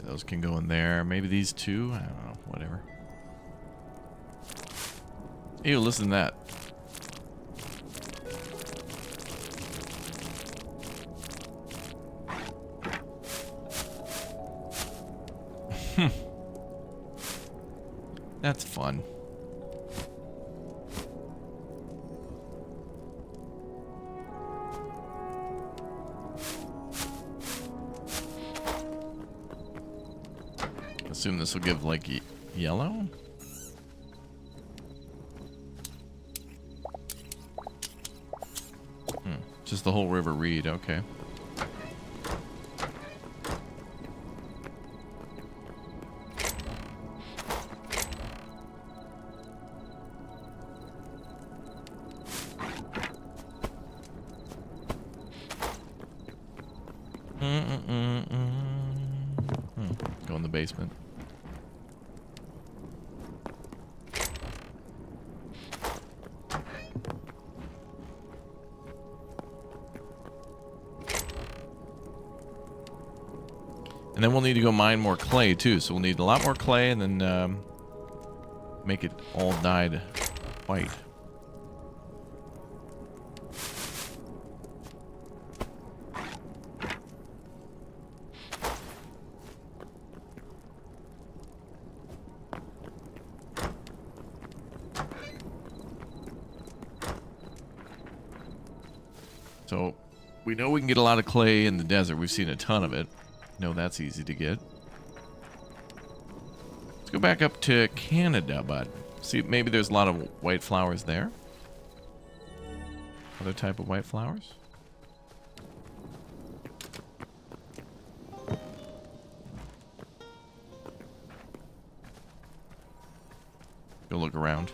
Those can go in there. Maybe these two? I don't know. Whatever. Ew, listen to that. That's fun. Assume this will give like yellow. Just the whole river reed. Okay. Go in the basement. And then we'll need to go mine more clay too. So we'll need a lot more clay and then make it all dyed white. So we know we can get a lot of clay in the desert. We've seen a ton of it. No, that's easy to get. Let's go back up to Canada, bud. See, maybe there's a lot of white flowers there. Other type of white flowers. Go look around.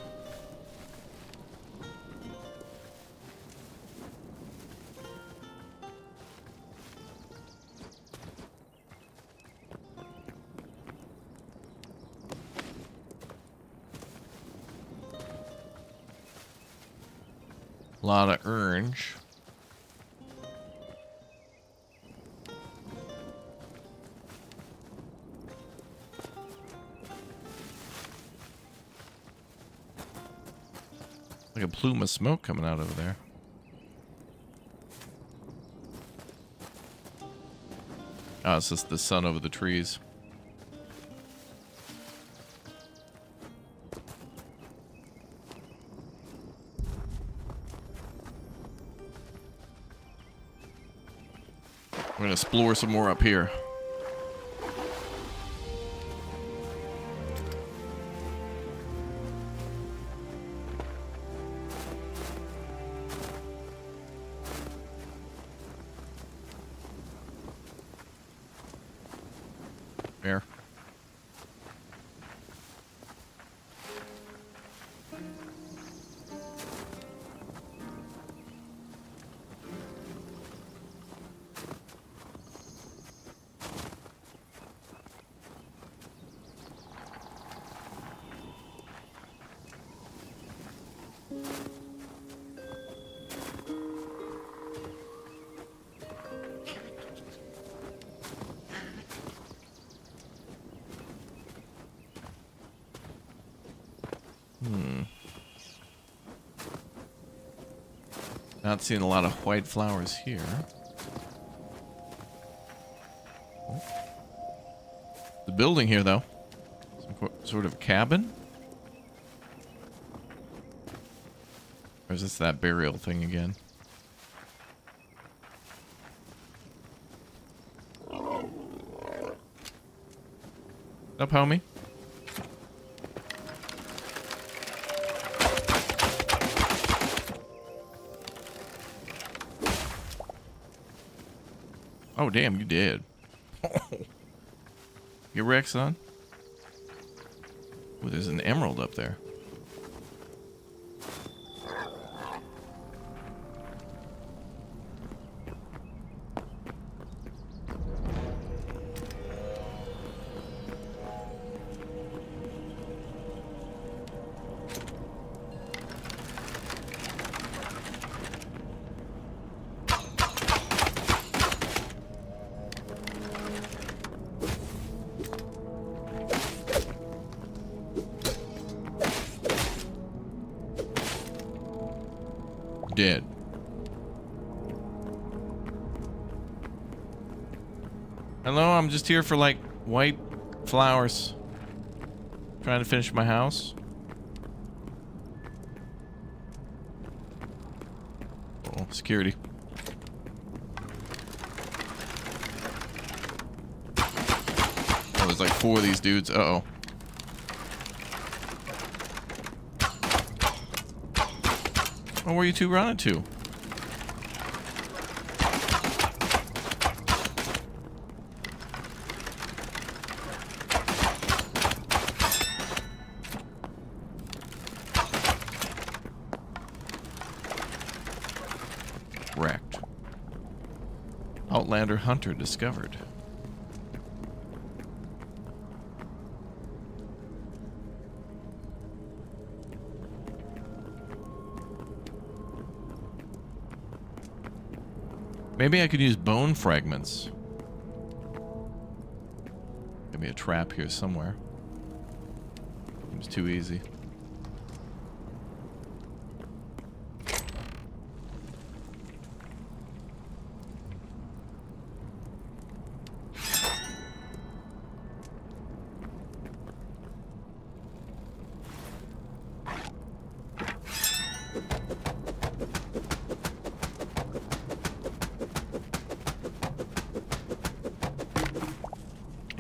A lot of orange. Like a plume of smoke coming out over there. Oh, it's just the sun over the trees. We're gonna explore some more up here. There. Not seeing a lot of white flowers here. The building here, though. Some sort of cabin? Or is this that burial thing again? Up, homie? Oh, damn, you did. Get wrecked, son. Ooh, there's an emerald up there. Dead. Hello, I'm just here for like white flowers. Trying to finish my house. Oh, security. Oh, there's like 4 of these dudes. Uh-oh. Oh, where are you two running to? Wrecked. Outlander hunter discovered. Maybe I could use bone fragments. Give me a trap here somewhere. Seems too easy.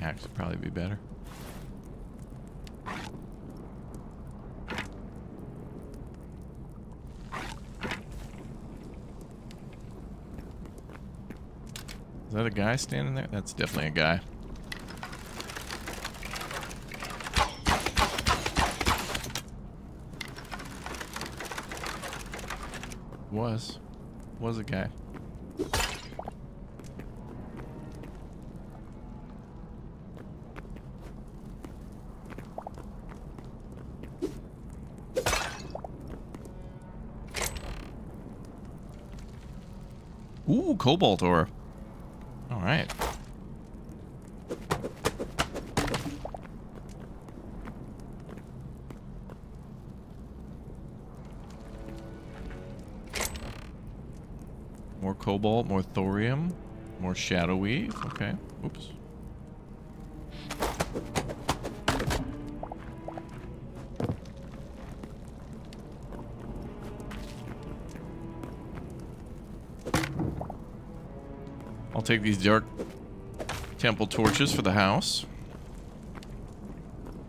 Axe would probably be better. Is that a guy standing there? That's definitely a guy. Was a guy. Ooh, cobalt ore. All right. More cobalt, more thorium. More shadow weave. Okay. Oops. I'll take these dark temple torches for the house.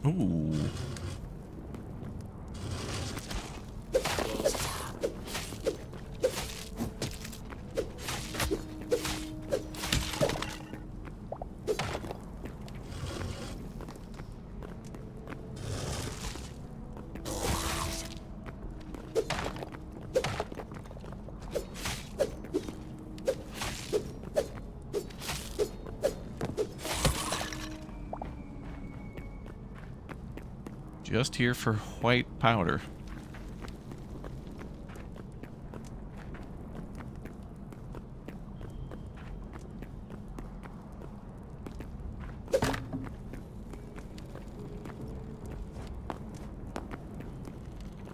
Ooh. Just here for white powder.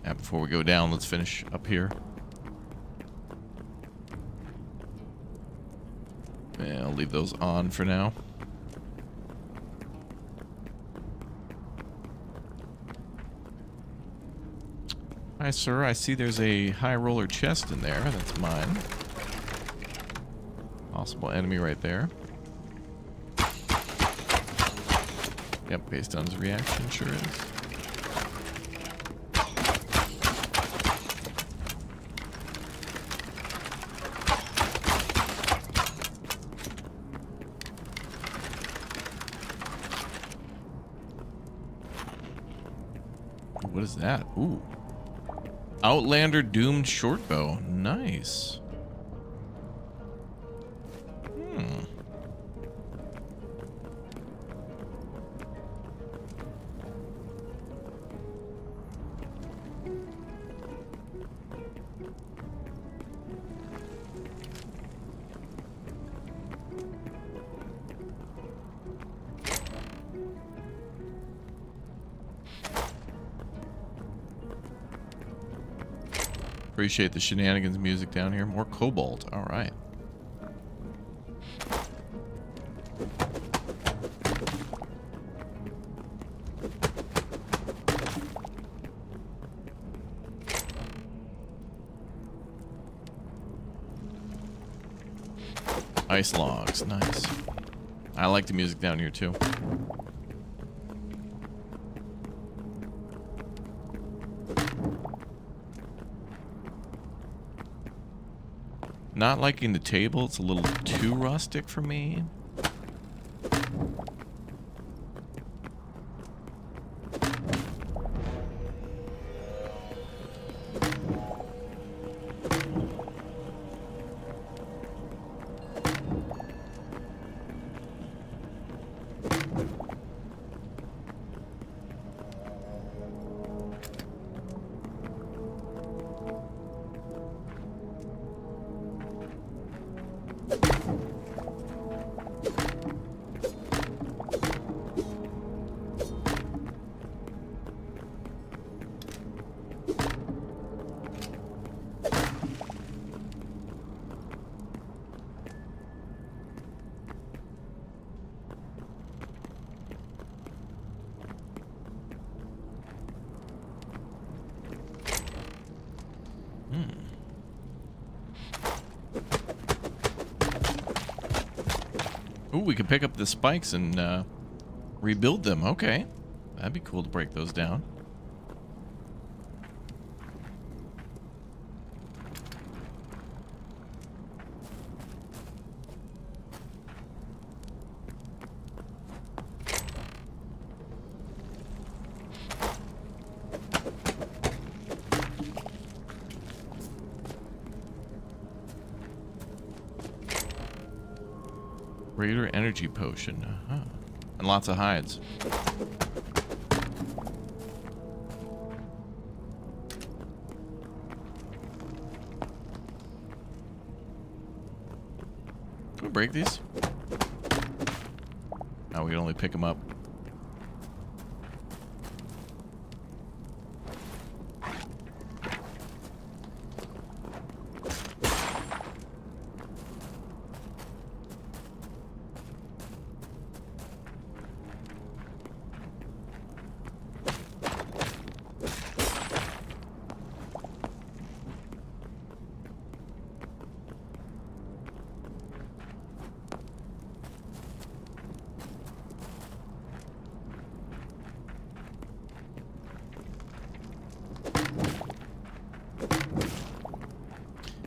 Now, before we go down, let's finish up here. Yeah, I'll leave those on for now. Hi, sir. I see there's a high roller chest in there. That's mine. Possible enemy right there. Yep, based on his reaction, sure is. What is that? Ooh. Outlander Doomed Shortbow. Nice. Appreciate the shenanigans music down here. More cobalt. All right. Ice logs. Nice. I like the music down here too. Not liking the table. It's a little too rustic for me. Ooh, we could pick up the spikes and rebuild them. Okay. That'd be cool to break those down. Greater energy potion. And lots of hides. Can we break these? No, we can only pick them up.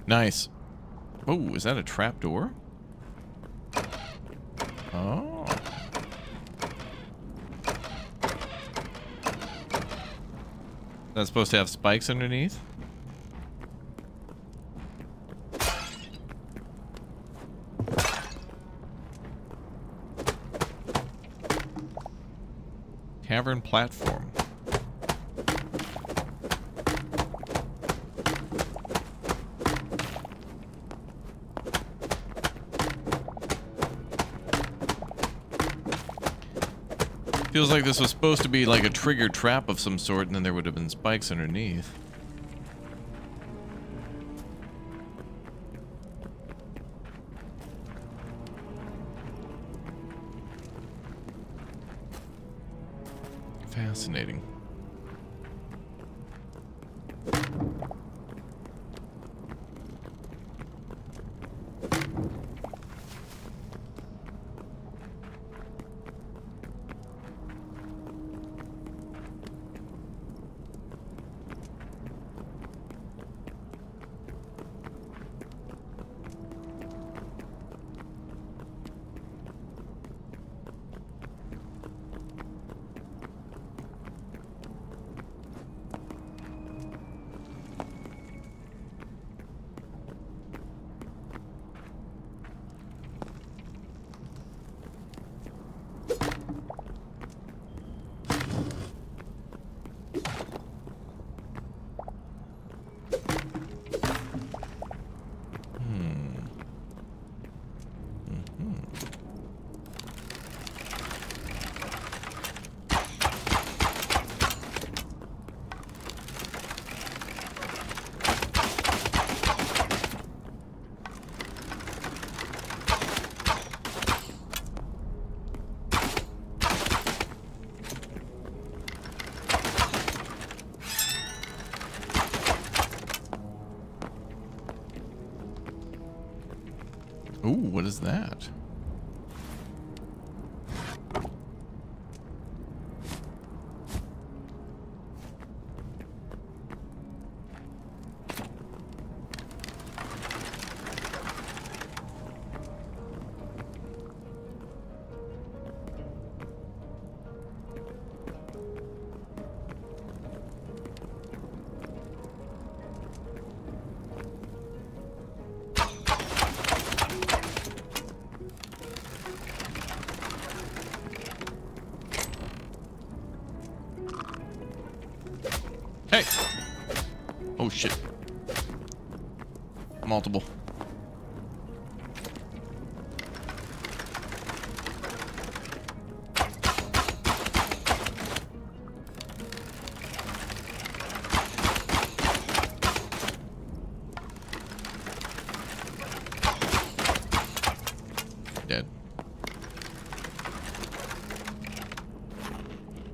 Nice. Oh, is that a trap door? Oh. That's supposed to have spikes underneath? Tavern platform. Feels like this was supposed to be like a triggered trap of some sort, and then there would have been spikes underneath. Fascinating. Ooh, what is that? Hey! Oh shit. Multiple. Dead.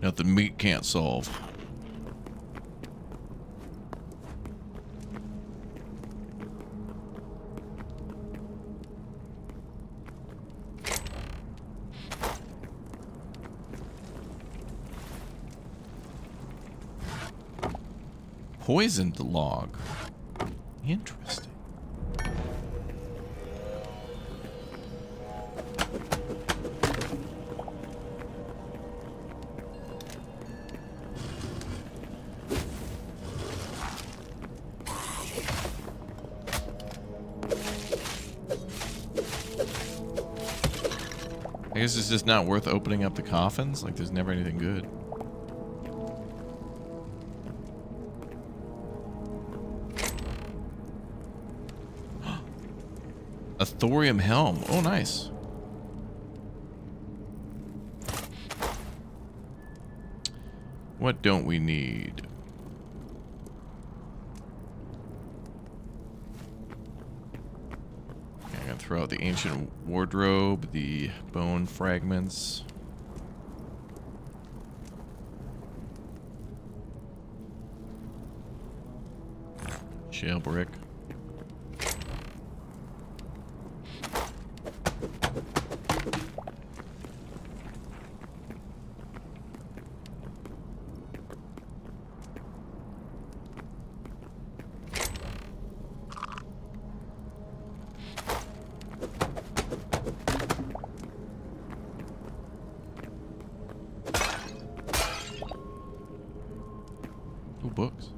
Nothing meat can't solve. Poisoned log. Interesting. I guess it's just not worth opening up the coffins. Like, there's never anything good. A thorium helm. Oh, nice. What don't we need? Okay, I'm gonna throw out the ancient wardrobe, the bone fragments. Shale brick. books.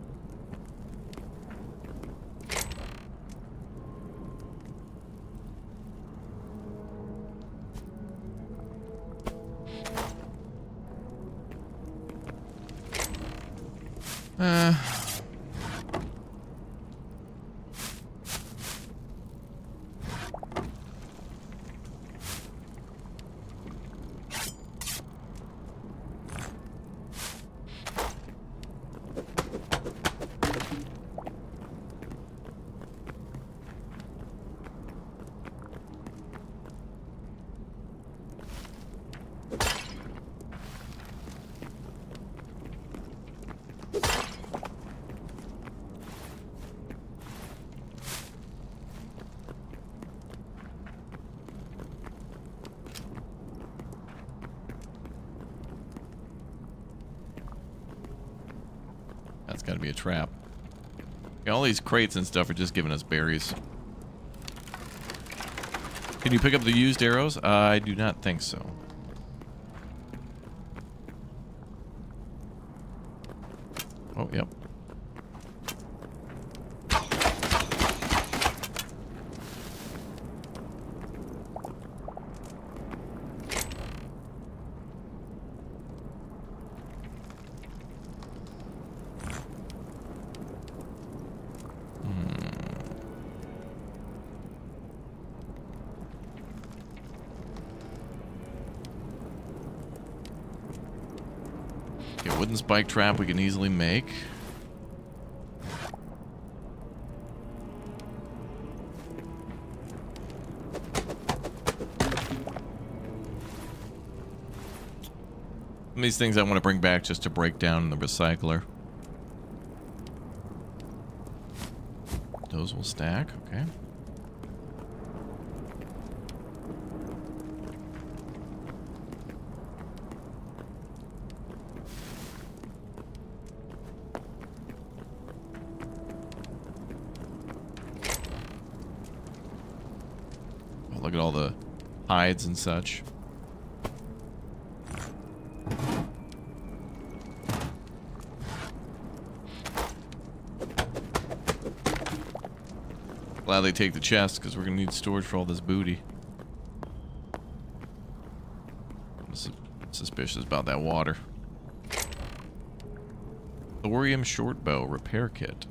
That's got to be a trap. Yeah, all these crates and stuff are just giving us berries. Can you pick up the used arrows? I do not think so. Oh, yep. Okay, wooden spike trap we can easily make. Some of these things I want to bring back just to break down in the recycler. Those will stack, okay. Oh, look at all the hides and such. Glad they take the chest, because we're going to need storage for all this booty. I'm suspicious about that water. Thorium short bow repair kit.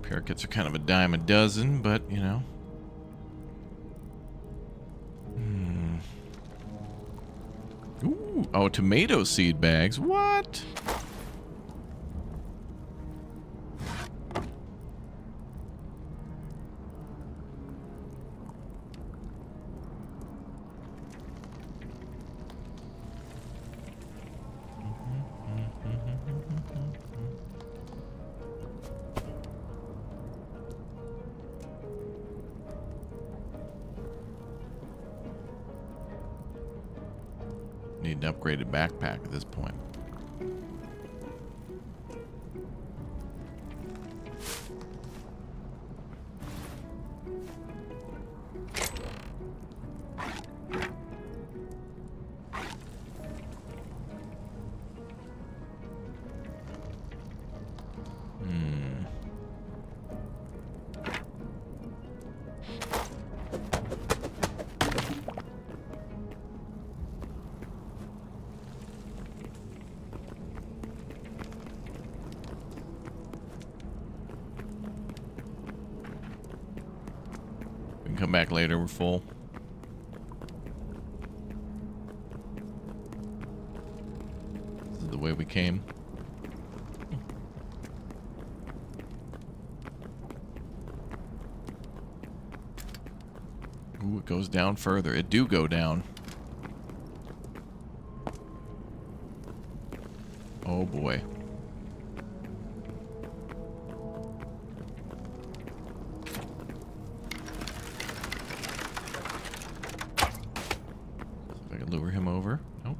Repair kits are kind of a dime a dozen, but, you know. Ooh, oh, tomato seed bags. What? Need an upgraded backpack at this point. Come back later, we're full. This is the way we came. Ooh, it goes down further. It do go down. Oh boy. Lure him over. Nope.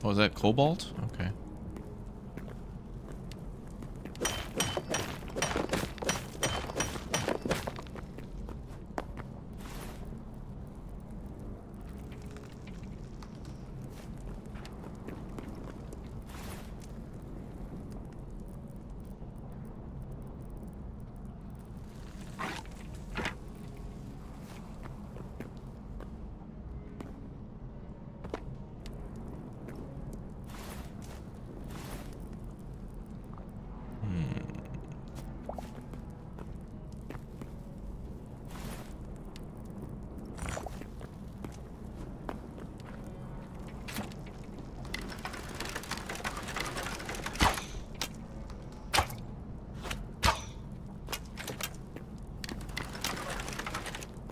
Oh, is that cobalt? Okay.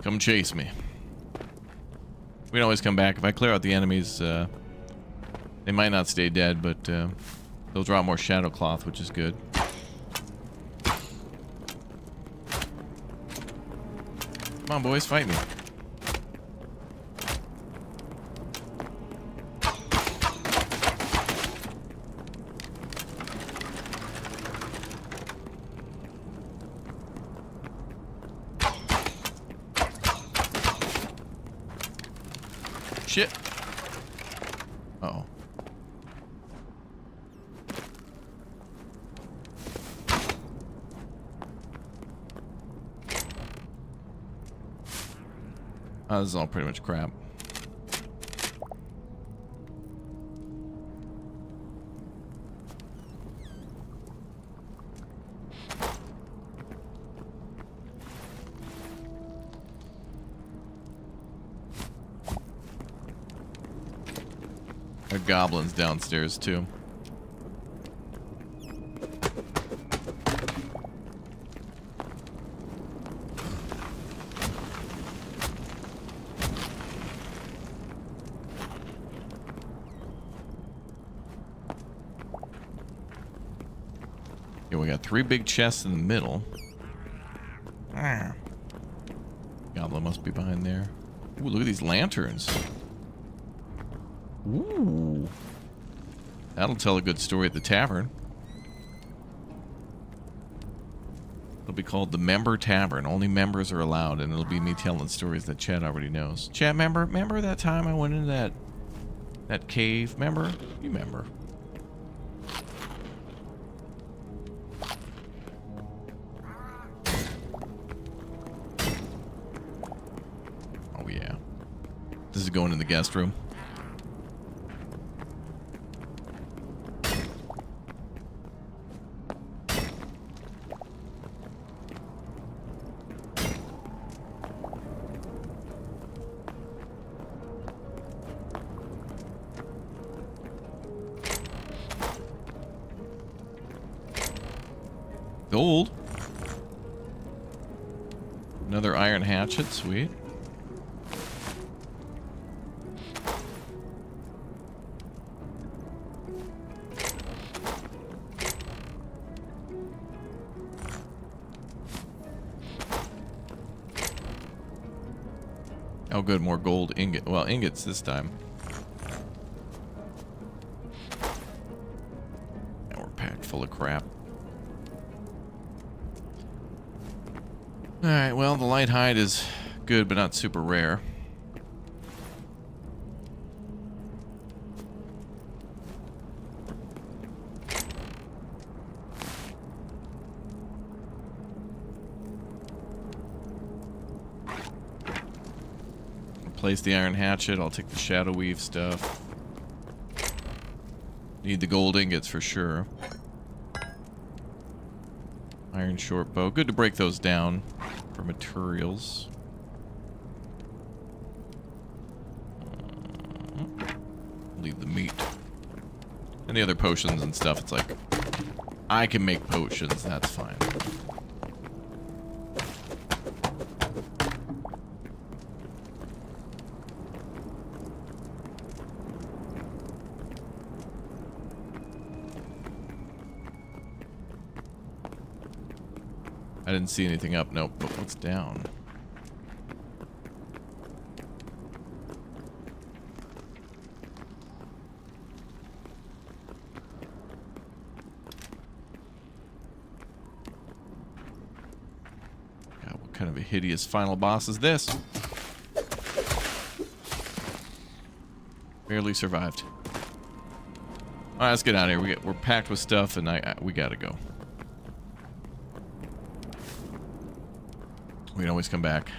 Come chase me. We can always come back. If I clear out the enemies, they might not stay dead, but they'll draw more shadow cloth, which is good. Come on, boys, fight me. Shit. Uh-oh. Oh, this is all pretty much crap. There are goblins downstairs too. Yeah, we got 3 big chests in the middle. Goblin must be behind there. Ooh, look at these lanterns. Ooh. That'll tell a good story at the tavern. It'll be called the Member Tavern. Only members are allowed, and it'll be me telling stories that Chad already knows. Chad, remember that time I went into that cave? Remember? You remember. Oh yeah. This is going in the guest room. Gold. Another iron hatchet, sweet. Oh good, more gold ingot. Well, ingots this time. And we're packed full of crap. Alright, well, the light hide is good, but not super rare. Replace the iron hatchet, I'll take the shadow weave stuff. Need the gold ingots for sure. Iron short bow. Good to break those down for materials. Leave the meat. And the other potions and stuff, it's like, I can make potions, that's fine. I didn't see anything up. Nope. But what's down? kind of a hideous final boss is this? Barely survived. All right, let's get out of here. We're packed with stuff, and we gotta go. We can always come back.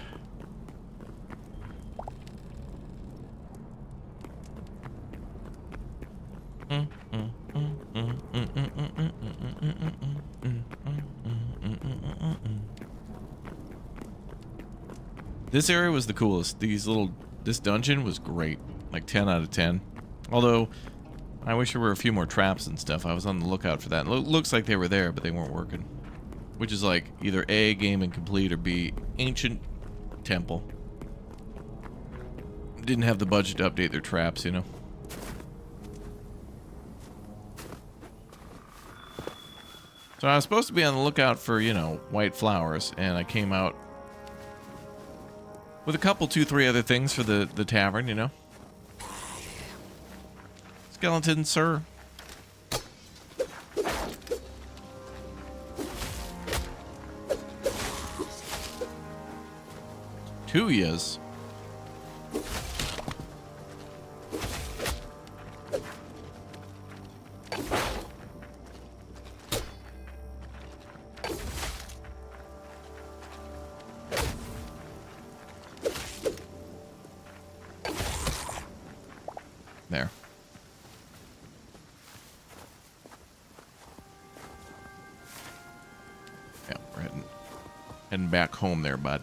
This area was the coolest. This dungeon was great. Like 10 out of 10. Although, I wish there were a few more traps and stuff. I was on the lookout for that. Looks like they were there, but they weren't working. Which is like either A, game incomplete, or B, ancient temple. Didn't have the budget to update their traps, you know. So I was supposed to be on the lookout for, you know, white flowers, and I came out with a couple, 2, 3 other things for the tavern, you know. Skeleton, sir. 2 years. There. Yeah, we're heading back home there, bud.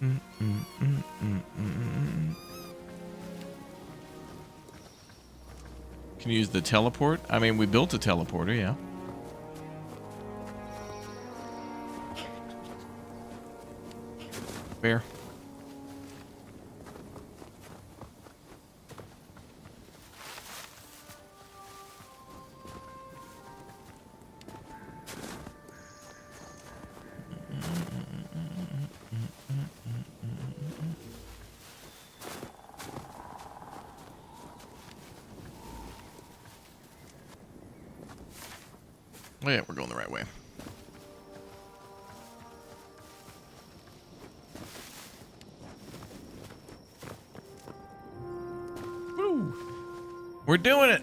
Can you use the teleport? I mean, we built a teleporter, yeah. Where? Oh yeah, we're going the right way. Woo! We're doing it!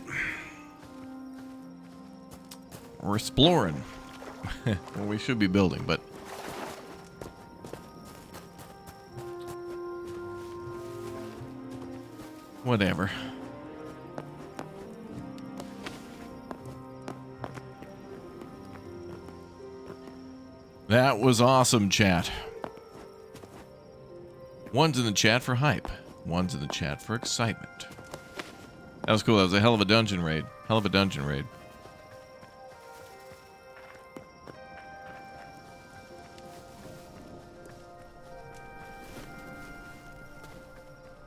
We're exploring. Well, we should be building, but... whatever. That was awesome, chat. One's in the chat for hype. One's in the chat for excitement. That was cool. That was a hell of a dungeon raid. Hell of a dungeon raid.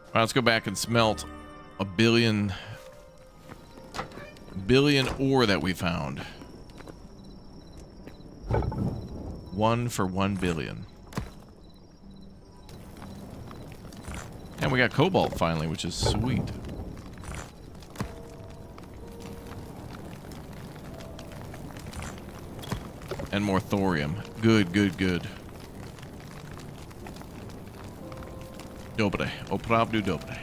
All right, let's go back and smelt a billion ore that we found. 1 for 1 billion. And we got cobalt finally, which is sweet. And more thorium. Good, good, good. Dobre. Opravdu dobre.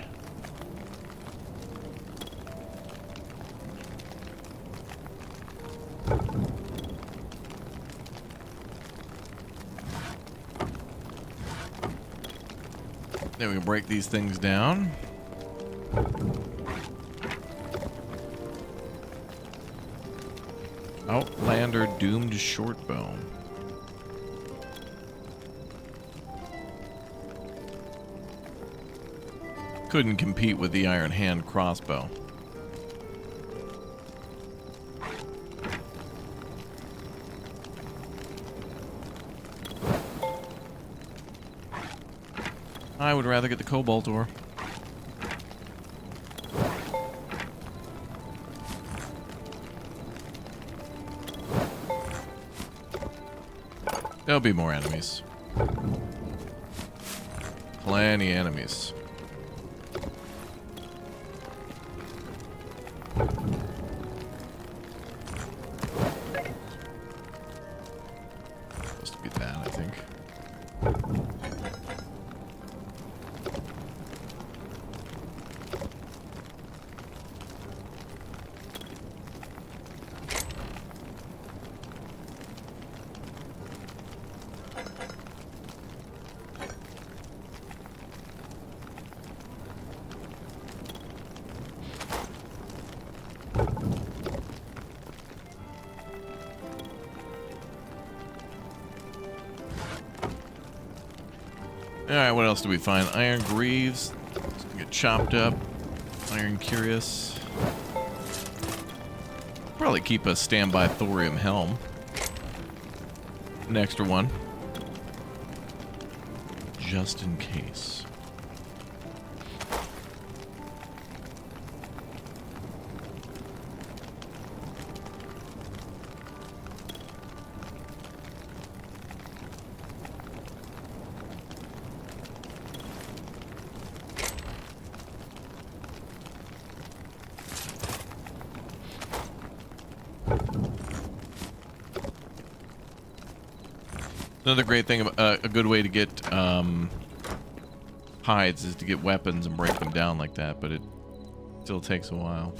Then we can break these things down. Outlander doomed shortbow. Couldn't compete with the iron hand crossbow. I would rather get the cobalt ore. There'll be more enemies. Plenty enemies. Alright, what else do we find? Iron greaves. Get chopped up. Iron curious. Probably keep a standby thorium helm. An extra one. Just in case. Another great thing, a good way to get hides is to get weapons and break them down like that, but it still takes a while.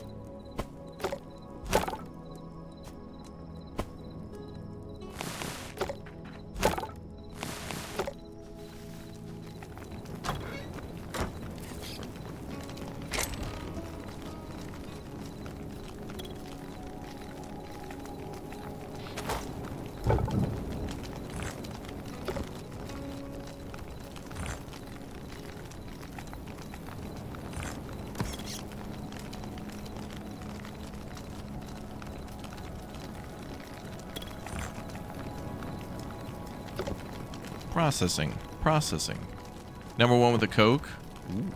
Processing. Number one with the Coke. Ooh.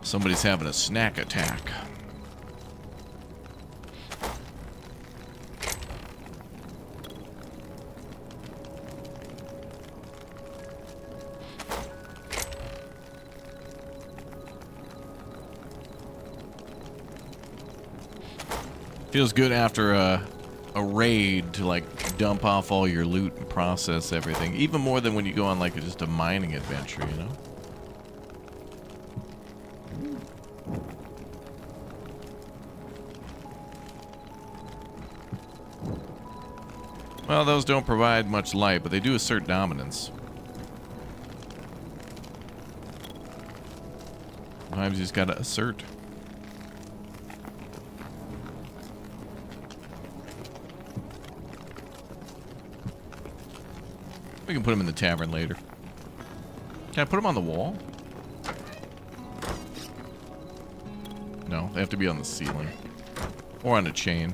Somebody's having a snack attack. Feels good after a raid to like dump off all your loot and process everything, even more than when you go on like just a mining adventure, you know. Well, those don't provide much light, but they do assert dominance. Sometimes you just gotta assert. We can put them in the tavern later. Can I put them on the wall? No, they have to be on the ceiling. Or on a chain.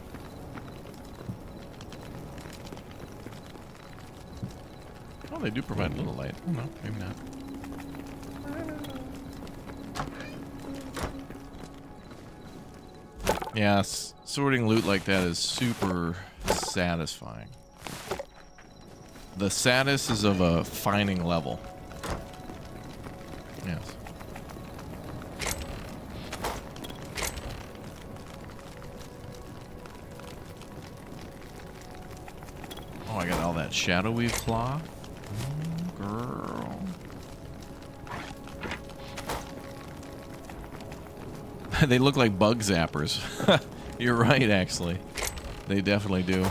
Oh, they do provide a little light. Oh, no, maybe not. Yeah, sorting loot like that is super satisfying. The saddest is of a fining level. Yes. Oh, I got all that shadow weave cloth. Oh, girl. They look like bug zappers. You're right, actually. They definitely do.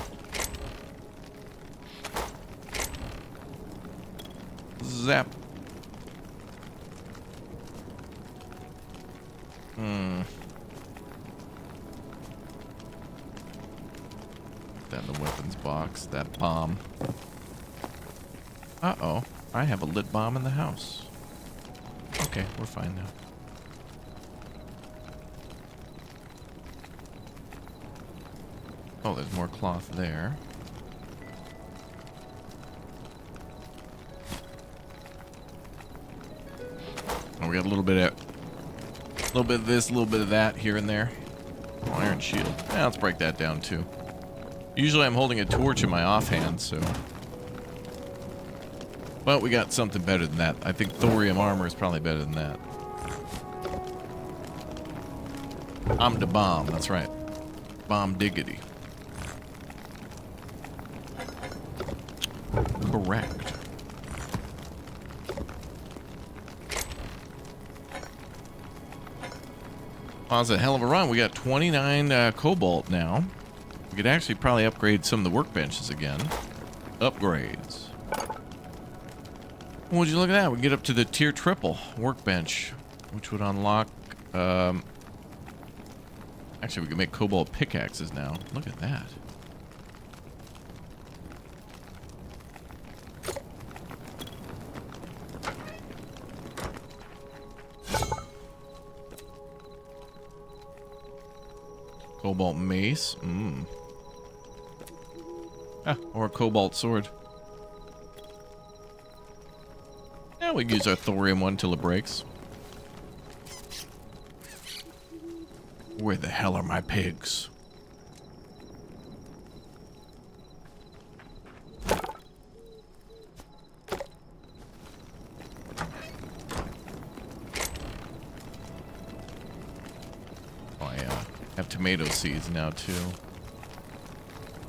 Zap. That in the weapons box. That bomb. Uh-oh. I have a lit bomb in the house. Okay, we're fine now. Oh, there's more cloth there. Oh, we got a little bit of this, a little bit of that here and there. Oh, iron shield. Yeah, let's break that down too. Usually I'm holding a torch in my offhand, so. But we got something better than that. I think thorium armor is probably better than that. I'm the bomb, that's right. Bomb diggity. correct. Well, that's a hell of a run. We got 29 cobalt now. We could actually probably upgrade some of the workbenches again. Upgrades. Would you look at that? We can get up to the tier triple workbench, which would unlock... Actually, we can make cobalt pickaxes now. Look at that. Cobalt mace. Ah, or a cobalt sword. Yeah, we can use our thorium one till it breaks. Where the hell are my pigs? Oh yeah, have tomato seeds now too.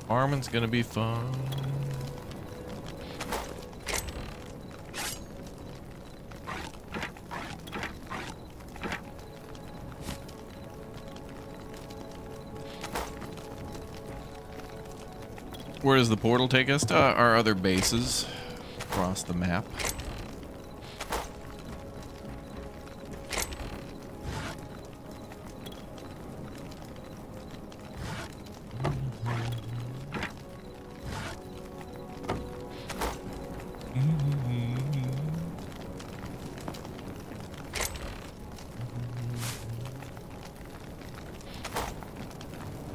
Farming's gonna be fun. Where does the portal take us? To our other bases across the map.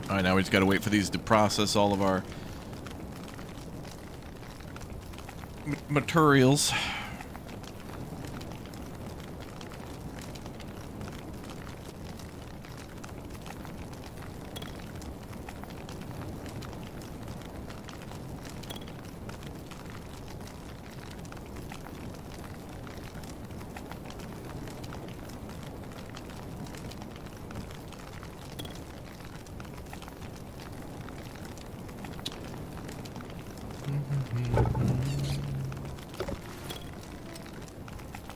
All right, now we just got to wait for these to process all of our materials.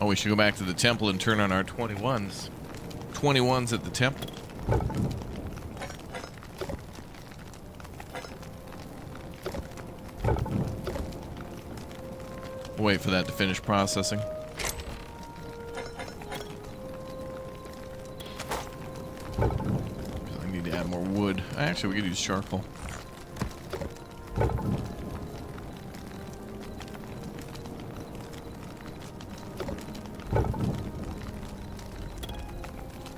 Oh, we should go back to the temple and turn on our 21s. 21s at the temple. Wait for that to finish processing. I need to add more wood. Actually, we could use charcoal.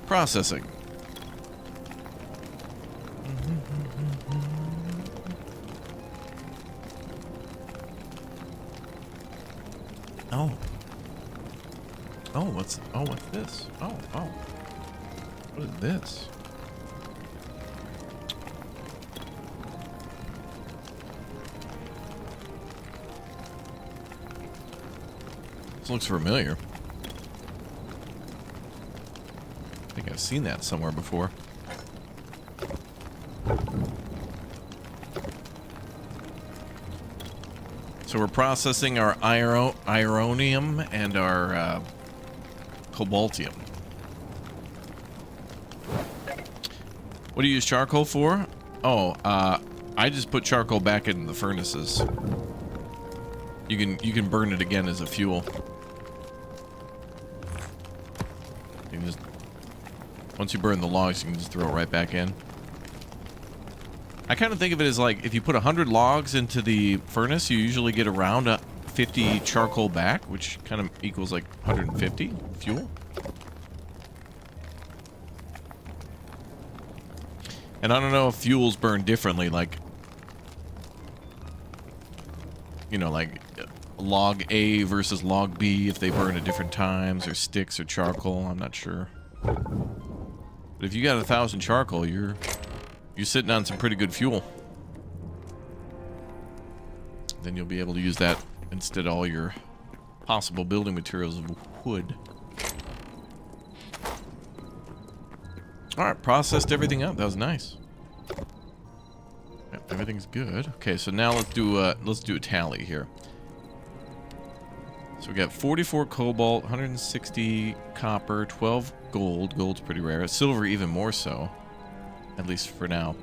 Processing. Oh. What's this? Oh. What is this? This looks familiar. I think I've seen that somewhere before. So we're processing our ironium and our cobaltium. What do you use charcoal for? Oh, I just put charcoal back in the furnaces. You can burn it again as a fuel. You can just, once you burn the logs, you can just throw it right back in. I kind of think of it as like if you put 100 logs into the furnace, you usually get around 50 charcoal back, which kind of equals like 150 fuel. And I don't know if fuels burn differently, like, you know, like log A versus log B, if they burn at different times, or sticks or charcoal. I'm not sure. But if you got 1,000 charcoal, you're sitting on some pretty good fuel. Then you'll be able to use that instead of all your possible building materials of wood. Alright, processed everything up. That was nice. Yep, everything's good. Okay, so now let's do a tally here. So we got 44 cobalt, 160 copper, 12 gold. Gold's pretty rare. Silver even more so, at least for now.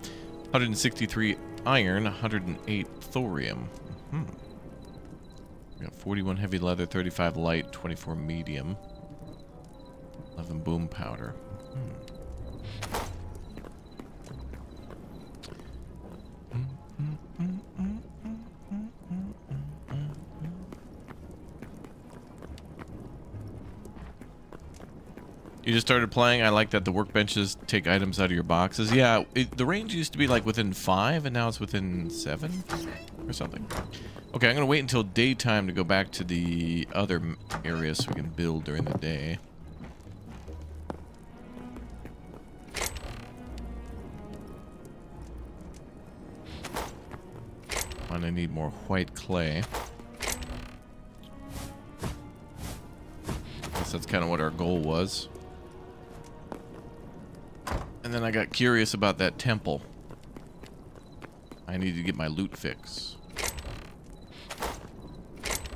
163 iron, 108 thorium. We got 41 heavy leather, 35 light, 24 medium, 11 boom powder. You just started playing. I like that the workbenches take items out of your boxes. Yeah, the range used to be like within 5, and now it's within 7 or something. Okay, I'm going to wait until daytime to go back to the other areas so we can build during the day. And I need more white clay. I guess that's kind of what our goal was. And then I got curious about that temple. I need to get my loot fix.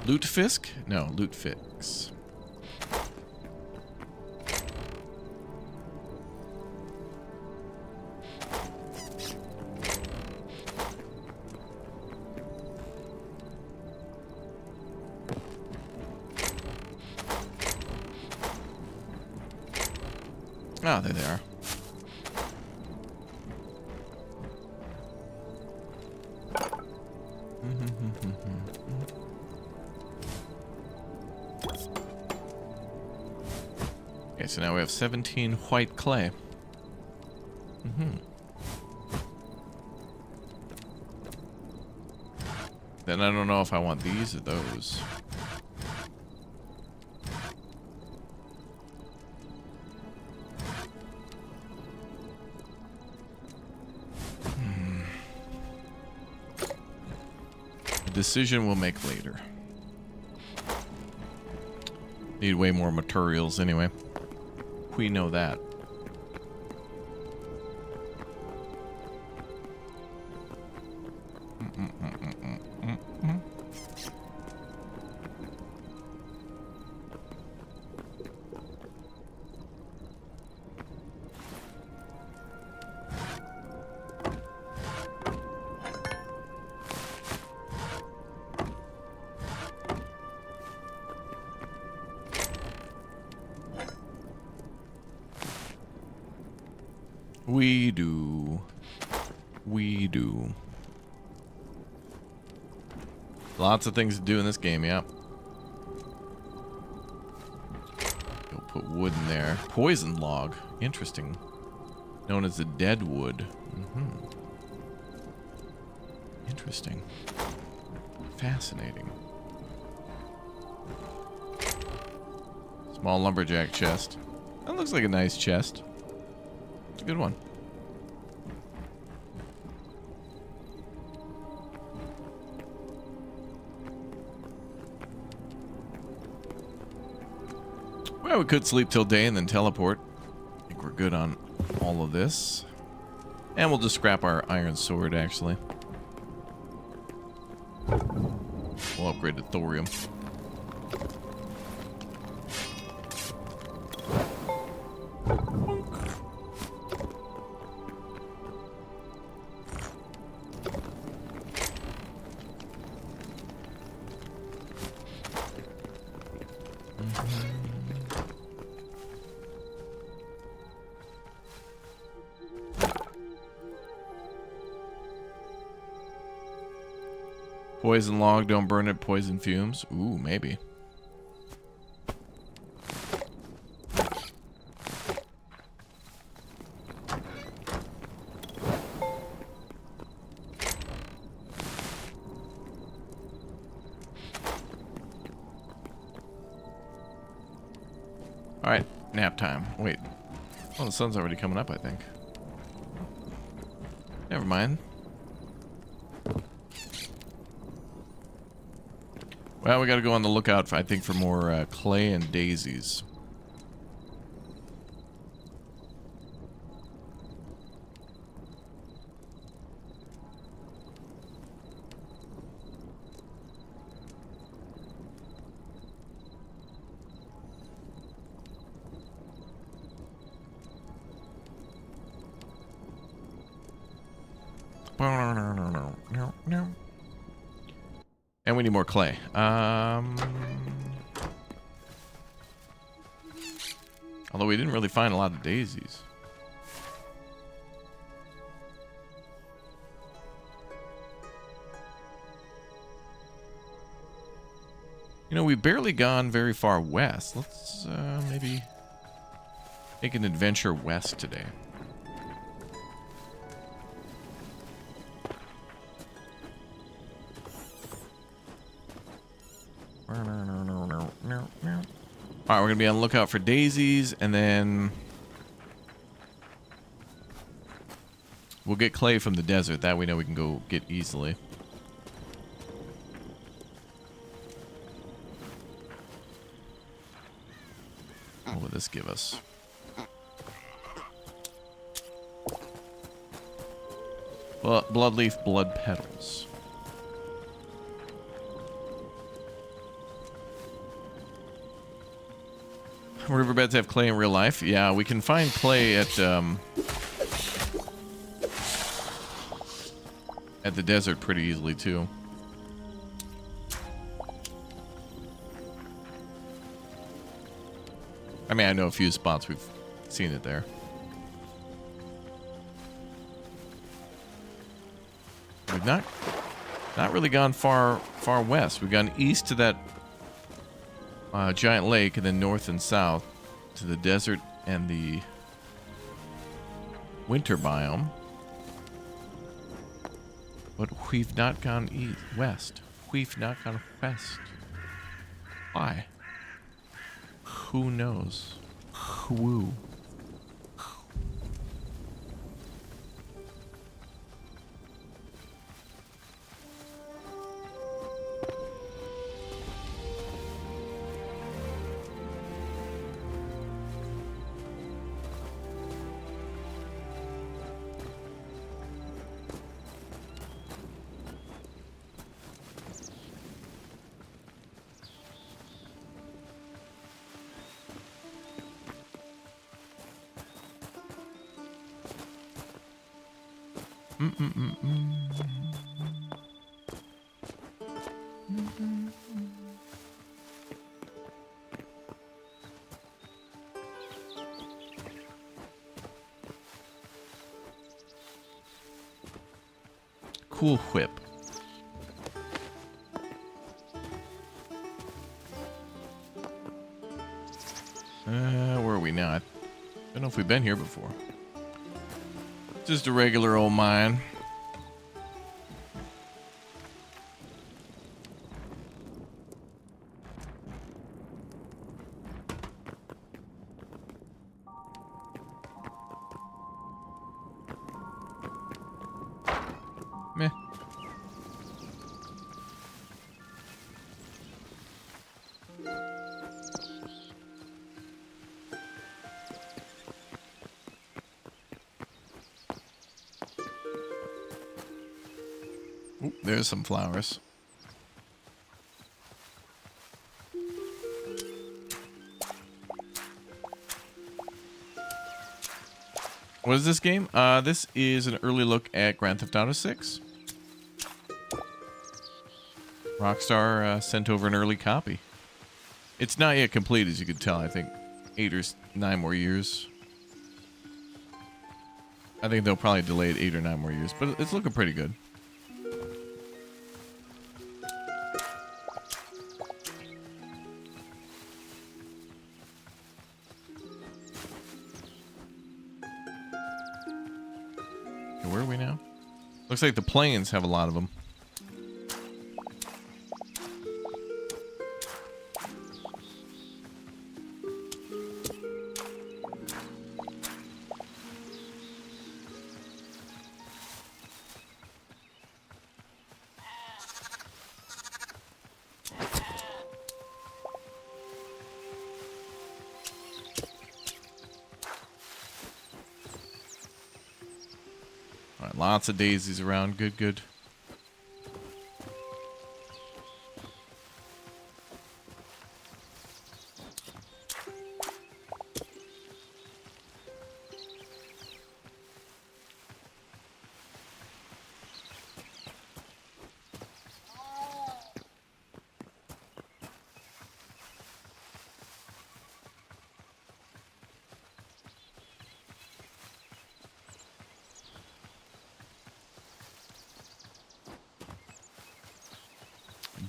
Loot fisk? No, loot fix. Ah, there they are. Okay, so now we have 17 white clay. Then I don't know if I want these or those. Decision we'll make later. Need way more materials anyway. We know that. We do. We do. Lots of things to do in this game, yeah. You'll put wood in there. Poison log. Interesting. Known as the dead wood. Interesting. Fascinating. Small lumberjack chest. That looks like a nice chest. It's a good one. Well, we could sleep till day and then teleport. I think we're good on all of this. And we'll just scrap our iron sword, actually. We'll upgrade to thorium. Poison log, don't burn it, poison fumes. Ooh, maybe. Alright, nap time. Wait. Oh, the sun's already coming up, I think. Never mind. Well, we gotta go on the lookout, I think, for more clay and daisies. And we need more clay. Although we didn't really find a lot of daisies. You know, we've barely gone very far west. Let's maybe make an adventure west today. Alright, we're going to be on the lookout for daisies, and then we'll get clay from the desert. That we know we can go get easily. What will this give us? Bloodleaf, blood petals. Riverbeds have clay in real life. Yeah, we can find clay at the desert pretty easily too. I mean, I know a few spots we've seen it there. We've not really gone far west. We've gone east to that giant lake, and then north and south to the desert and the winter biome. But we've not gone west. We've not gone west. Why? Who knows? Who? Cool whip. Where are we now? I don't know if we've been here before. Just a regular old mine. Meh. Ooh, there's some flowers. What is this game? This is an early look at Grand Theft Auto 6. Rockstar sent over an early copy. It's not yet complete, as you can tell. I think 8 or 9 more years. I think they'll probably delay it 8 or 9 more years, but it's looking pretty good. Okay, where are we now? Looks like the plains have a lot of them. Lots of daisies around. Good, good.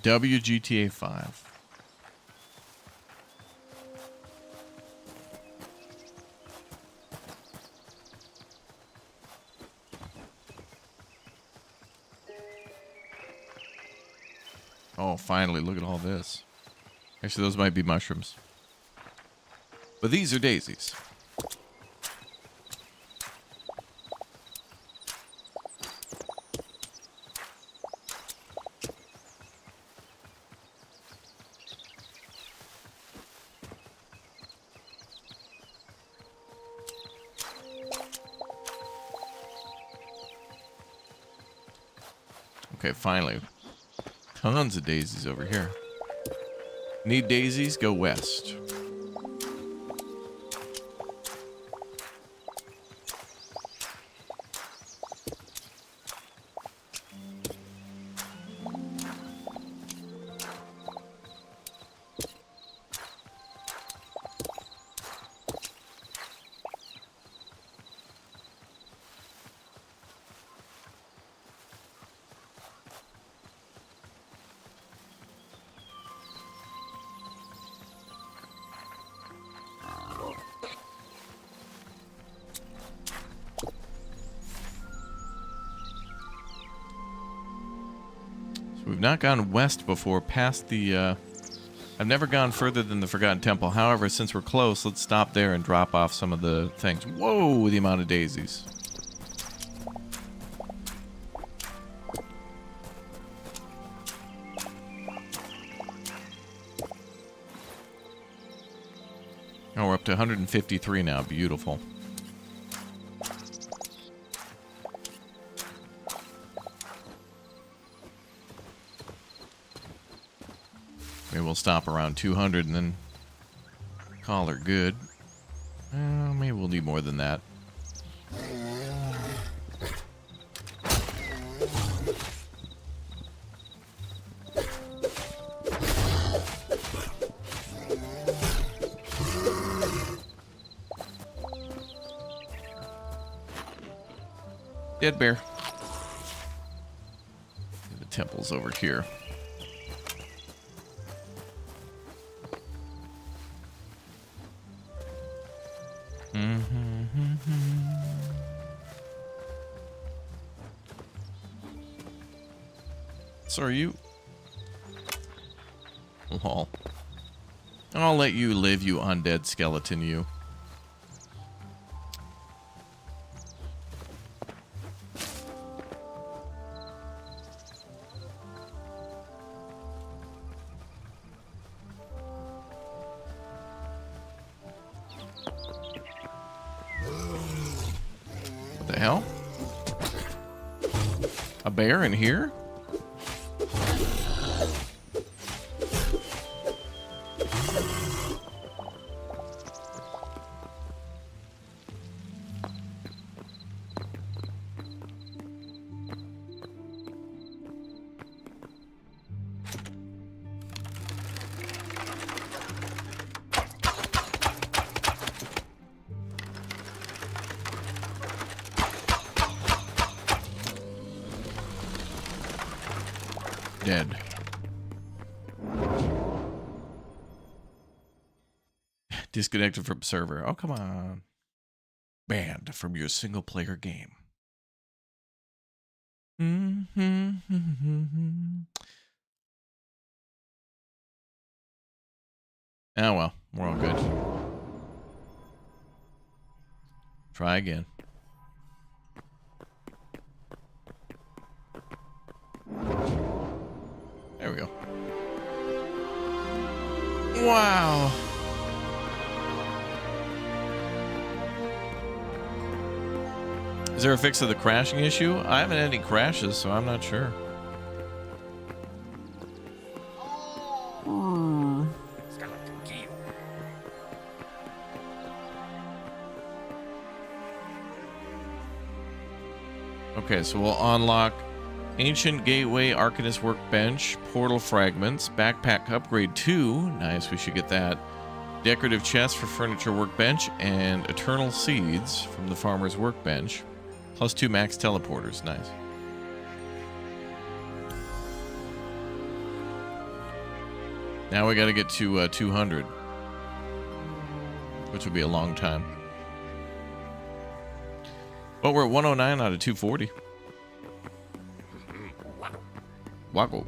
WGTA 5. Oh, finally, look at all this. Actually, those might be mushrooms. But these are daisies. Okay, finally. Tons of daisies over here. Need daisies? Go west. We've not gone west before, past the, I've never gone further than the Forgotten Temple. However, since we're close, let's stop there and drop off some of the things. Whoa, the amount of daisies. Oh, we're up to 153 now. Beautiful. Maybe we'll stop around 200 and then call her good. Maybe we'll need more than that. Dead bear. The temple's over here. So are you? Lol. I'll let you live, you undead skeleton, you. What the hell? A bear in here? Dead. Disconnected from server. Oh, come on. Banned from your single player game. Oh well, we're all good. Try again. There we go. Wow. Is there a fix of the crashing issue? I haven't had any crashes, so I'm not sure. Okay, so we'll unlock Ancient Gateway, Arcanist Workbench, Portal Fragments, Backpack Upgrade 2. Nice, we should get that. Decorative Chest for Furniture Workbench, and Eternal Seeds from the Farmer's Workbench. Plus 2 max teleporters. Nice. Now we got to get to 200, which will be a long time. But we're at 109 out of 240. Waggle.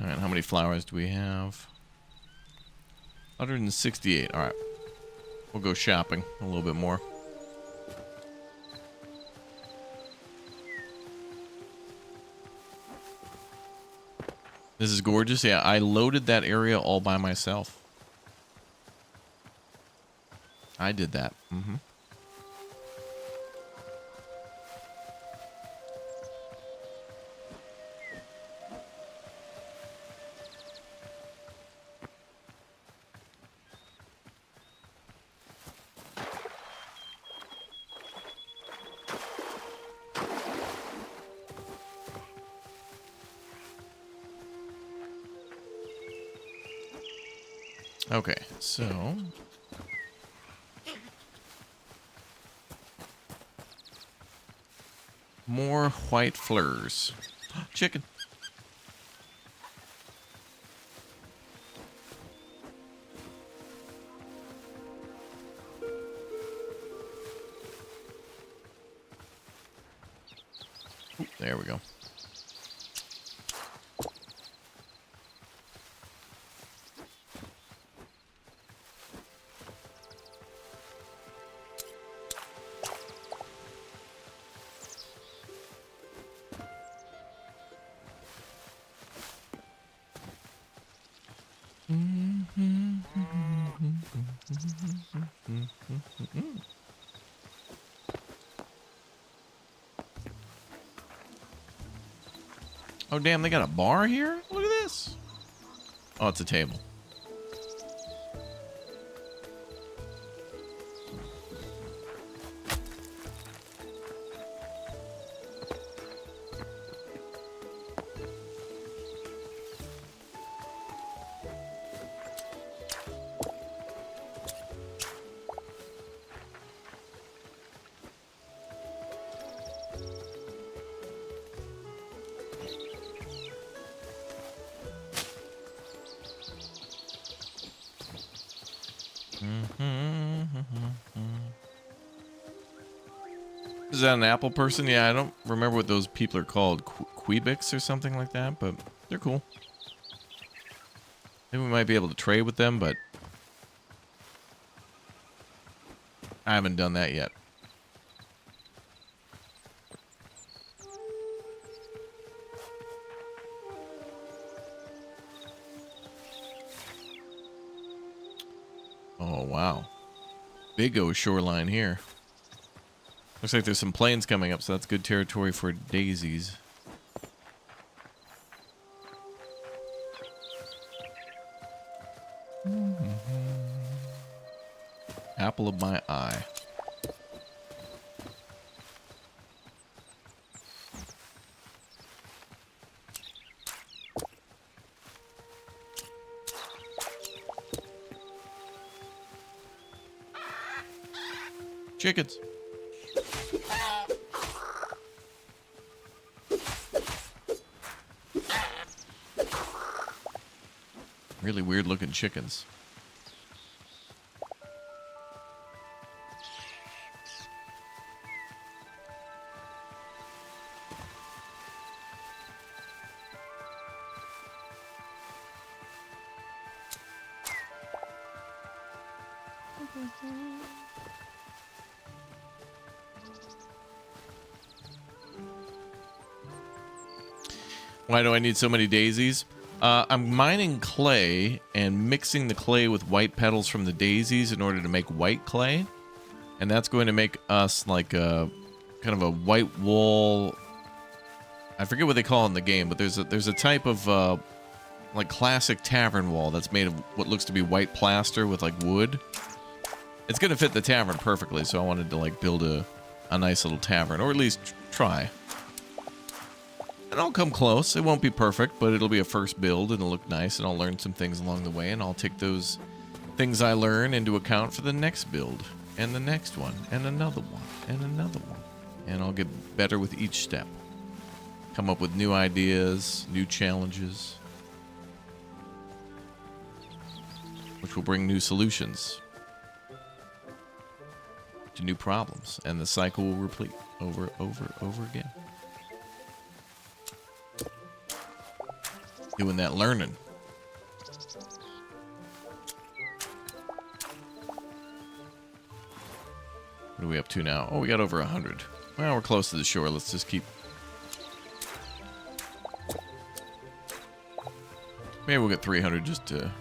All right, how many flowers do we have? 168. All right. We'll go shopping a little bit more. This is gorgeous. Yeah, I loaded that area all by myself. I did that. Mm-hmm. Okay, so more white fleurs. Chicken. Ooh, there we go. Oh, damn, they got a bar here? Look at this. Oh, it's a table. Is that an Apple person? Yeah, I don't remember what those people are called. Quebecs or something like that, but they're cool. Maybe we might be able to trade with them, but I haven't done that yet. Oh, wow. Big O shoreline here. Looks like there's some planes coming up, so that's good territory for daisies. Apple of my eye. Chickens. Really weird looking chickens. Why do I need so many daisies? I'm mining clay and mixing the clay with white petals from the daisies in order to make white clay. And that's going to make us like a kind of a white wool. I forget what they call it in the game, but there's a type of like classic tavern wall that's made of what looks to be white plaster with like wood. It's going to fit the tavern perfectly, so I wanted to like build a nice little tavern, or at least try. And I'll come close. It won't be perfect, but it'll be a first build, and it'll look nice, and I'll learn some things along the way, and I'll take those things I learn into account for the next build, and the next one, and another one, and another one. And I'll get better with each step. Come up with new ideas, new challenges, which will bring new solutions to new problems, and the cycle will repeat over again. Doing that learning. What are we up to now? Oh, we got over 100. Well, we're close to the shore. Let's just keep... Maybe we'll get 300 just to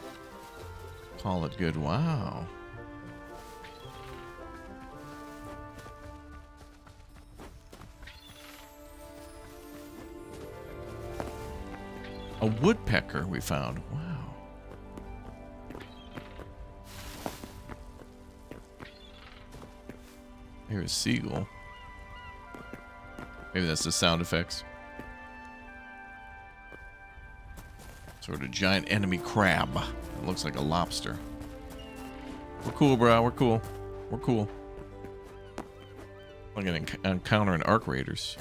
call it good. Wow. A woodpecker we found. Wow. Here's a seagull. Maybe that's the sound effects. Sort of giant enemy crab. It looks like a lobster. We're cool, bro. We're cool. We're cool. I'm gonna encounter an arc raiders.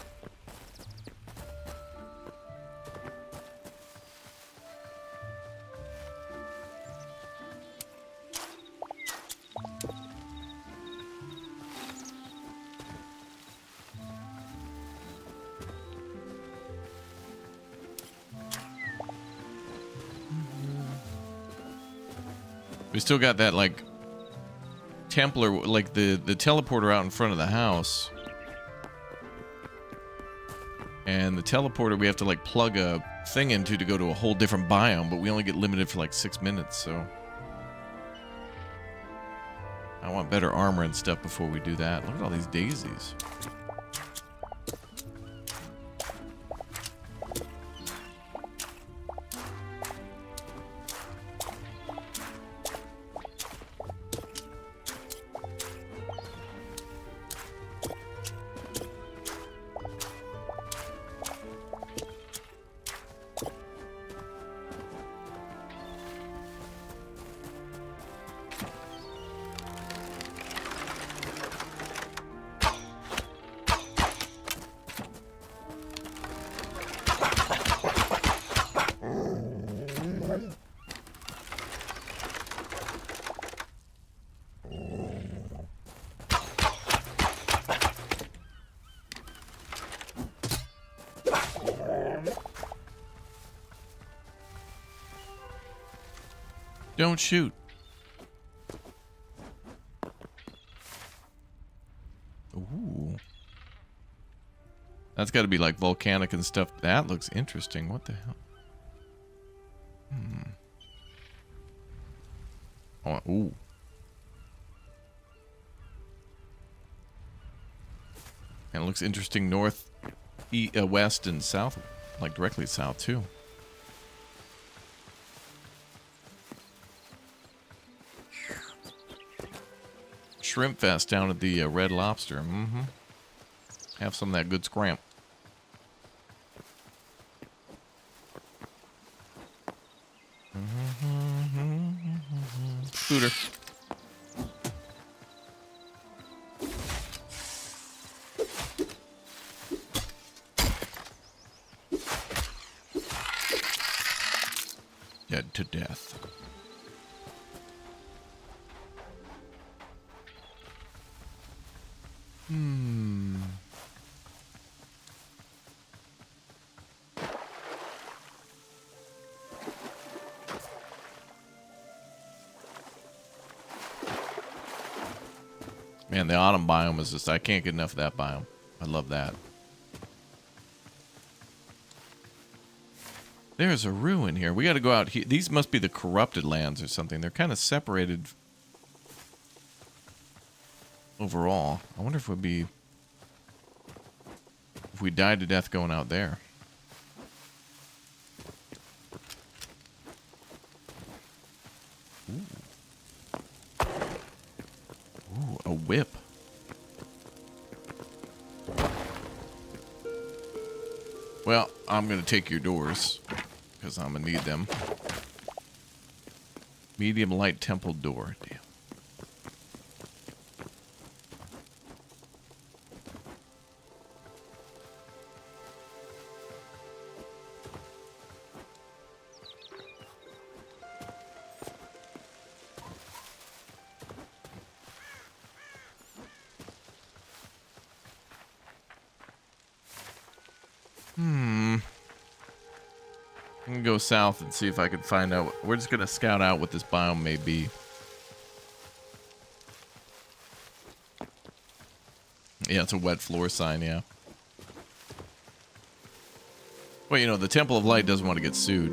We still got that, like, Templar, like, the teleporter out in front of the house. And the teleporter we have to, like, plug a thing into to go to a whole different biome, but we only get limited for, like, 6 minutes, so... I want better armor and stuff before we do that. Look at all these daisies. Don't shoot. Ooh. That's got to be like volcanic and stuff. That looks interesting. What the hell? Oh, ooh. And it looks interesting north, west, and south. Like directly south, too. Shrimp fest down at the Red Lobster. Have some of that good scramp. Scooter. Dead to death. Man, the autumn biome is just, I can't get enough of that biome. I love that. There's a ruin here. We got to go out here. These must be the corrupted lands or something. They're kind of separated overall. I wonder if we died to death going out there. Ooh. Ooh, a whip. Well, I'm going to take your doors, because I'm going to need them. Medium light temple door. Damn. I'm gonna go south and see if I can find out. We're just gonna scout out what this biome may be. Yeah, it's a wet floor sign, yeah. Well, you know, the Temple of Light doesn't want to get sued.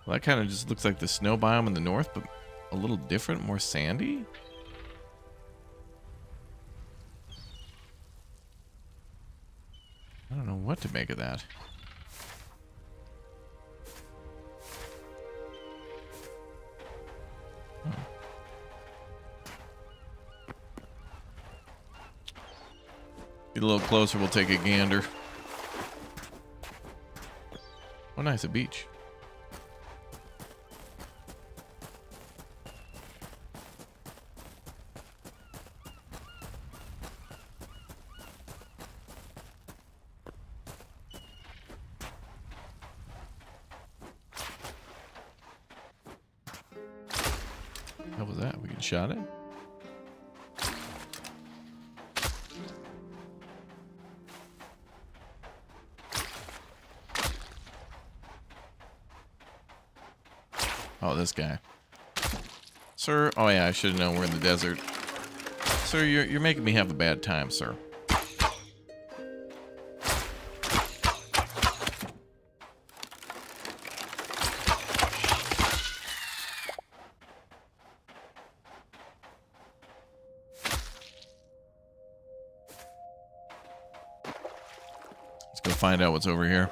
Well, that kind of just looks like the snow biome in the north, but a little different, more sandy. I don't know what to make of that. Huh. Get a little closer, we'll take a gander. Oh, nice, a beach. What was that? We can shot it? Oh, this guy. Sir, oh yeah, I should have known we're in the desert. Sir, you're making me have a bad time, sir. Let's go find out what's over here.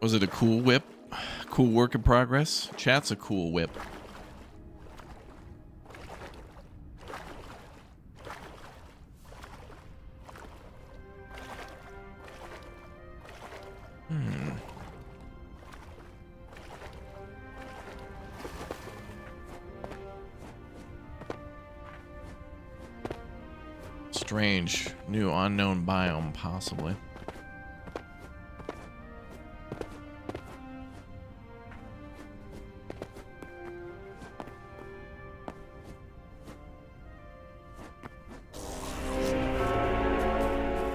Was it a cool whip? Cool work in progress? Chat's a cool whip. Strange. New unknown biome, possibly.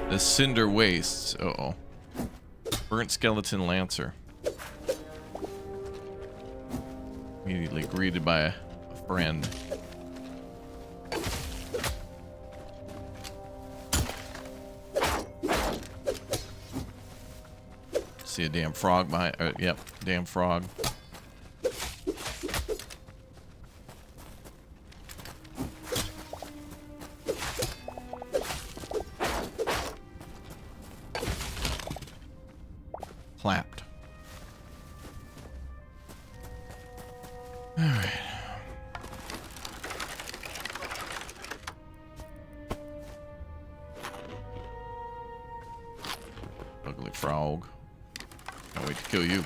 The Cinder Wastes. Uh-oh. Burnt Skeleton Lancer. Immediately greeted by a friend. See a damn frog behind. Yep, damn frog. Clapped. All right. Ugly frog. Can't wait to kill you.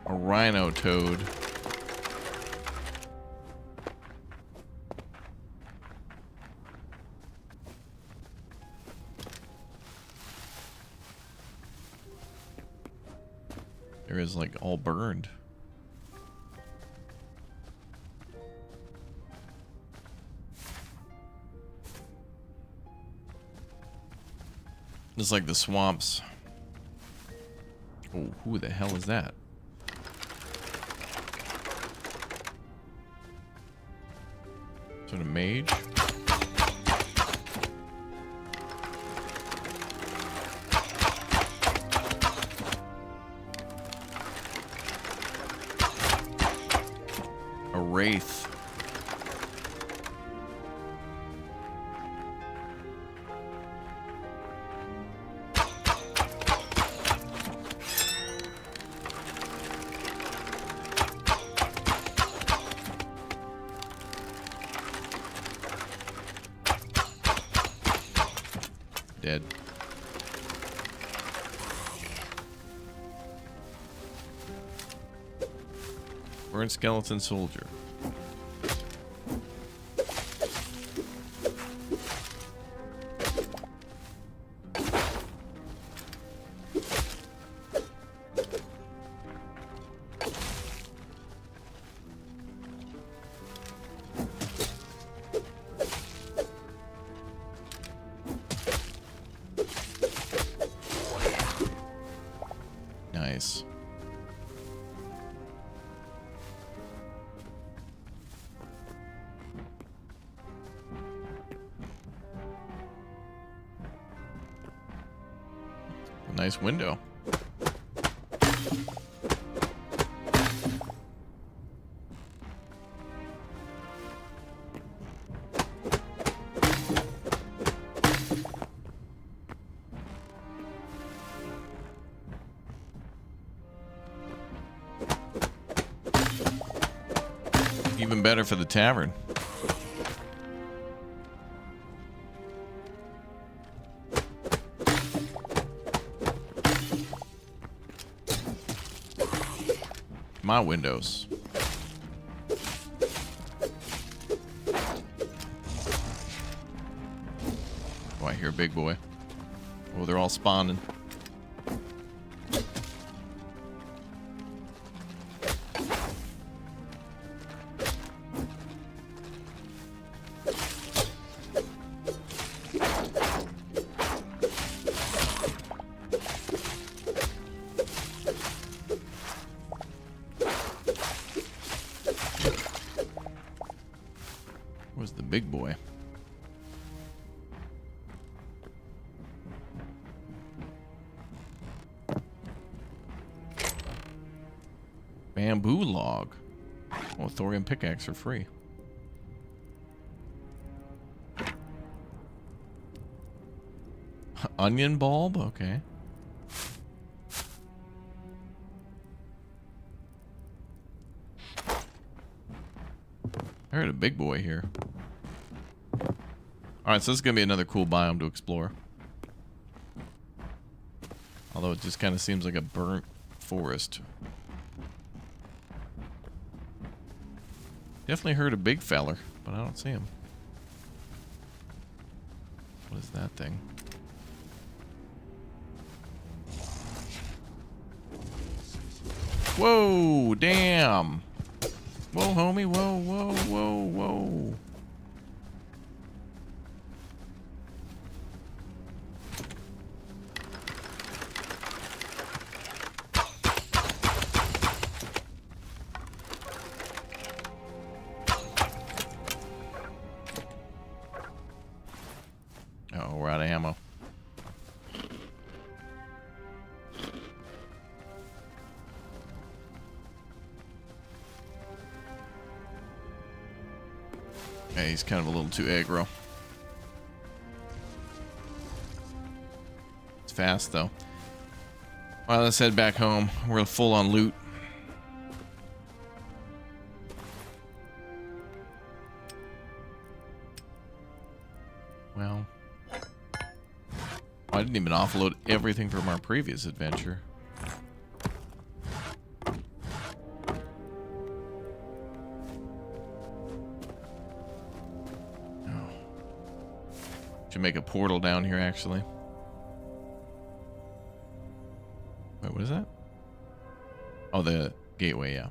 All rhino toad. There is like all burned. It's like the swamps. Oh, who the hell is that? Sort of mage? A wraith. Dead. Burnt skeleton soldier. Nice. A nice window. Even better for the tavern. My windows. Oh, I hear a big boy. Oh, they're all spawning. Where's the big boy? Bamboo log. Oh, thorium pickaxe for free. Onion bulb? Okay. I heard a big boy here. Alright, so this is going to be another cool biome to explore. Although it just kind of seems like a burnt forest. Definitely heard a big feller, but I don't see him. What is that thing? Whoa, damn. Whoa, homie, whoa, whoa, whoa, whoa. Oh, we're out of ammo. Yeah, he's kind of a little too aggro. It's fast, though. Well, let's head back home. We're full on loot. Well, I didn't even offload everything from our previous adventure. To make a portal down here, actually. Wait, what is that? Oh, the gateway, yeah.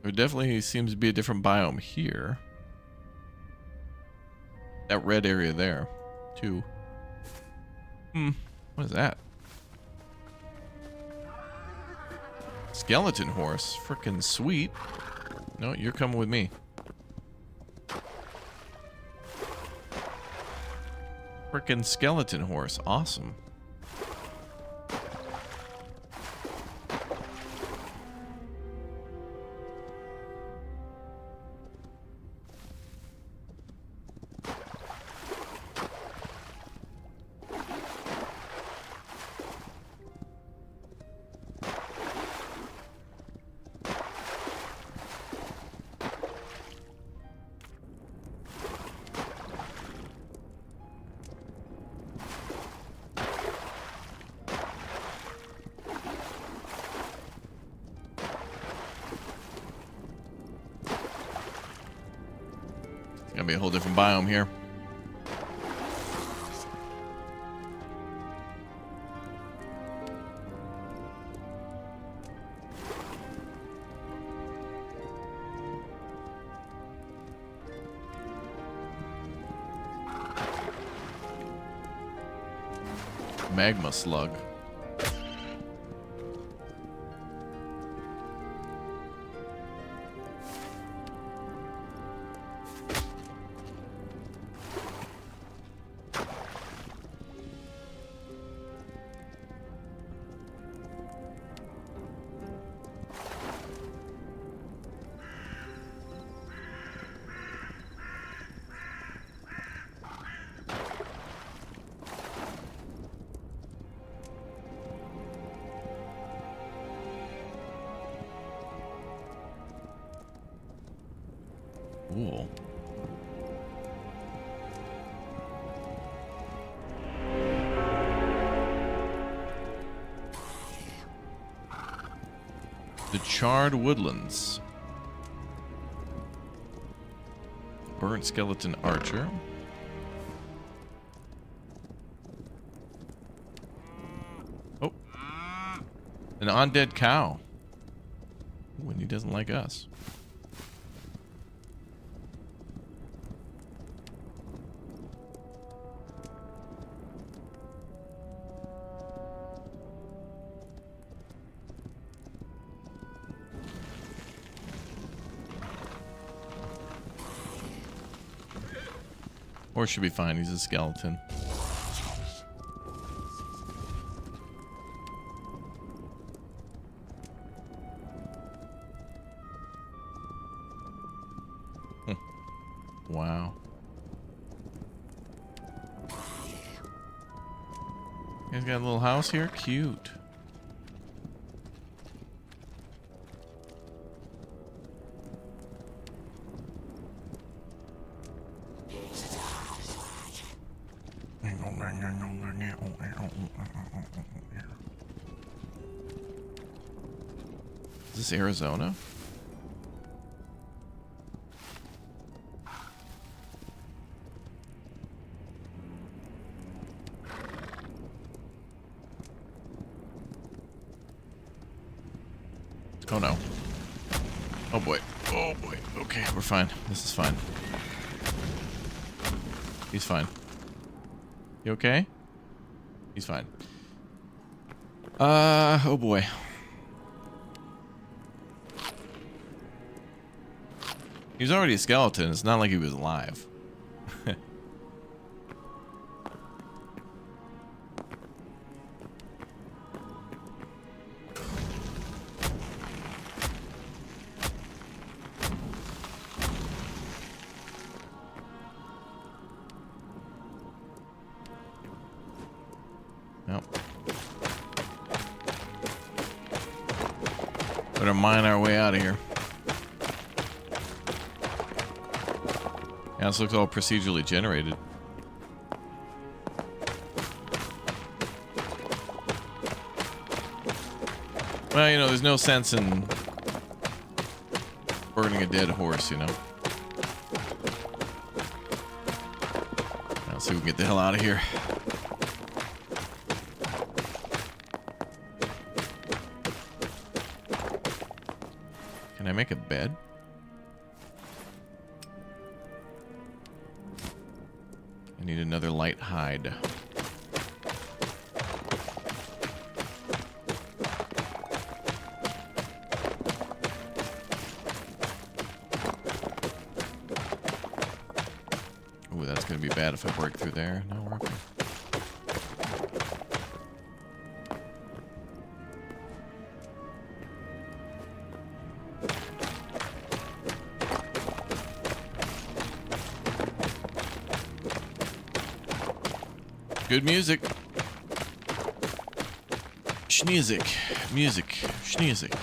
There definitely seems to be a different biome here. That red area there, too. What is that? Skeleton horse. Frickin' sweet. No, you're coming with me. Frickin' skeleton horse. Awesome. Gonna be a whole different biome here. Magma slug. Cool. The charred woodlands. Burnt skeleton archer. Oh. An undead cow. Ooh, and he doesn't like us. Horse should be fine. He's a skeleton. Wow. You guys got a little house here? Cute. Is this Arizona? Oh no. Oh boy. Oh boy. Okay, we're fine. This is fine. He's fine. You okay? He's fine. Oh boy. He was already a skeleton. It's not like he was alive. Nope. Better mine our way out of here. Yeah, this looks all procedurally generated. Well, you know, there's no sense in burning a dead horse, you know. Let's see if we can get the hell out of here. Can I make a bed? I need another light hide. Ooh, that's gonna be bad if I break through there. No, we're okay. Good music. Schneezik. Music. Schneezik.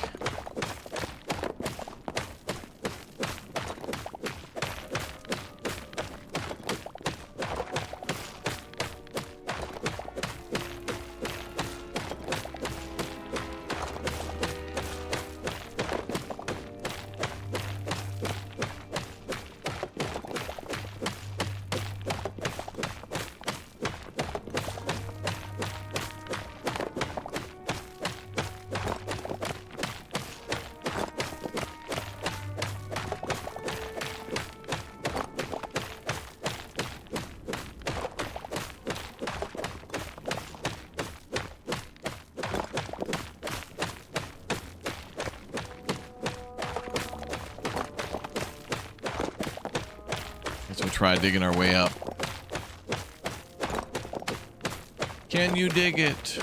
We'll try digging our way up. Can you dig it?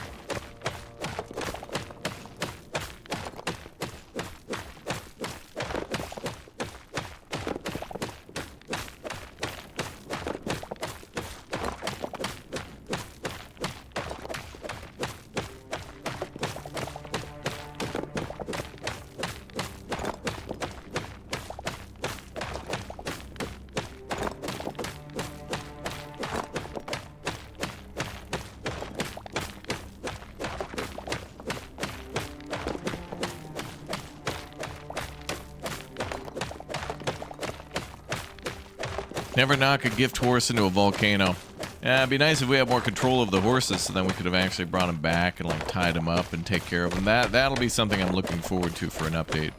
Never knock a gift horse into a volcano. Yeah, it'd be nice if we had more control of the horses, so then we could have actually brought them back and like tied them up and take care of them. That'll be something I'm looking forward to for an update.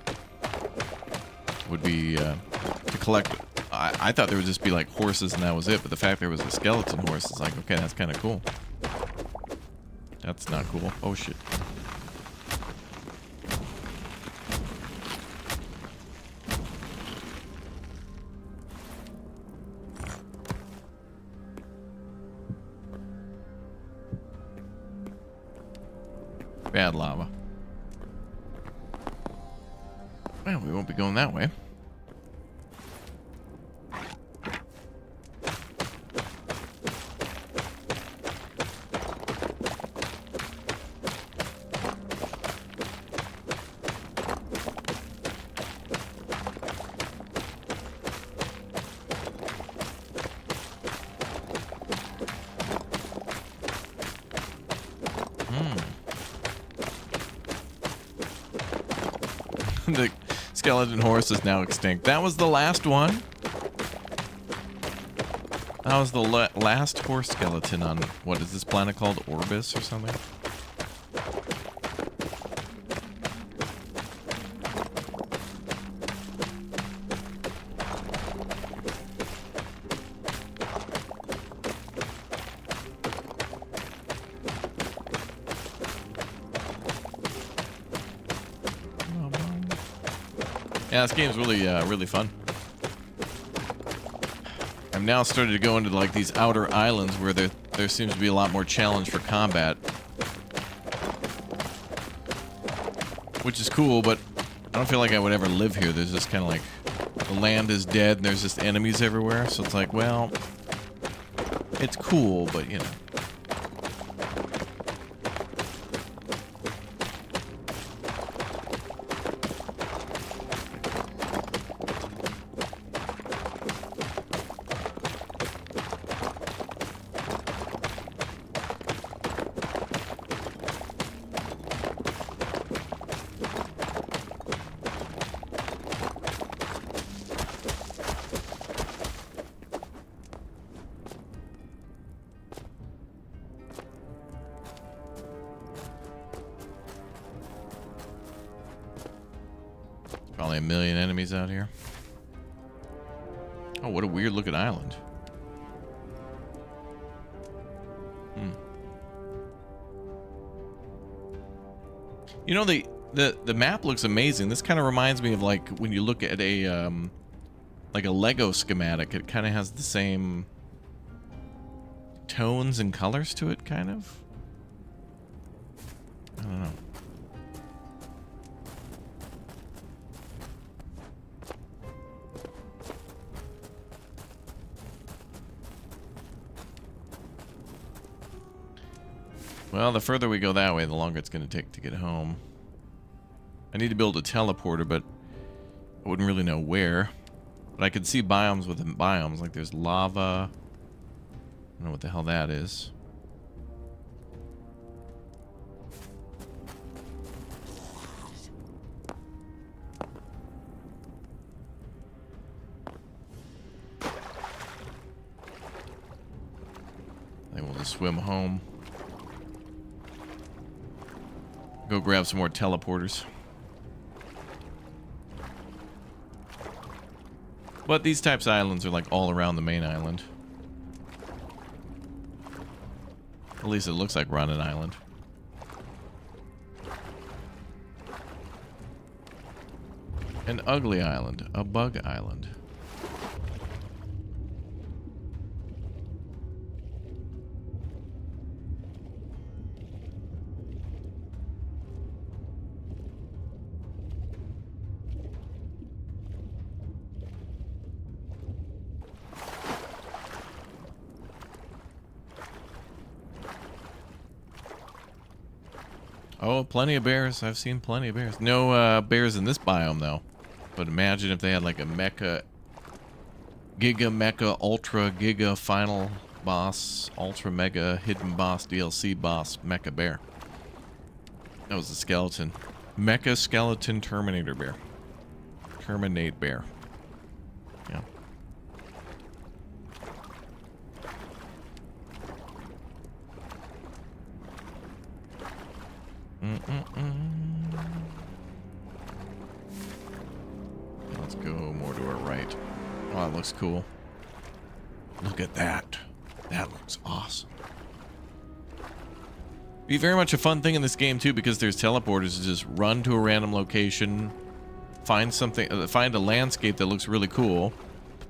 Would be to collect. I thought there would just be like horses and that was it, but the fact there was a skeleton horse is like, okay, that's kind of cool. That's not cool. Oh shit. Bad lava. Well, we won't be going that way. The skeleton horse is now extinct. That was the last one. That was the last horse skeleton on, what is this planet called? Orbis or something? Yeah, this game's really, really fun. I've now started to go into like these outer islands where there seems to be a lot more challenge for combat, which is cool. But I don't feel like I would ever live here. There's just kind of like the land is dead and there's just enemies everywhere. So it's like, well, it's cool, but you know. Probably a million enemies out here. Oh, what a weird looking island. You know, the map looks amazing. This kind of reminds me of like when you look at a like a Lego schematic. It kind of has the same tones and colors to it, kind of. I don't know. Well, the further we go that way, the longer it's going to take to get home. I need to build a teleporter, but I wouldn't really know where. But I could see biomes within biomes. Like there's lava. I don't know what the hell that is. I think we'll just swim home. Go grab some more teleporters. But these types of islands are like all around the main island. At least it looks like we're on an island. An ugly island. A bug island. Oh, plenty of bears. I've seen plenty of bears. No bears in this biome, though. But imagine if they had like a mecha, giga, mecha, ultra, giga, final boss, ultra, mega, hidden boss, DLC boss, mecha bear. That was a skeleton. Mecha skeleton Terminator bear. Terminate bear. Yeah. Let's go more to our right. Oh, that looks cool. Look at that. That looks awesome. Be very much a fun thing in this game too, because there's teleporters to just run to a random location, find something, find a landscape that looks really cool,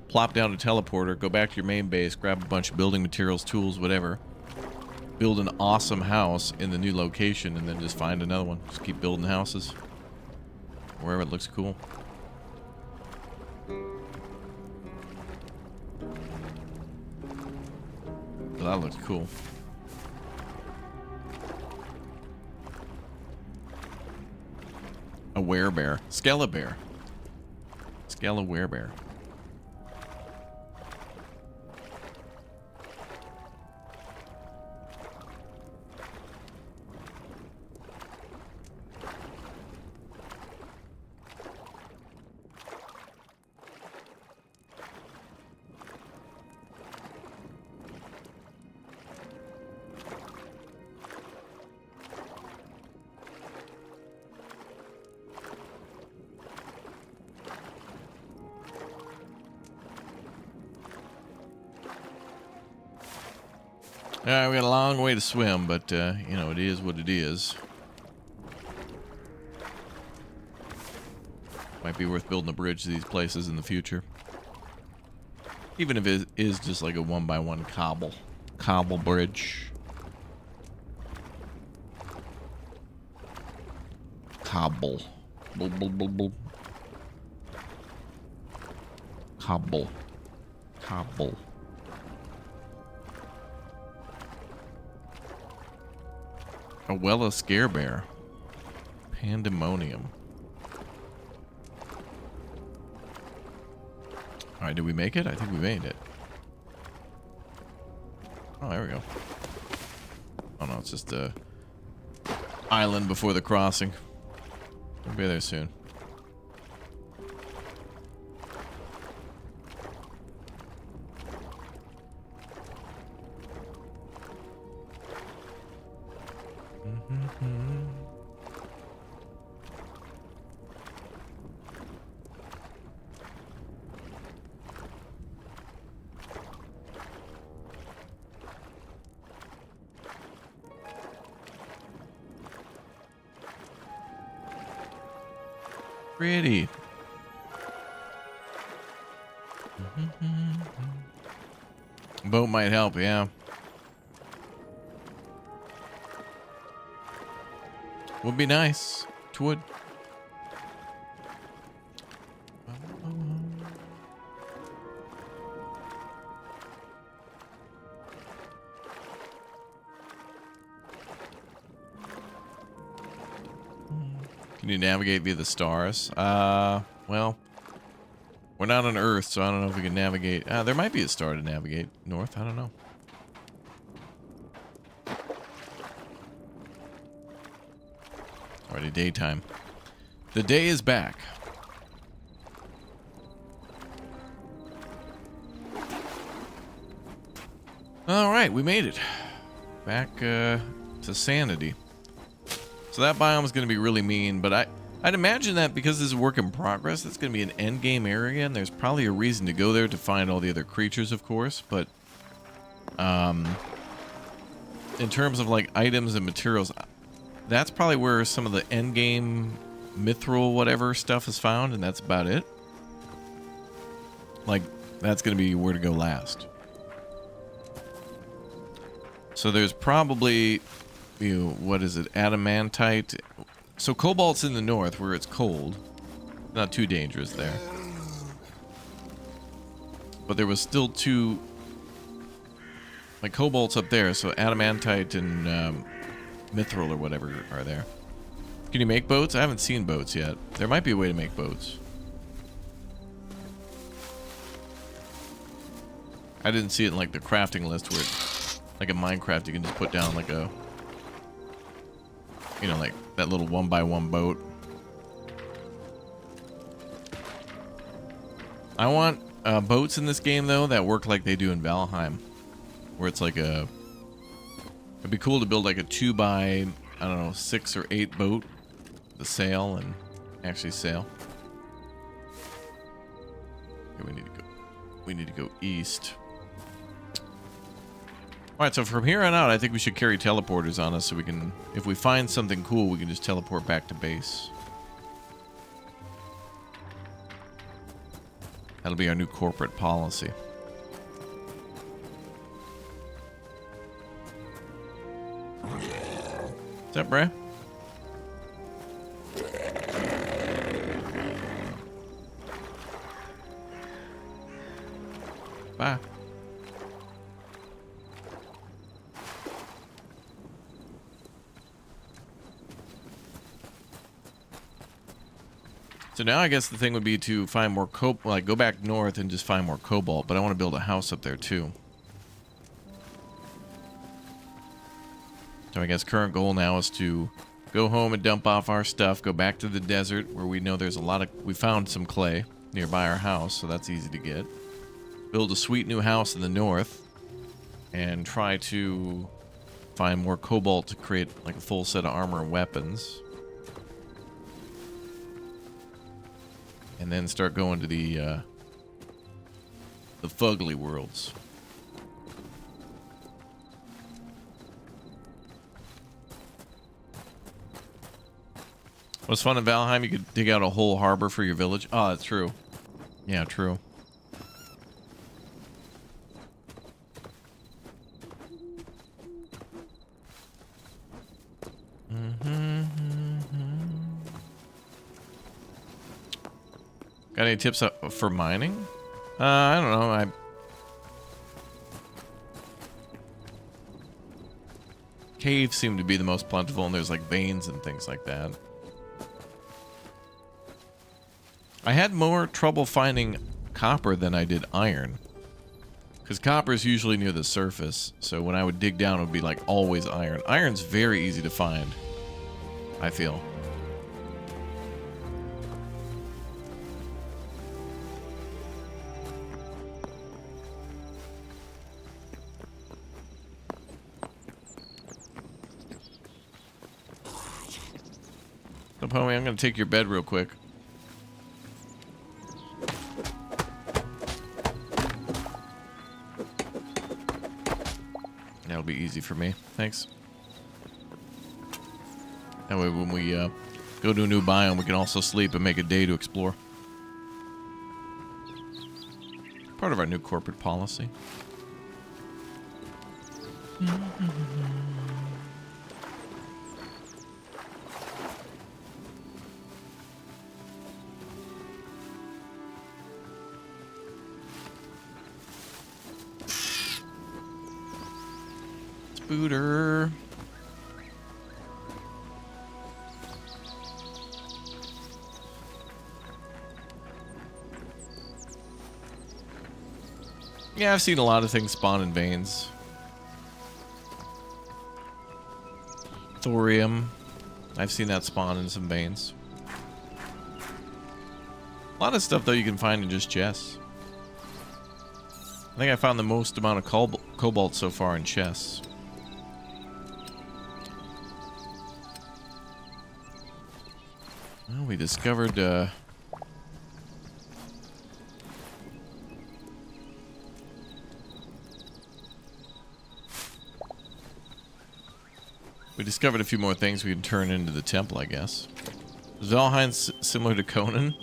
plop down a teleporter, go back to your main base, grab a bunch of building materials, tools, whatever. Build an awesome house in the new location, and then just find another one. Just keep building houses wherever it looks cool. But that looks cool. A werebear. Skelebear. Skelewerebear. We got a long way to swim, but, you know, it is what it is. Might be worth building a bridge to these places in the future. Even if it is just like a 1x1 cobble bridge. Cobble. Bul, bul, bul, bul. Cobble. Cobble. A Wella Scarebear. Pandemonium. Alright, did we make it? I think we made it. Oh, there we go. Oh no, it's just a island before the crossing. We'll be there soon. Pretty. Boat might help, yeah. Would be nice. It would. Can you navigate via the stars? Well, we're not on Earth, so I don't know if we can navigate. There might be a star to navigate north. I don't know. Already daytime. The day is back. All right, we made it. Back to sanity. So that biome is going to be really mean, but I'd imagine that because this is a work in progress, it's going to be an end game area, and there's probably a reason to go there to find all the other creatures, of course. But in terms of like items and materials, that's probably where some of the end game mithril whatever stuff is found, and that's about it. Like that's going to be where to go last. So there's probably, you know, what is it, adamantite. So cobalt's in the north where it's cold. Not too dangerous there. But there was still two, like cobalt's up there, so adamantite and mithril or whatever are there. Can you make boats? I haven't seen boats yet. There might be a way to make boats. I didn't see it in like the crafting list where it's like in Minecraft you can just put down like a, you know, like that little 1x1 boat. I want boats in this game though that work like they do in Valheim, where it's like a, it'd be cool to build like a 2x, I don't know, 6 or 8 boat, the sail and actually sail. Okay, we need to go east. Alright, so from here on out, I think we should carry teleporters on us so we can, if we find something cool, we can just teleport back to base. That'll be our new corporate policy. What's up, Bray? Bye. So now I guess the thing would be to find more like go back north and just find more cobalt, but I want to build a house up there too. So I guess current goal now is to go home and dump off our stuff, go back to the desert where we know there's a lot of, we found some clay nearby our house, so that's easy to get. Build a sweet new house in the north and try to find more cobalt to create like a full set of armor and weapons. And then start going to the fugly worlds. What's fun in Valheim? You could dig out a whole harbor for your village. Oh, that's true. Yeah, true. Got any tips for mining? I don't know. Caves seem to be the most plentiful, and there's like veins and things like that. I had more trouble finding copper than I did iron. Because copper is usually near the surface, so when I would dig down, it would be like always iron. Iron's very easy to find, I feel. So, Pommy, I'm going to take your bed real quick. That'll be easy for me. Thanks. That way when we Go to a new biome. We can also sleep and make a day to explore. Part of our new corporate policy. Spooter. Yeah, I've seen a lot of things spawn in veins. Thorium. I've seen that spawn in some veins. A lot of stuff, though, you can find in just chests. I think I found the most amount of cobalt so far in chests. Well, we discovered... We discovered a few more things we can turn into the temple, I guess. Is Valheim similar to Conan?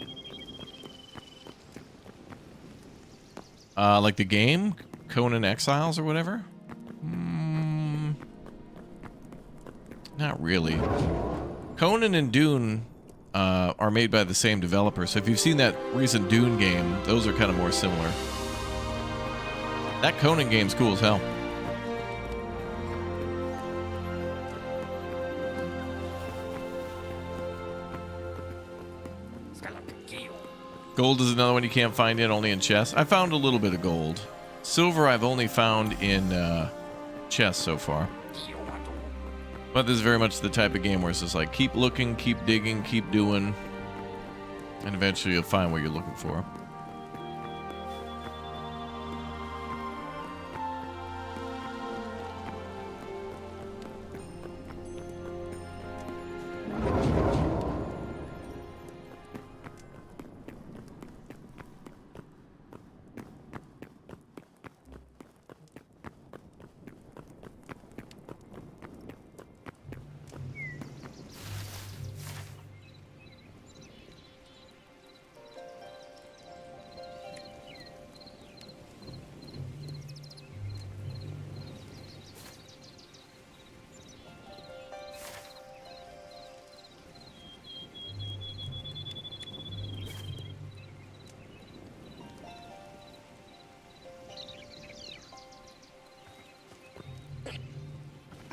Like the game? Conan Exiles or whatever? Not really. Conan and Dune are made by the same developer, so if you've seen that recent Dune game, those are kind of more similar. That Conan game's cool as hell. Gold is another one you can't find yet, only in chests. I found a little bit of gold. Silver I've only found in chests so far. But this is very much the type of game where it's just like, keep looking, keep digging, keep doing, and eventually you'll find what you're looking for.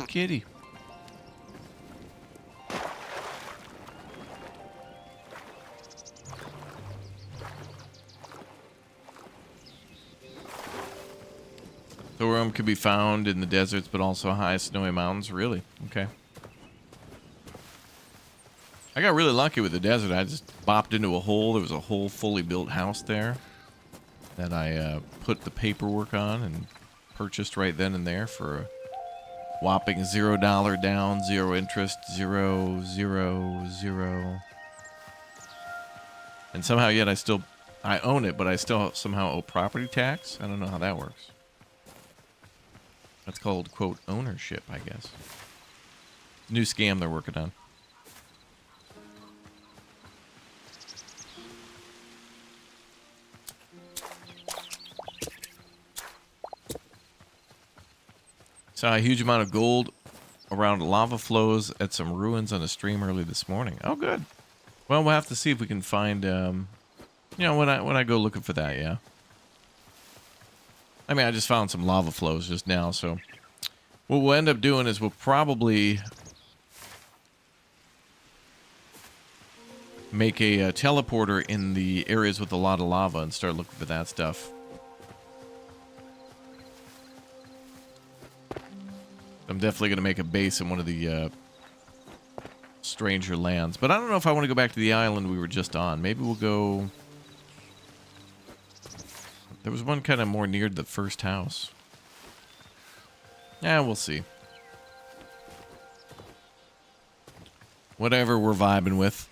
Kitty. Thorium can be found in the deserts, but also high snowy mountains. Really? Okay. I got really lucky with the desert. I just bopped into a hole. There was a whole fully built house there that I put the paperwork on and purchased right then and there for a whopping $0 down, 0 interest, 0, 0, 0. And somehow yet I own it, but I still somehow owe property tax. I don't know how that works. That's called, quote, ownership, I guess. New scam they're working on. Saw a huge amount of gold around lava flows at some ruins on a stream early this morning. Oh, good. Well, we'll have to see if we can find, you know, when I go looking for that, yeah. I mean, I just found some lava flows just now, so what we'll end up doing is we'll probably make a teleporter in the areas with a lot of lava and start looking for that stuff. I'm definitely going to make a base in one of the stranger lands. But I don't know if I want to go back to the island we were just on. Maybe we'll go... There was one kind of more near the first house. Yeah, we'll see. Whatever we're vibing with.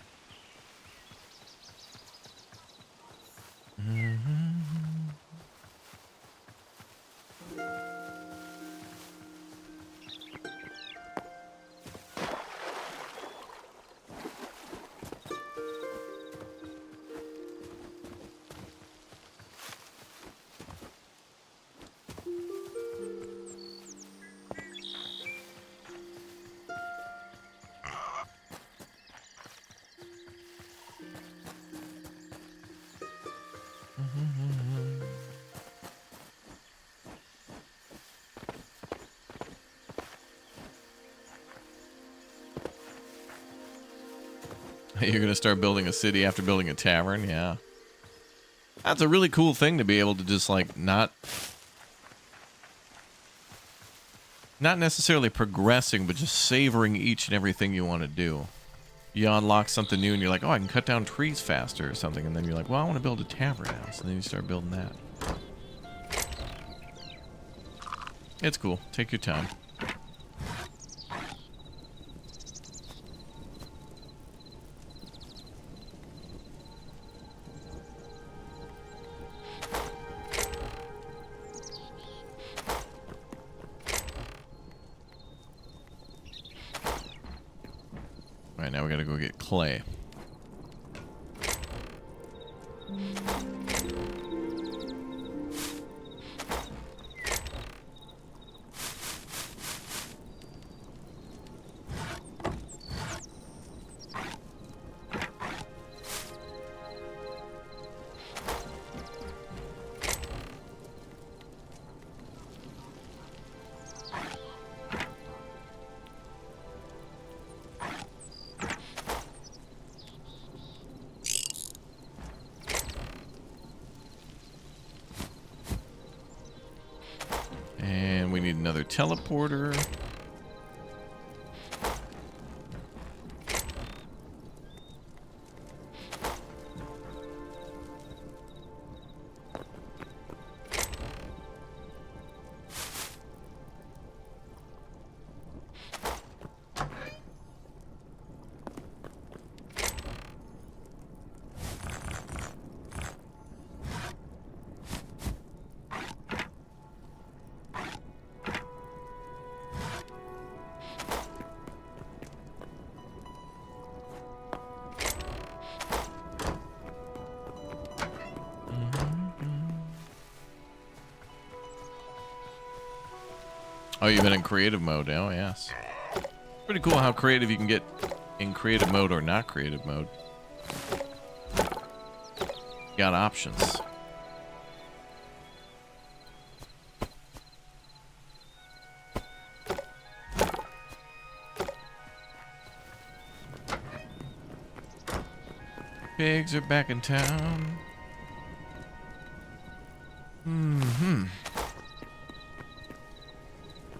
You're going to start building a city after building a tavern? Yeah. That's a really cool thing to be able to just, like, not necessarily progressing, but just savoring each and everything you want to do. You unlock something new and you're like, oh, I can cut down trees faster or something. And then you're like, well, I want to build a tavern house. And then you start building that. It's cool. Take your time. All right, now we gotta go get clay. And we need another teleporter. Oh, you've been in creative mode. Oh, yes. Pretty cool how creative you can get in creative mode or not creative mode. Got options. Pigs are back in town. Mm-hmm.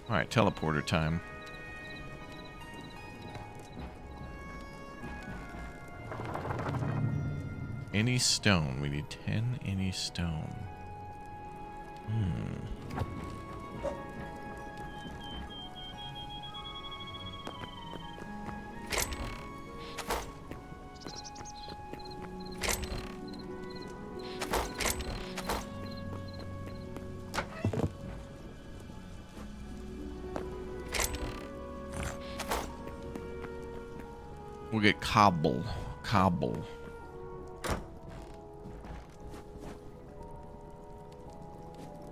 Alright, teleporter time. Any stone. We need 10 any stone. We'll get cobble. Cobble.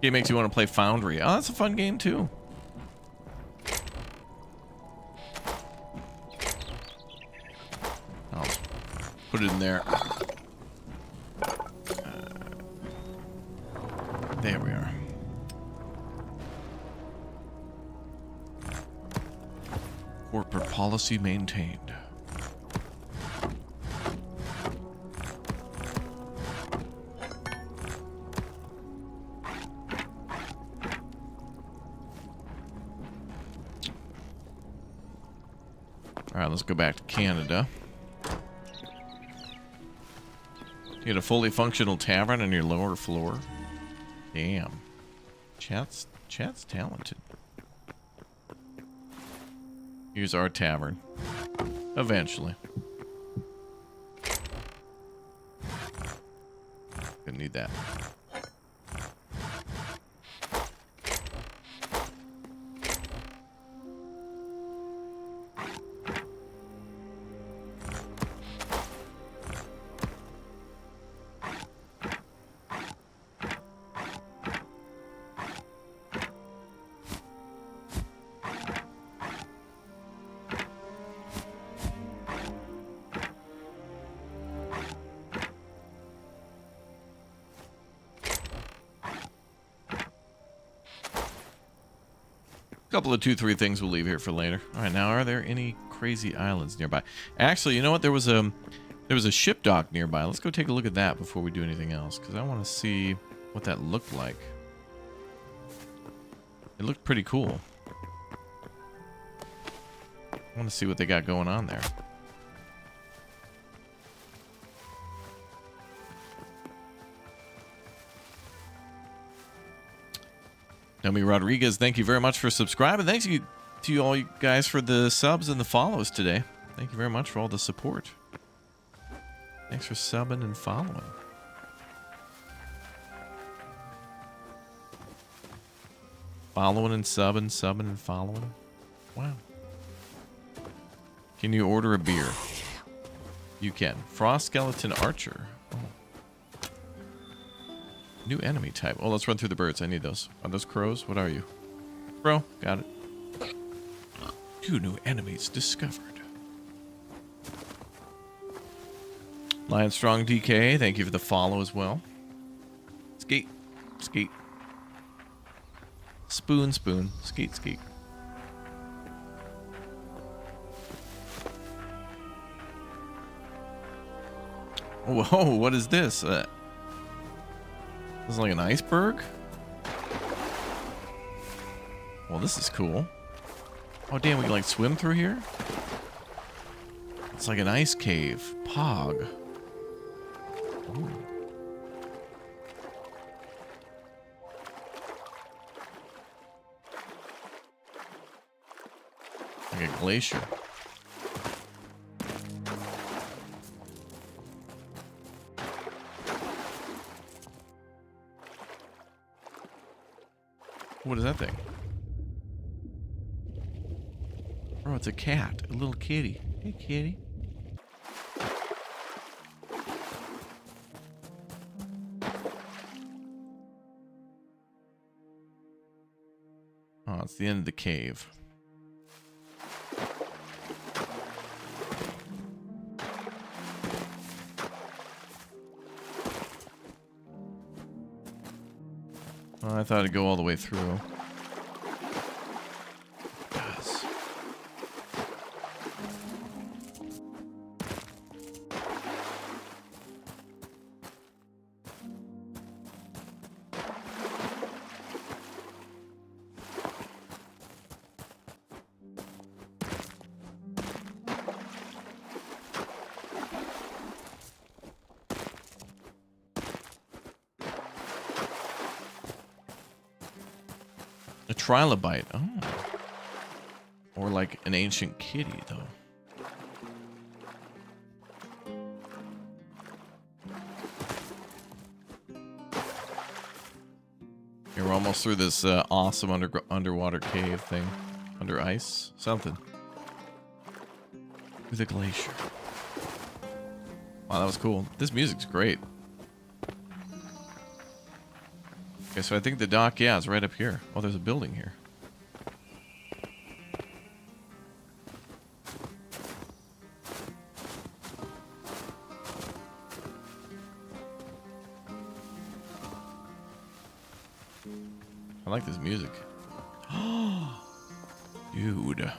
It makes you want to play Foundry. Oh, that's a fun game too. I'll put it in there. There we are. Corporate policy maintained. Alright, let's go back to Canada. You get a fully functional tavern on your lower floor. Damn. Chat's talented. Here's our tavern. Eventually. Gonna need that. Couple of 2-3 things we'll leave here for later. All right, now are there any crazy islands nearby. Actually, you know what? There was a ship dock nearby. Let's go take a look at that before we do anything else, because I want to see what that looked like. It looked pretty cool. I want to see what they got going on there. Nomi Rodriguez, thank you very much for subscribing. Thanks to all you guys for the subs and the follows today. Thank you very much for all the support. Thanks for subbing and following. Following and subbing, subbing and following. Wow. Can you order a beer? You can. Frost Skeleton Archer. Oh. New enemy type. Oh, let's run through the birds. I need those. Are those crows? What are you? Crow. Got it. 2 new enemies discovered. Lion Strong DK, thank you for the follow as well. Skate. Skate. Spoon, spoon. Skate, skate. Whoa, what is this? This is like an iceberg? Well, this is cool. Oh, damn, we can like swim through here? It's like an ice cave. Pog. Ooh. Like a glacier. What is that thing? Oh, it's a cat. A little kitty. Hey, kitty. Oh, it's the end of the cave. Oh, I thought it'd go all the way through. Yes. A trilobite. Oh. Or like an ancient kitty, though. Here, we're almost through this awesome underwater cave thing. Under ice. Something. Through the glacier. Wow, that was cool. This music's great. Okay, so I think the dock, yeah, is right up here. Oh, there's a building here. I like this music. Dude.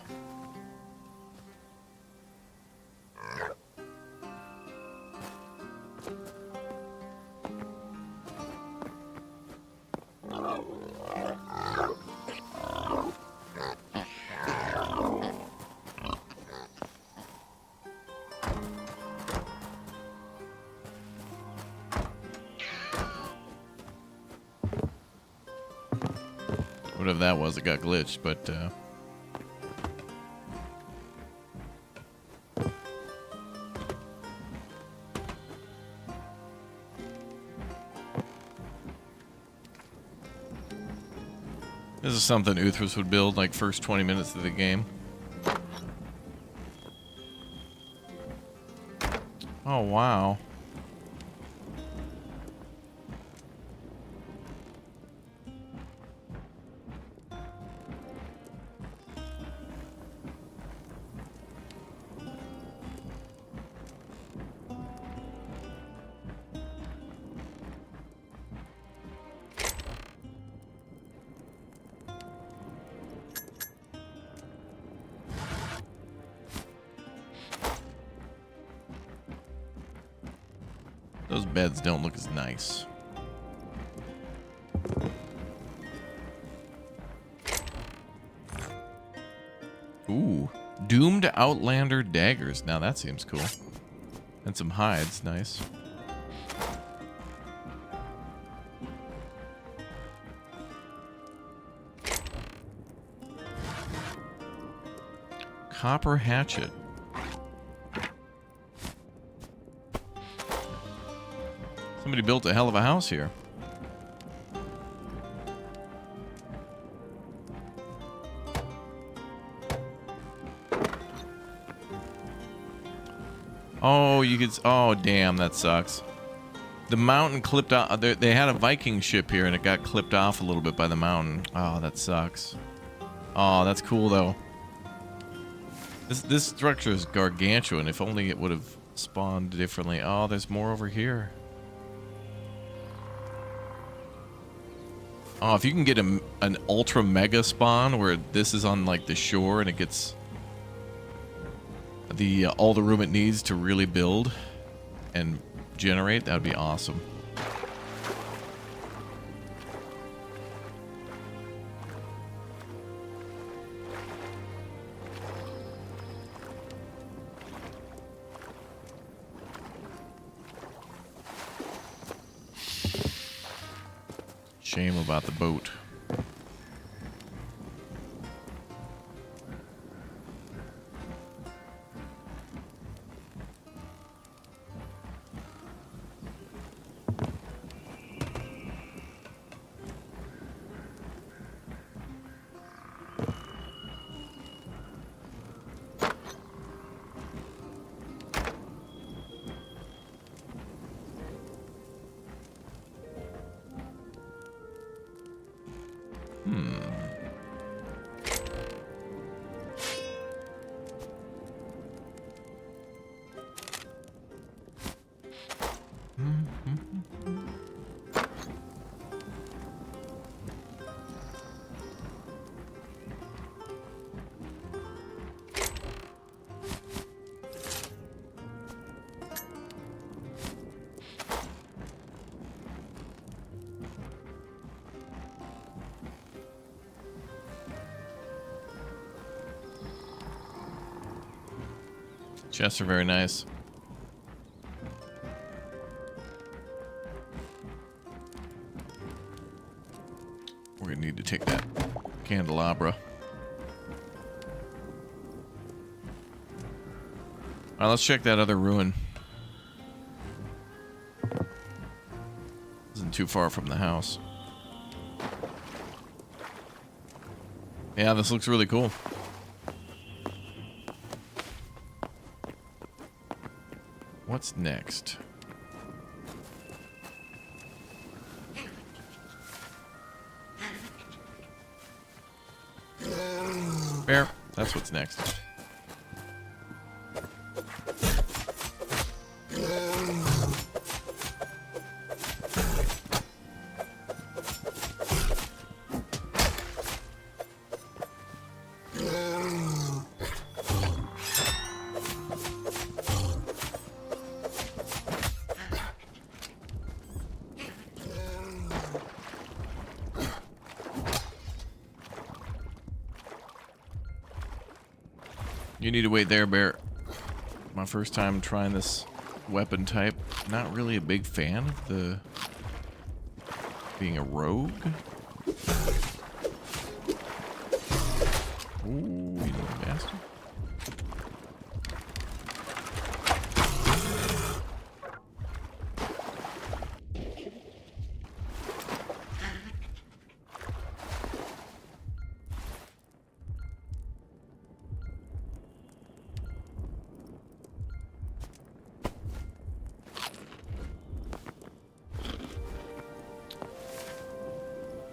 Whatever that was, it got glitched, but this is something Uthras would build like first 20 minutes of the game. Oh, wow. Those beds don't look as nice. Ooh, doomed outlander daggers. Now that seems cool. And some hides, nice. Copper hatchet. Somebody built a hell of a house here. Oh, you could... Oh, damn, that sucks. The mountain clipped off... They had a Viking ship here, and it got clipped off a little bit by the mountain. Oh, that sucks. Oh, that's cool, though. This structure is gargantuan. If only it would have spawned differently. Oh, there's more over here. Oh, if you can get an ultra mega spawn where this is on like the shore and it gets the all the room it needs to really build and generate, that would be awesome. Shame about the boat. Chests are very nice. We're gonna need to take that candelabra. Alright, let's check that other ruin. Isn't too far from the house. Yeah, this looks really cool. What's next? Bear, that's what's next. You need to wait there, Bear. My first time trying this weapon type. Not really a big fan of the being a rogue. Ooh, you little bastard.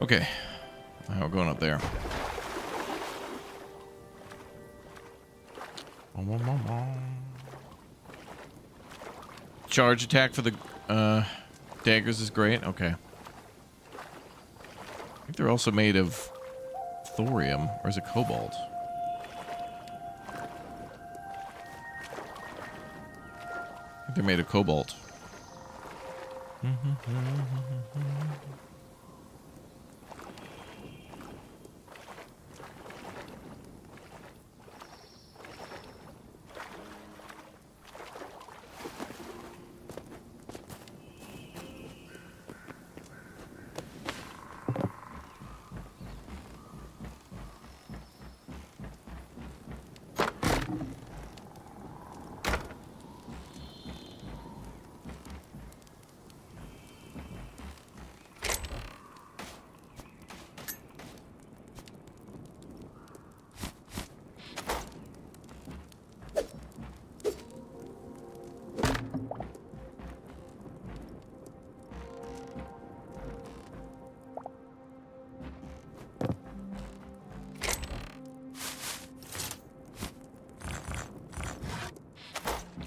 Okay, now we're going up there. Charge attack for the daggers is great. Okay. I think they're also made of thorium, or is it cobalt? I think they're made of cobalt.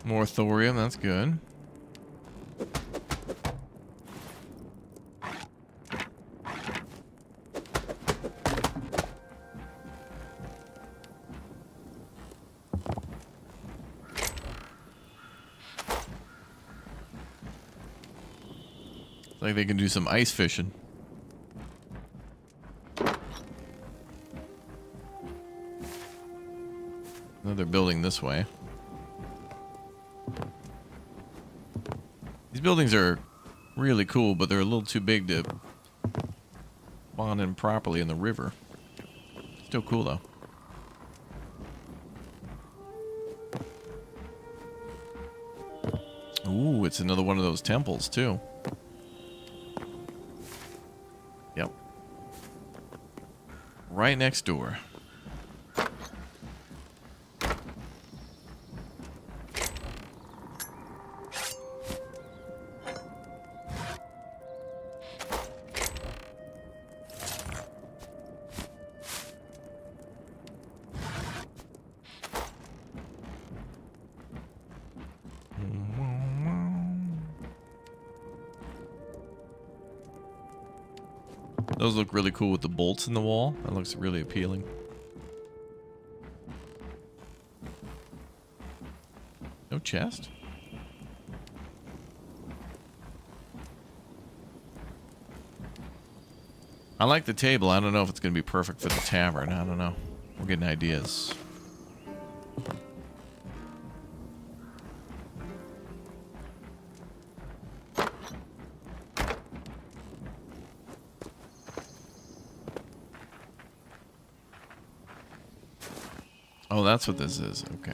More thorium, that's good. Like they can do some ice fishing. No, they're building this way. These buildings are really cool, but they're a little too big to spawn in properly in the river. Still cool though. Ooh, it's another one of those temples too. Yep. Right next door. Those look really cool with the bolts in the wall. That looks really appealing. No chest? I like the table. I don't know if it's going to be perfect for the tavern. I don't know. We're getting ideas. Oh, that's what this is. Okay.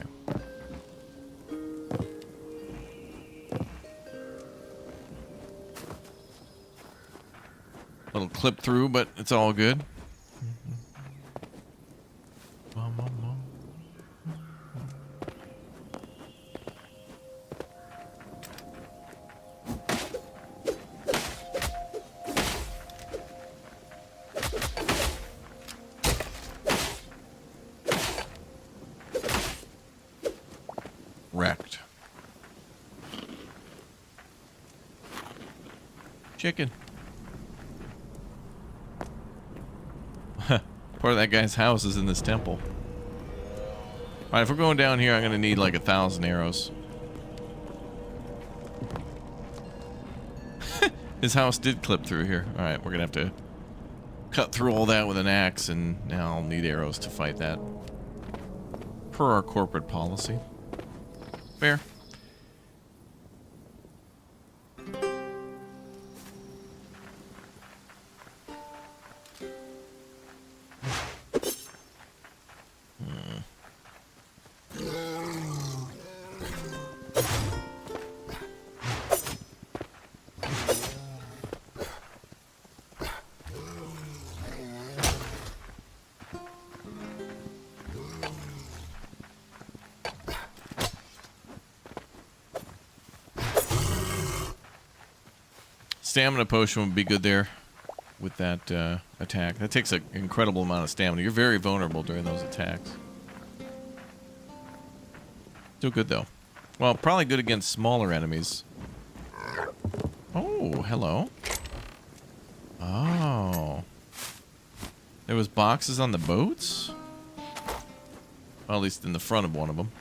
Little clip through, but it's all good. Wrecked. Chicken. Part of that guy's house is in this temple. Alright, if we're going down here, I'm going to need like 1,000 arrows. His house did clip through here. Alright, we're going to have to cut through all that with an axe, and now I'll need arrows to fight that. Per our corporate policy. Fair. Stamina potion would be good there with that attack. That takes an incredible amount of stamina. You're very vulnerable during those attacks. Still good though. Well, probably good against smaller enemies. Oh, hello. Oh. There was boxes on the boats? Well, at least in the front of one of them.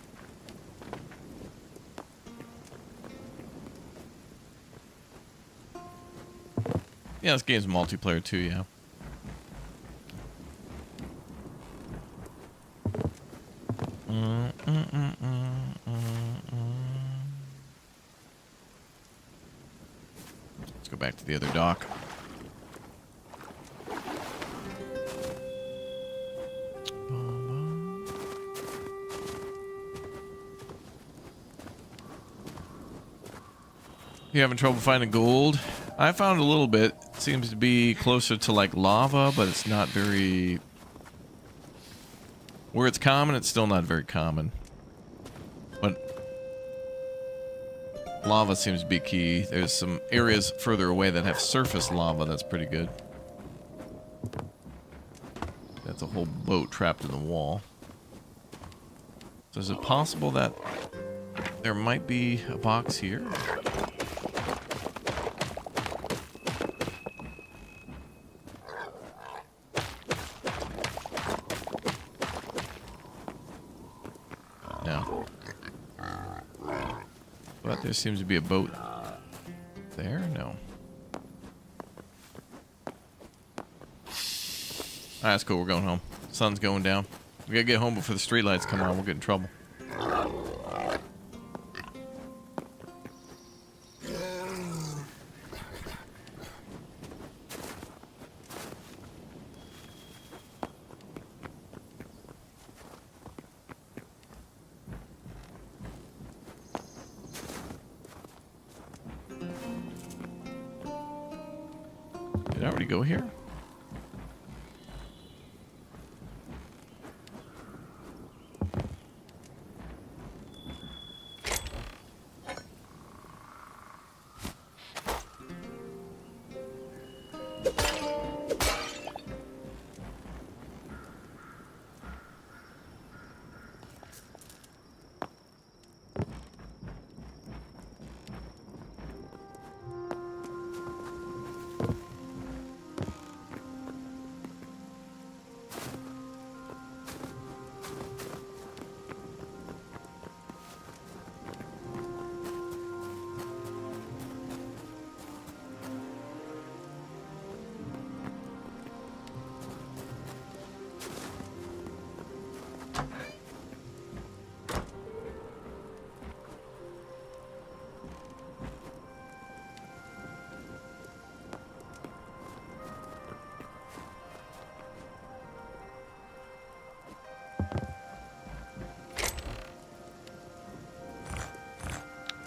Yeah, this game's multiplayer too, yeah. Let's go back to the other dock. You having trouble finding gold? I found a little bit. It seems to be closer to like lava, but it's not very... Where it's common, it's still not very common. But lava seems to be key. There's some areas further away that have surface lava that's pretty good. That's a whole boat trapped in the wall. So is it possible that there might be a box here? No. But there seems to be a boat there? No. Alright, that's cool. We're going home. Sun's going down. We gotta get home before the streetlights come on. We'll get in trouble. Did I already go here?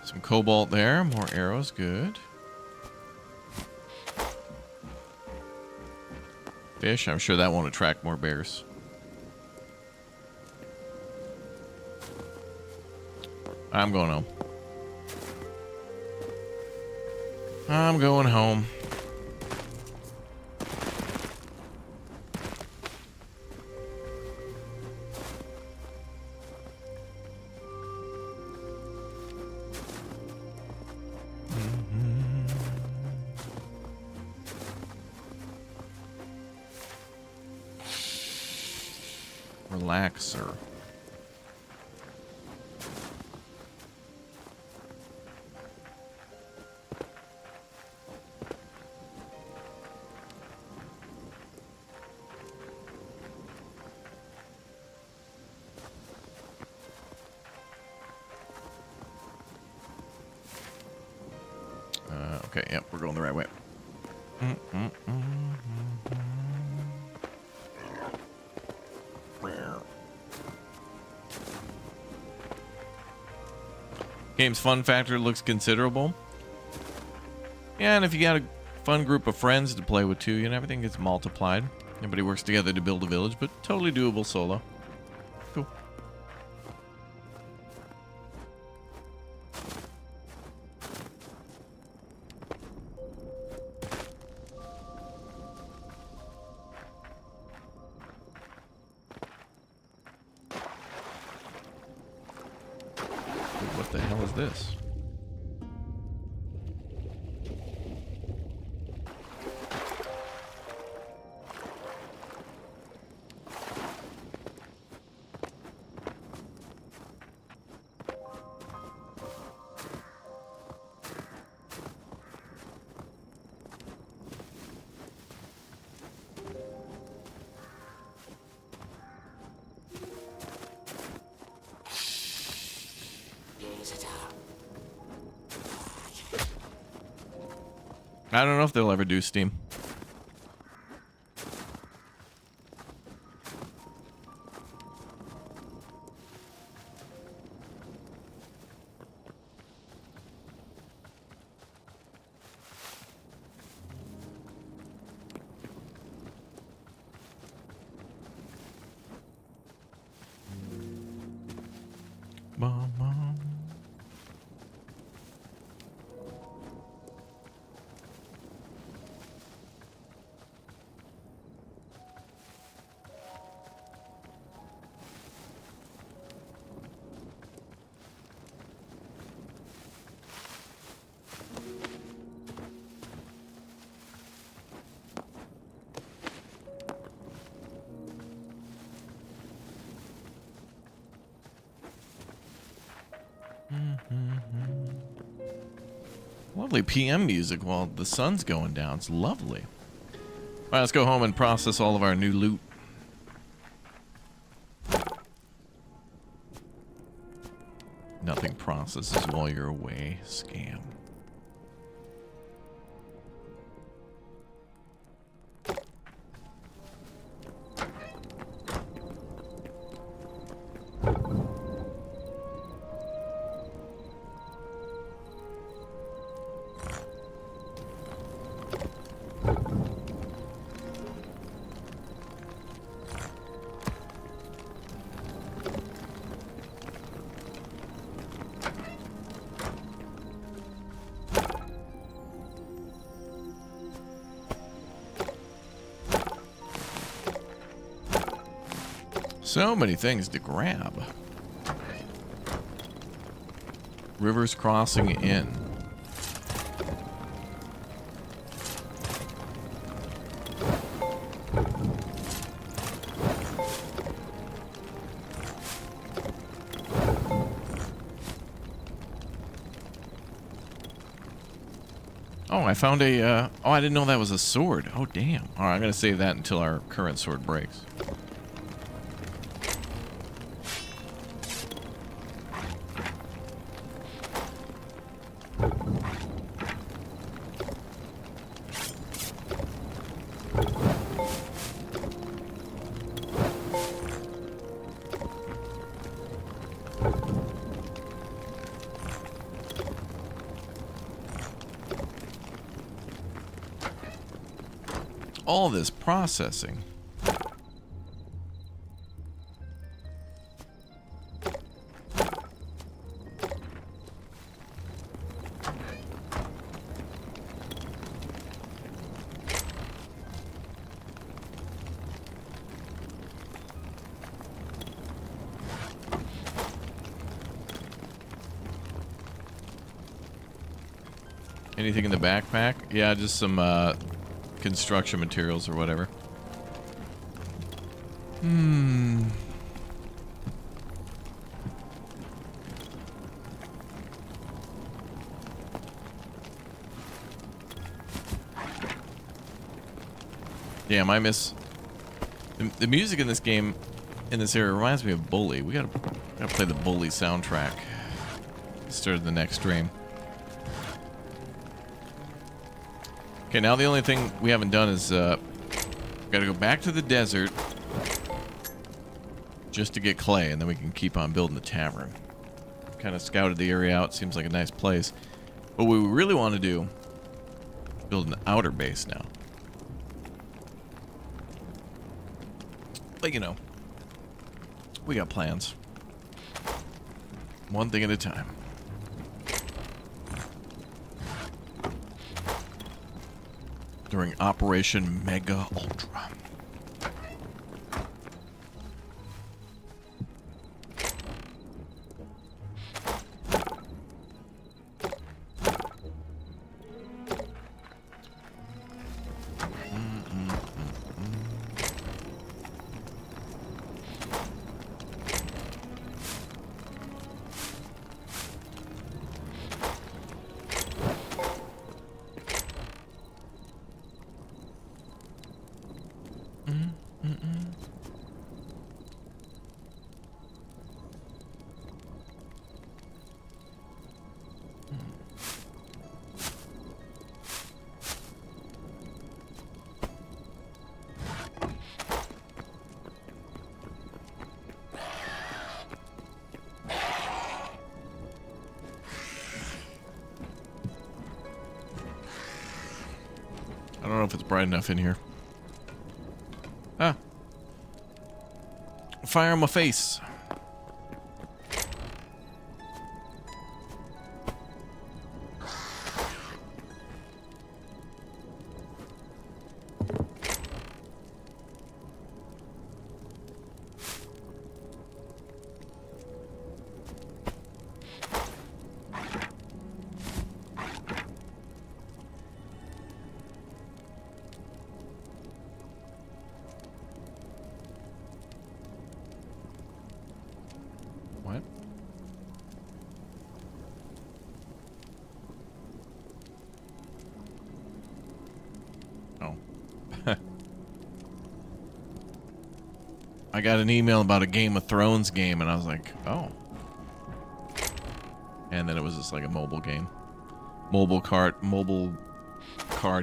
Some cobalt there, more arrows, good. Fish, I'm sure that won't attract more bears. I'm going home. I'm going home. Relaxer. Okay, yep, we're going the right way. Game's fun factor looks considerable. Yeah, and if you got a fun group of friends to play with too, you know, everything gets multiplied. Everybody works together to build a village, but totally doable solo. Cool. What the hell is this? I don't know if they'll ever do Steam. Mama. Lovely PM music while the sun's going down. It's lovely. All right, let's go home and process all of our new loot. Nothing processes while you're away. Scam. So many things to grab. Rivers crossing in. Oh, I found a, oh, I didn't know that was a sword. Oh, damn. All right, I'm going to save that until our current sword breaks. All this processing. Anything in the backpack? Yeah, just some construction materials or whatever. Damn, I miss the music in this game, in this area reminds me of Bully. We gotta play the Bully soundtrack. Start the next stream. Okay, now the only thing we haven't done is gotta go back to the desert just to get clay, and then we can keep on building the tavern. Kind of scouted the area out. Seems like a nice place. But what we really want to do, build an outer base now. But you know, we got plans. One thing at a time. During Operation Mega Ultra. don't know if it's bright enough in here. Ah. Fire on my face. What? Oh. I got an email about a Game of Thrones game, and I was like, oh. And then it was just like a mobile game. Mobile card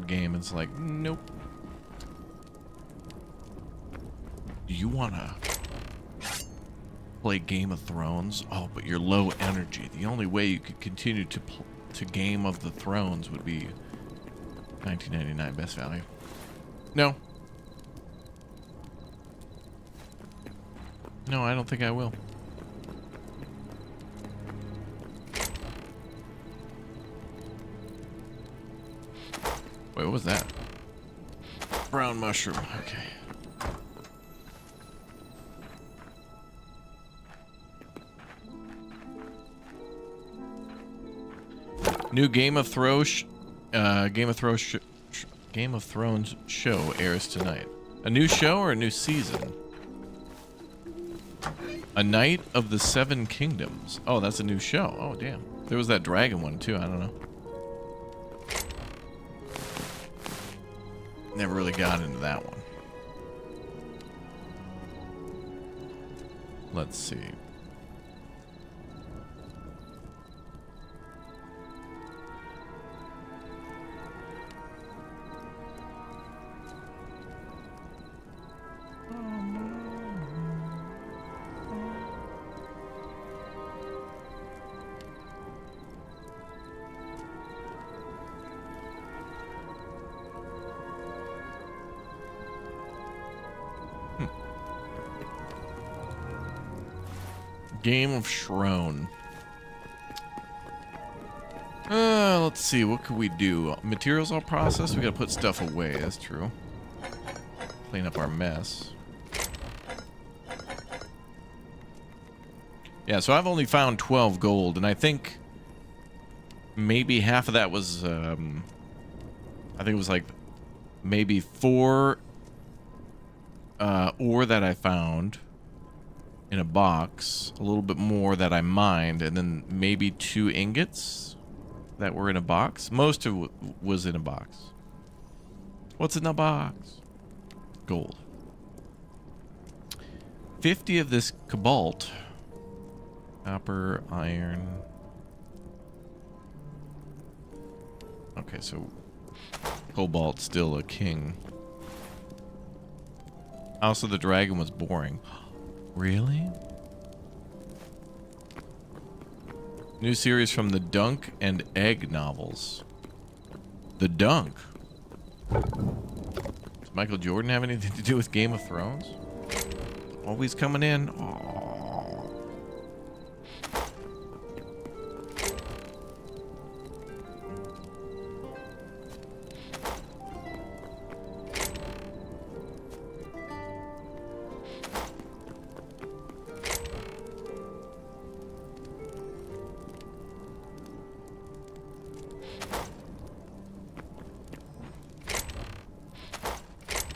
game. It's like, nope. Do you want to play Game of Thrones? Oh, but you're low energy. The only way you could continue to Game of the Thrones would be $19.99 best value. No. No, I don't think I will. Wait, what was that? Brown mushroom. Okay. New Game of Thrones show airs tonight. A new show or a new season? A Night of the Seven Kingdoms. Oh, that's a new show. Oh, damn. There was that dragon one too. I don't know. Never really got into that one. Let's see. Game of Shrone. Let's see. What could we do? Materials all processed. We gotta put stuff away. That's true. Clean up our mess. Yeah, so I've only found 12 gold, and I think maybe half of that was, I think it was like maybe 4 ore that I found in a box, a little bit more that I mined, and then maybe 2 ingots that were in a box. Most of it was in a box. What's in the box? Gold. 50 of this cobalt. Copper, iron. Okay, so cobalt's still a king. Also, the dragon was boring. Really? New series from the Dunk and Egg novels. The Dunk? Does Michael Jordan have anything to do with Game of Thrones? Always coming in. Aww.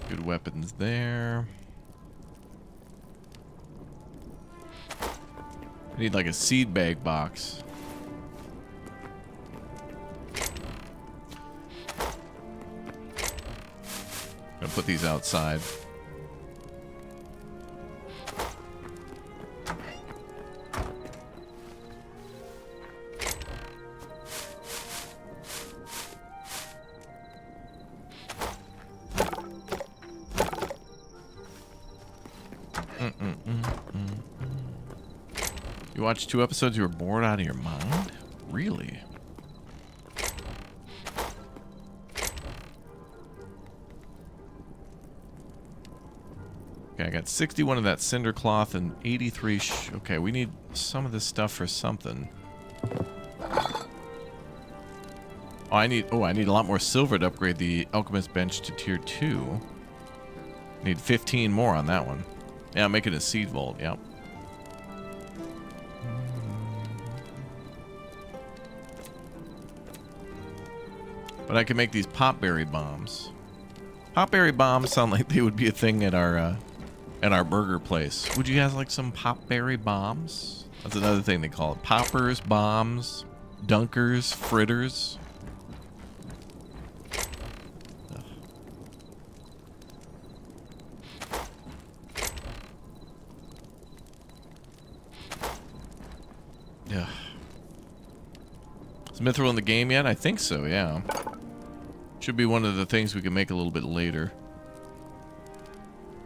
Good weapons there. I need like a seed bag box. Gonna put these outside. You watched 2 episodes, you were bored out of your mind? Really? Okay, I got 61 of that cinder cloth and 83 okay, we need some of this stuff for something. Oh, I need a lot more silver to upgrade the alchemist bench to tier 2. Need 15 more on that one. Yeah, I'm making a seed vault, yep. But I can make these popberry bombs. Popberry bombs sound like they would be a thing at our burger place. Would you guys like some popberry bombs? That's another thing they call it. Poppers, bombs, dunkers, fritters. Ugh. Yeah. Is Mithril in the game yet? I think so, yeah. Should be one of the things we can make a little bit later.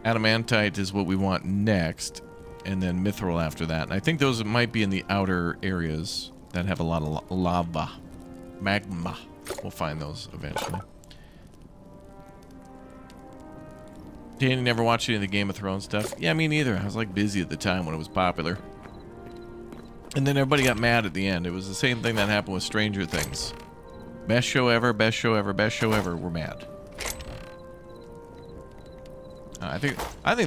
Adamantite is what we want next, and then Mithril after that. And I think those might be in the outer areas that have a lot of lava. Magma. We'll find those eventually. Danny never watched any of the Game of Thrones stuff? Yeah, me neither. I was like busy at the time when it was popular. And then everybody got mad at the end. It was the same thing that happened with Stranger Things. Best show ever, best show ever, best show ever. We're mad. I think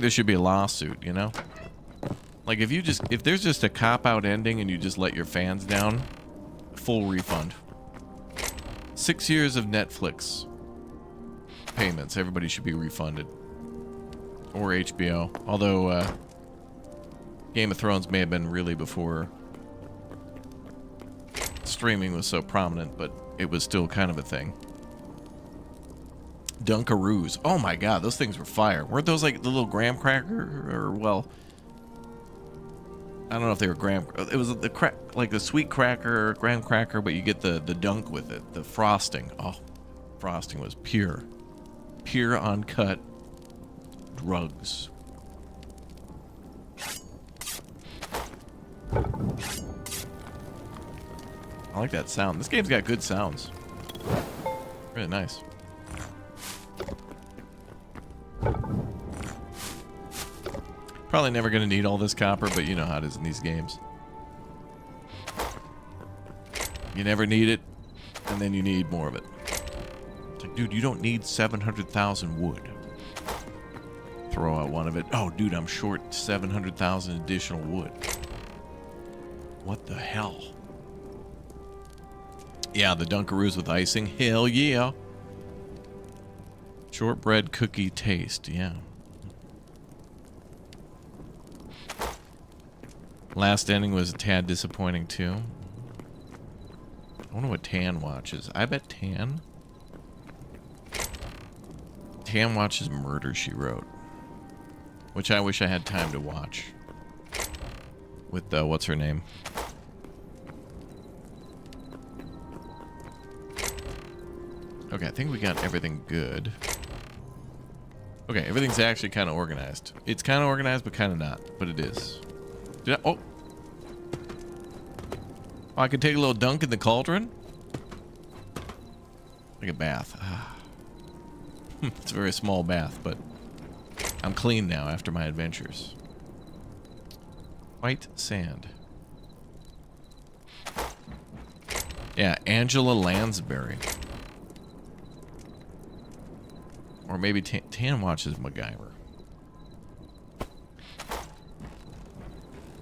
there should be a lawsuit, you know? Like if there's just a cop-out ending and you just let your fans down, full refund. 6 years of Netflix payments, everybody should be refunded. Or HBO. Although Game of Thrones may have been really before streaming was so prominent, but it was still kind of a thing. Dunkaroos. Oh my god, those things were fire. Weren't those like the little graham cracker? Or, well, I don't know if they were graham. It was like the sweet cracker, graham cracker, but you get the dunk with it. The frosting. Oh, frosting was pure. Pure uncut drugs. I like that sound. This game's got good sounds. Really nice. Probably never going to need all this copper, but you know how it is in these games. You never need it, and then you need more of it. It's like, dude, you don't need 700,000 wood. Throw out one of it. Oh, dude, I'm short 700,000 additional wood. What the hell? Yeah, the Dunkaroos with icing. Hell yeah. Shortbread cookie taste. Yeah. Last ending was a tad disappointing too. I wonder what Tan watches. I bet Tan watches Murder, She Wrote, which I wish I had time to watch. With what's her name? Okay, I think we got everything good. Okay, everything's actually kind of organized. It's kind of organized, but kind of not. But it is. Oh, I could take a little dunk in the cauldron? Like a bath. It's a very small bath, but I'm clean now after my adventures. White sand. Yeah, Angela Lansbury. Or maybe Tan watches MacGyver.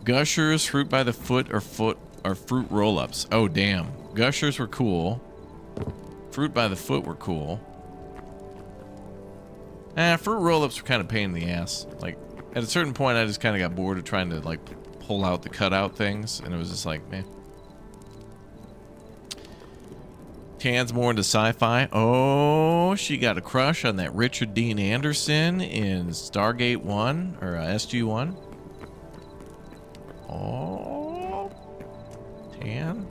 Gushers, fruit by the foot, or fruit roll-ups. Oh, damn. Gushers were cool. Fruit by the foot were cool. Fruit roll-ups were kind of pain in the ass. Like, at a certain point, I just kind of got bored of trying to, like, pull out the cutout things, and it was just like, man. Tan's more into sci-fi. Oh, she got a crush on that Richard Dean Anderson in Stargate 1, or SG-1. Oh, Tan.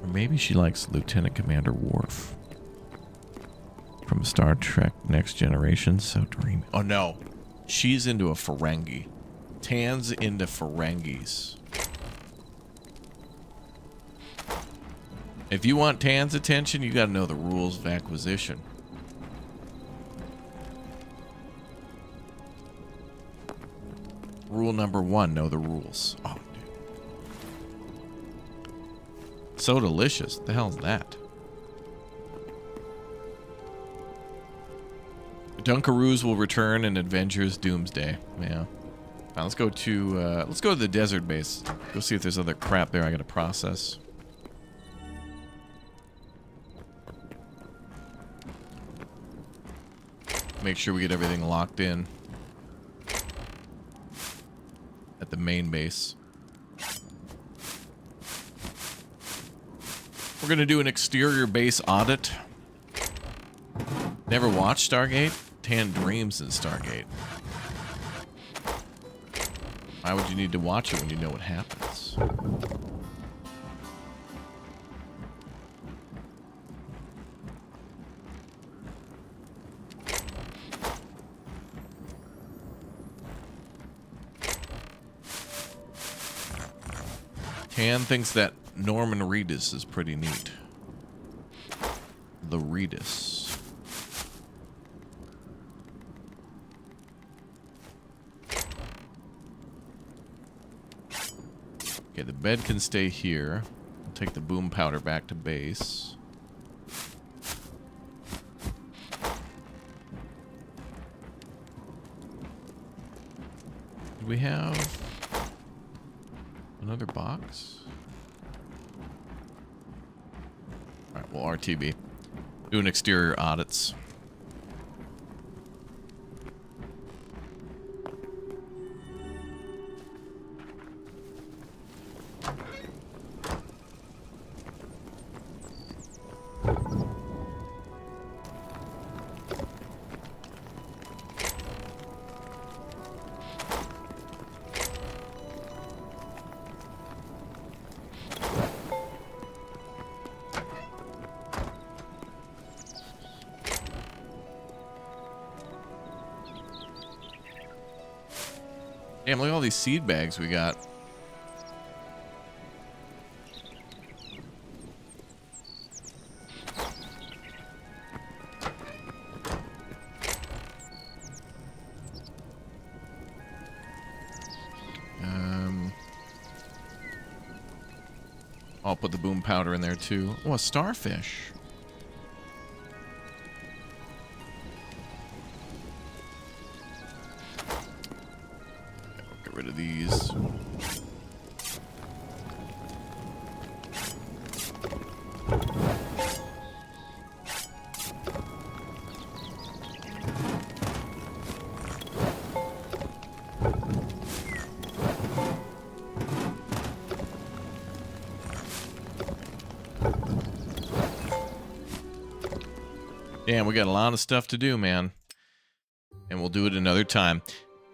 Or maybe she likes Lieutenant Commander Worf from Star Trek Next Generation. So dreamy. Oh no, she's into a Ferengi. Tan's into Ferengis. If you want Tan's attention, you got to know the rules of acquisition. rule number 1, know the rules. Oh, dude. So delicious. What the hell is that? Dunkaroos will return in Avengers Doomsday. Yeah. Now let's go to the desert base. Go see if there's other crap there I gotta process. Make sure we get everything locked in at the main base. We're gonna do an exterior base audit. Never watched Stargate? Tan dreams in Stargate. Why would you need to watch it when you know what happens? Tan thinks that Norman Reedus is pretty neat. The Reedus. Okay, the bed can stay here. I'll take the boom powder back to base. Do we have another box? Alright, well, RTB. Doing exterior audits. Damn, look at all these seed bags we got. I'll put the boom powder in there too. Oh, a starfish. Get rid of these. Damn, we got a lot of stuff to do, man. And we'll do it another time.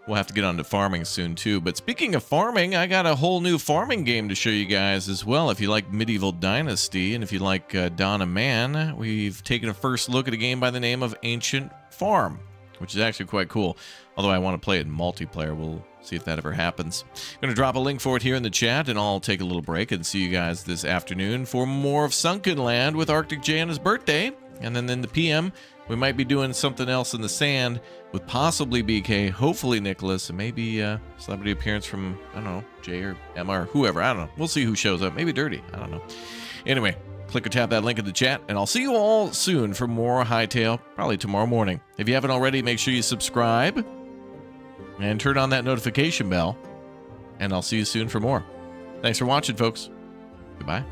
We'll have to get on to farming soon, too. But speaking of farming, I got a whole new farming game to show you guys as well. If you like Medieval Dynasty and if you like Dawn of Man, we've taken a first look at a game by the name of Ancient Farm, which is actually quite cool. Although I want to play it in multiplayer. We'll see if that ever happens. I'm going to drop a link for it here in the chat, and I'll take a little break and see you guys this afternoon for more of Sunken Land with Arctic Jay on his birthday. And then in the PM, we might be doing something else in the sand with possibly BK, hopefully Nicholas, and maybe celebrity appearance from, I don't know, Jay or Emma or whoever. I don't know. We'll see who shows up. Maybe Dirty. I don't know. Anyway, click or tap that link in the chat, and I'll see you all soon for more Hytale, probably tomorrow morning. If you haven't already, make sure you subscribe and turn on that notification bell, and I'll see you soon for more. Thanks for watching, folks. Goodbye.